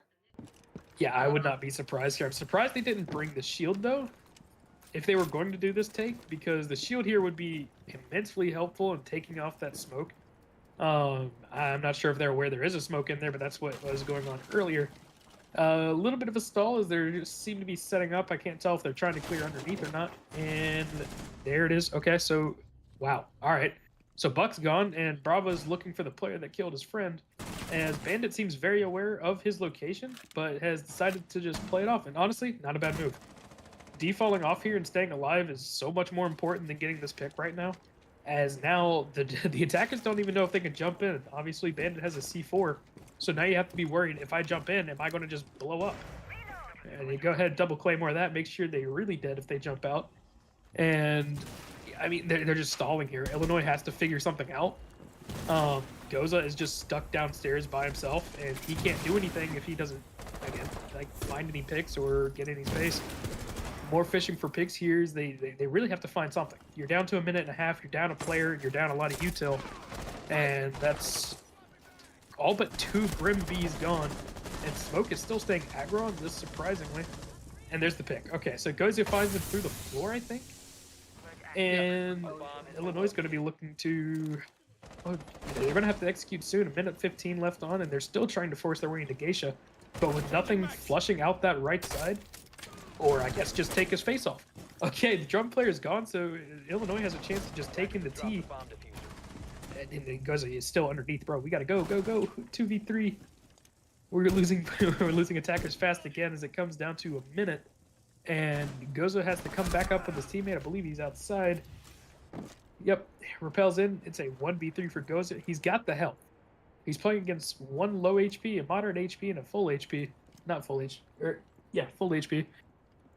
Yeah, I would not be surprised here. I'm surprised they didn't bring the shield though, if they were going to do this take, because the shield here would be immensely helpful in taking off that smoke. I'm not sure if they're aware there is a smoke in there, but that's what was going on earlier. A little bit of a stall as they just seem to be setting up. I can't tell if they're trying to clear underneath or not. And there it is. Okay, so wow. All right. So Buck's gone, and Bravo's looking for the player that killed his friend. As Bandit seems very aware of his location, but has decided to just play it off. And honestly, not a bad move. D falling off here and staying alive is so much more important than getting this pick right now. As now the attackers don't even know if they can jump in. Obviously, Bandit has a C4. So now you have to be worried, if I jump in, am I going to just blow up? And you go ahead, double claymore that, make sure they're really dead if they jump out. And, I mean, they're just stalling here. Illinois has to figure something out. Goza is just stuck downstairs by himself, and he can't do anything if he doesn't again, like find any picks or get any space. More fishing for picks here is they really have to find something. You're down to a minute and a half. You're down a player. You're down a lot of util, and that's all but 2 Grim Bs gone. And Smoke is still staying aggro on this, surprisingly. And there's the pick. Okay, so Gozia finds him through the floor, I think. And Illinois is going to be looking to... Oh, they're going to have to execute soon. 1:15 left on, and they're still trying to force their way into Geisha. But with nothing flushing out that right side, or I guess just take his face off. Okay, the drum player is gone, so Illinois has a chance to just take in the T. And Gozia is still underneath, bro. We got to go, go, go. 2v3. We're losing attackers fast again as it comes down to a minute. And Gozo has to come back up with his teammate. I believe he's outside. Yep, repels in. It's a 1v3 for Gozo. He's got the health. He's playing against 1 low HP, a moderate HP, and a full HP. Not full HP. Yeah, full HP.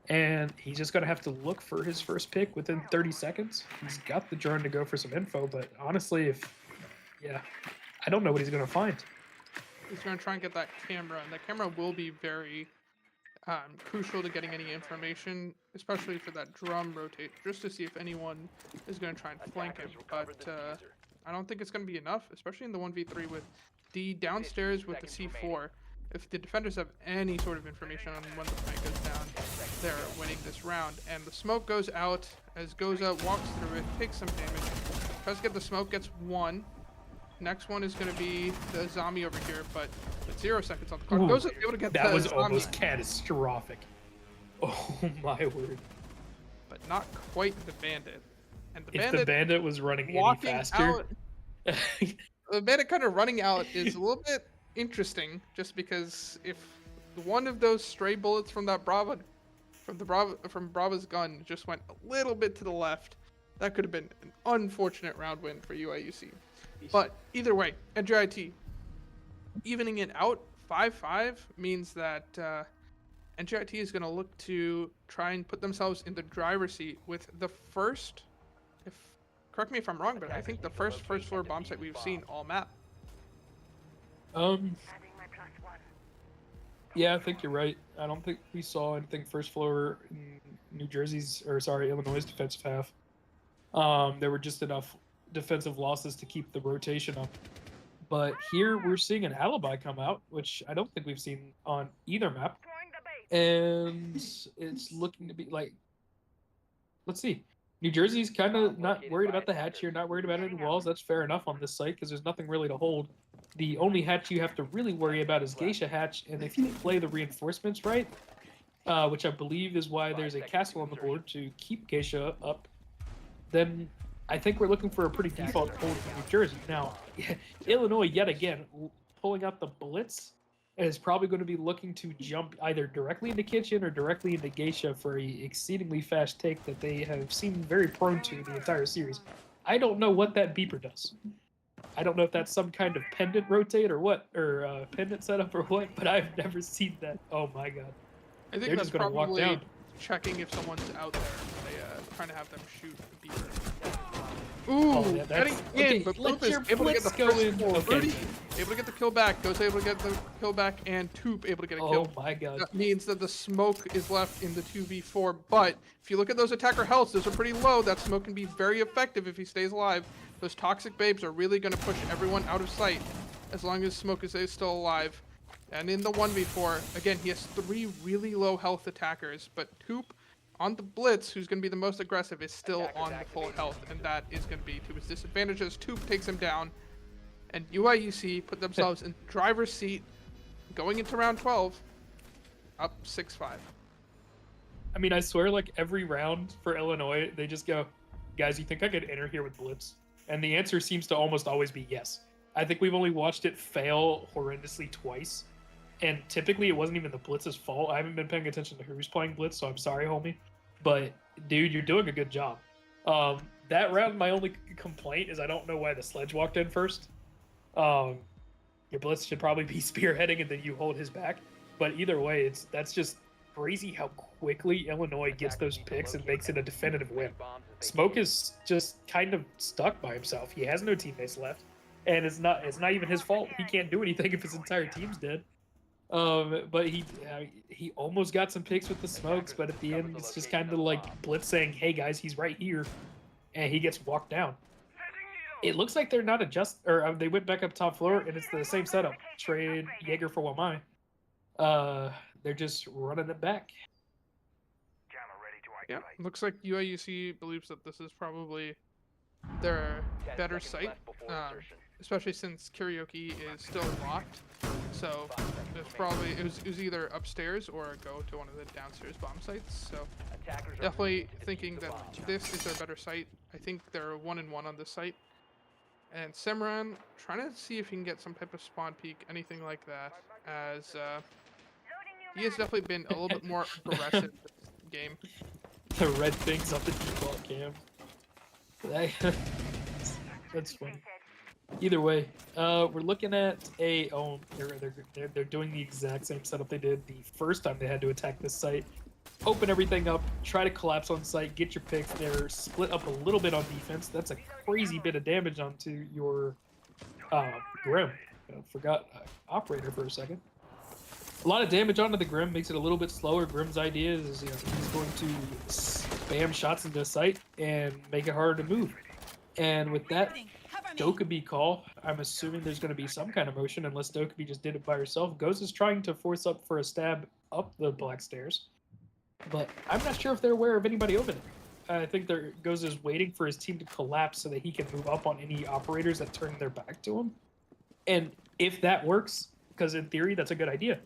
And he's just going to have to look for his first pick within 30 seconds. He's got the drone to go for some info, but honestly, I don't know what he's going to find. He's going to try and get that camera, and that camera will be very crucial to getting any information, especially for that drum rotate, just to see if anyone is going to try and flank him. But I don't think it's going to be enough, especially in the 1v3 with D downstairs with the C4. If the defenders have any sort of information on when the flank goes down, they're winning this round. And the smoke goes out as Goza walks through it, takes some damage, tries to get the smoke, gets 1. Next one is going to be the zombie over here, but with 0 seconds on the clock. Goes able to get that the was zombie, almost catastrophic. Oh my word! but not quite the bandit. And the If bandit the bandit was running any walking faster, out, the bandit kind of running out is a little bit interesting, just because if one of those stray bullets from that from Brava's gun just went a little bit to the left, that could have been an unfortunate round win for UIUC. But either way, NJIT evening it out 5-5 means that NJIT is going to look to try and put themselves in the driver's seat with the first, correct me if I'm wrong, but I think the first floor bomb site we've seen all map. Yeah, I think you're right. I don't think we saw anything first floor in Illinois' defensive half. There were just enough defensive losses to keep the rotation up. But here we're seeing an alibi come out, which I don't think we've seen on either map. And it's looking to be like, let's see. New Jersey's kind of not worried about the hatch here, not worried about any walls. That's fair enough on this site because there's nothing really to hold. The only hatch you have to really worry about is Geisha hatch, and if you play the reinforcements right, which I believe is why there's a castle on the board to keep Geisha up, then I think we're looking for a pretty default hold from New Jersey. Now, Illinois, yet again, pulling out the blitz, is probably going to be looking to jump either directly into Kitchen or directly into Geisha for a exceedingly fast take that they have seemed very prone to the entire series. I don't know what that beeper does. I don't know if that's some kind of pendant rotate or what, or pendant setup or what, but I've never seen that. Oh my god. I think They're that's just going to walk probably down. checking if someone's out there. They trying to have them shoot the beaver. Ooh, yeah, getting okay, in, but let Poop is your able to get the blitz go first in. kill. Okay. Rudy able to get the kill back. Goes able to get the kill back, and Toop able to get a kill. Oh my god. That means that the smoke is left in the 2v4. But if you look at those attacker healths, those are pretty low. That smoke can be very effective if he stays alive. Those toxic babes are really going to push everyone out of sight as long as smoke is still alive. And in the 1v4, again, he has 3 really low health attackers, but Toop on the blitz, who's going to be the most aggressive, is still on the full health, and that is going to be to his disadvantage as Toop takes him down. And UIUC put themselves in driver's seat going into round 12, up 6-5. I mean, I swear, like, every round for Illinois, they just go, guys, you think I could enter here with blitz? And the answer seems to almost always be yes. I think we've only watched it fail horrendously twice. And typically, it wasn't even the blitz's fault. I haven't been paying attention to who's playing blitz, so I'm sorry, homie. But, dude, you're doing a good job. That round, my only complaint is I don't know why the sledge walked in first. Your blitz should probably be spearheading, and then you hold his back. But either way, that's just crazy how quickly Illinois gets those picks and makes it a definitive win. Smoke is just kind of stuck by himself. He has no teammates left, and it's not even his fault. He can't do anything if his entire team's dead. But he almost got some picks with the smokes, but at the end it's just kind of like Blitz saying, "Hey guys, he's right here," and he gets walked down. It looks like they're not they went back up top floor, and it's the same setup. Trade Jaeger for Wamai. They're just running it back. Yeah, looks like UIUC believes that this is probably their better site, especially since karaoke is still locked. So it was either upstairs or go to one of the downstairs bomb sites. So definitely thinking that this is their better site. I think they're 1-1 on this site. And Simran trying to see if he can get some type of spawn peek, anything like that, as he has definitely been a little bit more aggressive this game. The red things on the default cam. That's funny. Either way, we're looking at they're doing the exact same setup they did the first time they had to attack this site. Open everything up, try to collapse on site, get your picks. They're split up a little bit on defense. That's a crazy bit of damage onto your Grim. Forgot operator for a second. A lot of damage onto the Grim makes it a little bit slower. Grim's idea is he's going to spam shots into the site and make it harder to move. And with that Dokkaebi call, I'm assuming there's going to be some kind of motion unless Dokkaebi just did it by herself. Ghost is trying to force up for a stab up the black stairs, but I'm not sure if they're aware of anybody over there. I think Ghost is waiting for his team to collapse so that he can move up on any operators that turn their back to him. And if that works, because in theory that's a good idea,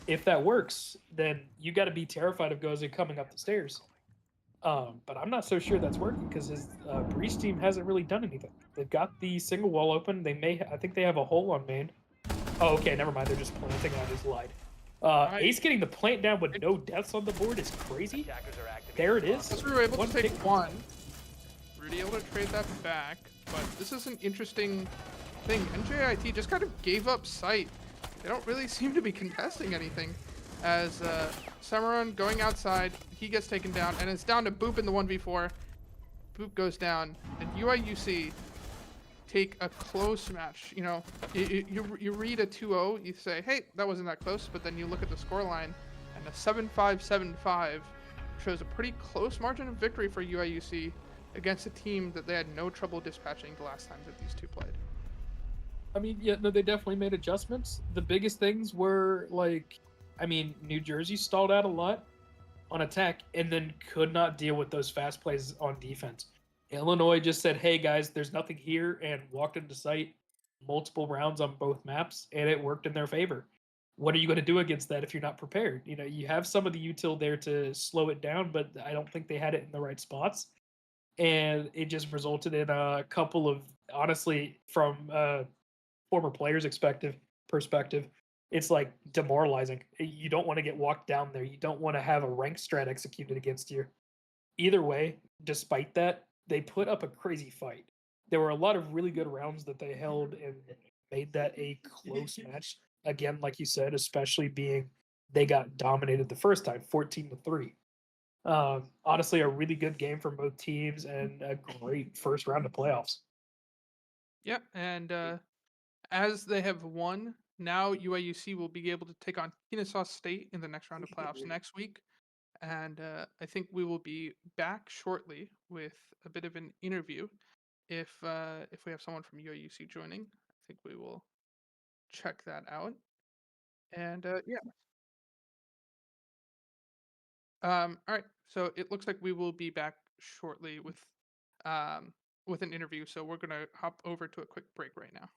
if that works, then you got to be terrified of Ghost coming up the stairs. But I'm not so sure that's working because his breach team hasn't really done anything. They've got the single wall open. I think they have a hole on main. Oh, okay, never mind. They're just planting. I just lied. Ace getting the plant down with no deaths on the board is crazy. There it is. Because we were able to take one. Really able to trade that back, but this is an interesting thing. NJIT just kind of gave up sight. They don't really seem to be contesting anything. As Samaran going outside, he gets taken down, and it's down to Boop in the 1v4. Boop goes down, and UIUC take a close match. You know, you read a 2-0, you say, hey, that wasn't that close, but then you look at the scoreline, and a 7-5 shows a pretty close margin of victory for UIUC against a team that they had no trouble dispatching the last time that these two played. I mean, yeah, no, they definitely made adjustments. The biggest things were New Jersey stalled out a lot on attack and then could not deal with those fast plays on defense. Illinois just said, hey guys, there's nothing here, and walked into sight multiple rounds on both maps, and it worked in their favor. What are you going to do against that if you're not prepared? You know, you have some of the util there to slow it down, but I don't think they had it in the right spots. And it just resulted in a couple of, honestly, from former players' perspective, it's like demoralizing. You don't want to get walked down there. You don't want to have a rank strat executed against you. Either way, despite that, they put up a crazy fight. There were a lot of really good rounds that they held and made that a close match. Again, like you said, especially being they got dominated the first time, 14-3. Honestly, a really good game from both teams and a great first round of playoffs. Yep, and as they have won, now UIUC will be able to take on Kennesaw State in the next round of playoffs next week. And I think we will be back shortly with a bit of an interview. If we have someone from UIUC joining, I think we will check that out. And yeah. All right. So it looks like we will be back shortly with an interview. So we're gonna hop over to a quick break right now.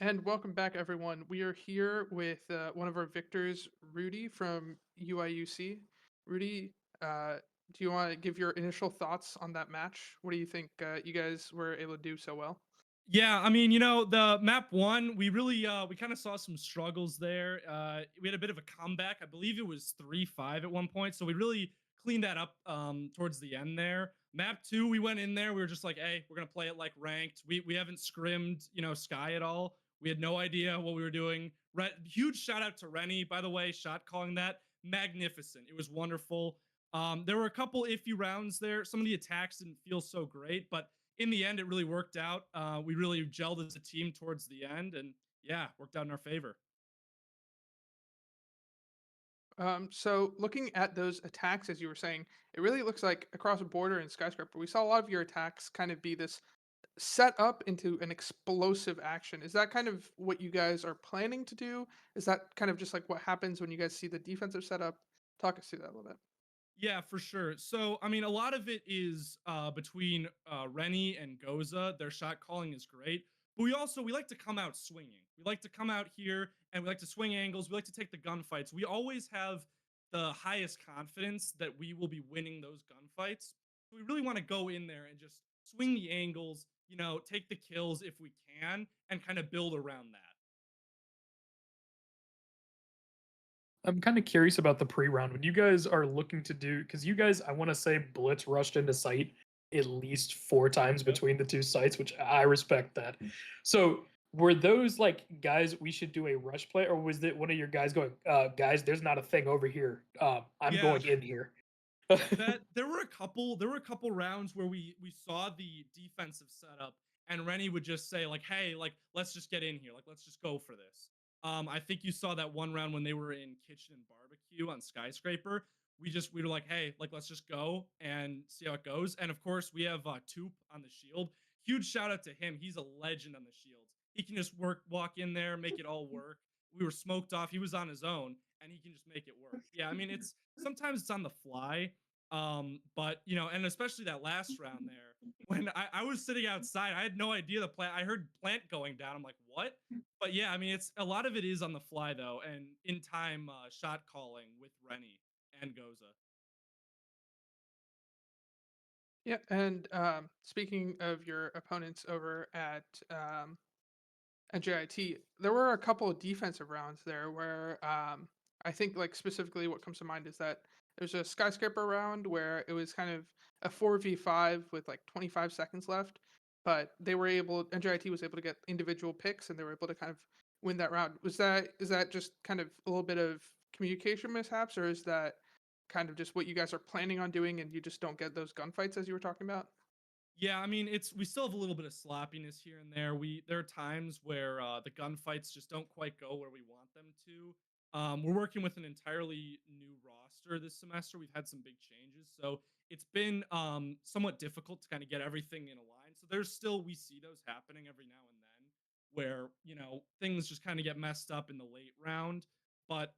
And welcome back, everyone. We are here with one of our victors, Rudy from UIUC. Rudy, do you want to give your initial thoughts on that match? What do you think you guys were able to do so well? Yeah, I mean, the map one, we really we kind of saw some struggles there. We had a bit of a comeback. I believe it was 3-5 at one point. So we really cleaned that up towards the end there. Map two, we went in there. We were just like, hey, we're gonna play it like ranked. We haven't scrimmed, Sky at all. We had no idea what we were doing. Huge shout out to Rennie, by the way, shot calling that. Magnificent. It was wonderful. There were a couple iffy rounds there. Some of the attacks didn't feel so great, but in the end, it really worked out. We really gelled as a team towards the end, and yeah, worked out in our favor. So looking at those attacks, as you were saying, it really looks like across the border in Skyscraper, we saw a lot of your attacks kind of be this set up into an explosive action. Is that kind of what you guys are planning to do? Is that kind of just like what happens when you guys see the defensive setup? Talk us through that a little bit. Yeah, for sure. So, I mean, a lot of it is between Rennie and Goza. Their shot calling is great, but we like to come out swinging. We like to come out here and we like to swing angles. We like to take the gunfights. We always have the highest confidence that we will be winning those gunfights. So we really want to go in there and just swing the angles. Take the kills if we can, and kind of build around that. I'm kind of curious about the pre-round when you guys are looking to do, because you guys, I want to say, blitz rushed into site at least 4 times Yep. between the two sites, which I respect that. So were those like, guys, we should do a rush play, or was it one of your guys going, guys, there's not a thing over here. I'm Yeah. going in here. That there were a couple rounds where we saw the defensive setup, and Rennie would just say like, hey, like, let's just get in here, like, let's just go for this. I think you saw that one round when they were in kitchen and barbecue on Skyscraper. We were like, hey, like, let's just go and see how it goes. And of course we have Toop on the shield. Huge shout out to him. He's a legend on the shields. He can just walk in there, make it all work. We were smoked off. He was on his own, and he can just make it work. Yeah, I mean, it's sometimes it's on the fly. But and especially that last round there, when I was sitting outside, I had no idea the plant. I heard plant going down. I'm like, what? But yeah, I mean, it's a lot of it is on the fly though, and in time shot calling with Rennie and Goza. Yeah, and speaking of your opponents over at NJIT, there were a couple of defensive rounds there where I think like specifically what comes to mind is that there's a skyscraper round where it was kind of a 4v5 with like 25 seconds left, but NJIT was able to get individual picks and they were able to kind of win that round. Is that just kind of a little bit of communication mishaps, or is that kind of just what you guys are planning on doing and you just don't get those gunfights as you were talking about? Yeah, I mean, we still have a little bit of sloppiness here and there. There are times where the gunfights just don't quite go where we want them to. We're working with an entirely new roster this semester. We've had some big changes, so it's been somewhat difficult to kind of get everything in a line. So we see those happening every now and then, where things just kind of get messed up in the late round. But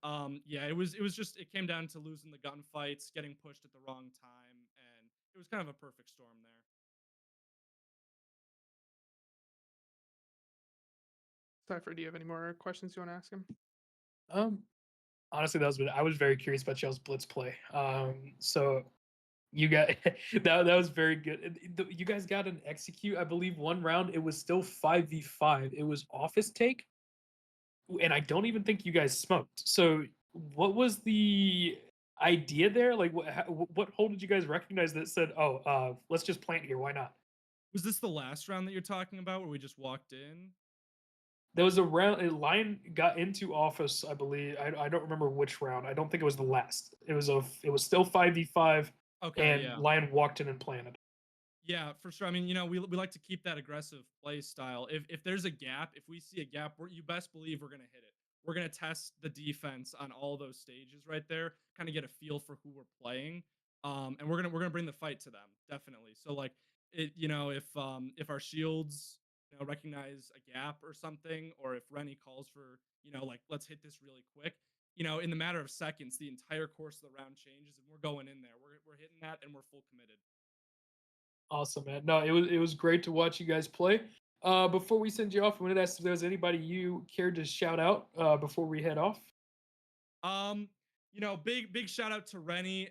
yeah, it came down to losing the gunfights, getting pushed at the wrong time, and it was kind of a perfect storm there. Cypher, do you have any more questions you want to ask him? um, Honestly, I was very curious about y'all's blitz play. So you got that was very good. You guys got an execute, I believe, one round. It was still 5v5. It was office take, and I don't even think you guys smoked. So what was the idea there? Like, what hole did you guys recognize that said, "Oh, let's just plant here. Why not"? Was this the last round that you're talking about where we just walked in? There was a line got into office, I believe. I don't remember which round. I don't think it was the last. It was still 5v5, Okay, and yeah. Lion walked in and planted. Yeah, for sure. I mean, we like to keep that aggressive play style. If there's a gap, if we see a gap, you best believe we're gonna hit it. We're gonna test the defense on all those stages right there, kind of get a feel for who we're playing. And we're gonna bring the fight to them, definitely. So like if our shields recognize a gap or something, or if Rennie calls for, like, let's hit this really quick, in the matter of seconds, the entire course of the round changes and we're going in there. We're hitting that and we're full committed. Awesome, man. No, it was great to watch you guys play. Before we send you off, I wanted to ask if there's anybody you cared to shout out before we head off. Big shout out to Rennie.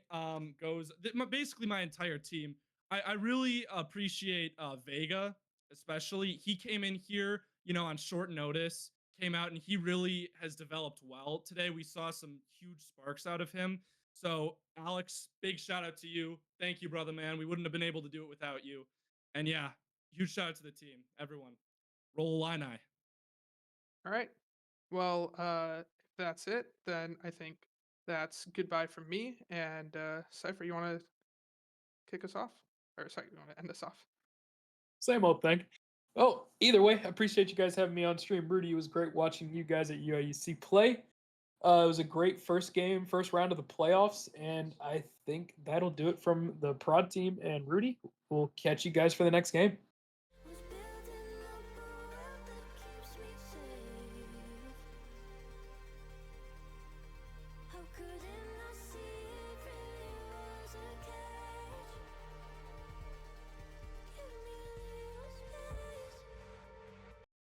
Basically my entire team. I really appreciate Vega, especially. He came in here, on short notice, came out and he really has developed well. Today we saw some huge sparks out of him. So Alex, big shout out to you. Thank you, brother man. We wouldn't have been able to do it without you. And yeah, huge shout out to the team, everyone. Roll Illini. All right. Well, if that's it, then I think that's goodbye from me. And Cypher, you want to kick us off? Or sorry, you want to end us off? Same old thing. Oh, either way, I appreciate you guys having me on stream. Rudy, it was great watching you guys at UIUC play. It was a great first round of the playoffs, and I think that'll do it from the prod team and Rudy. We'll catch you guys for the next game.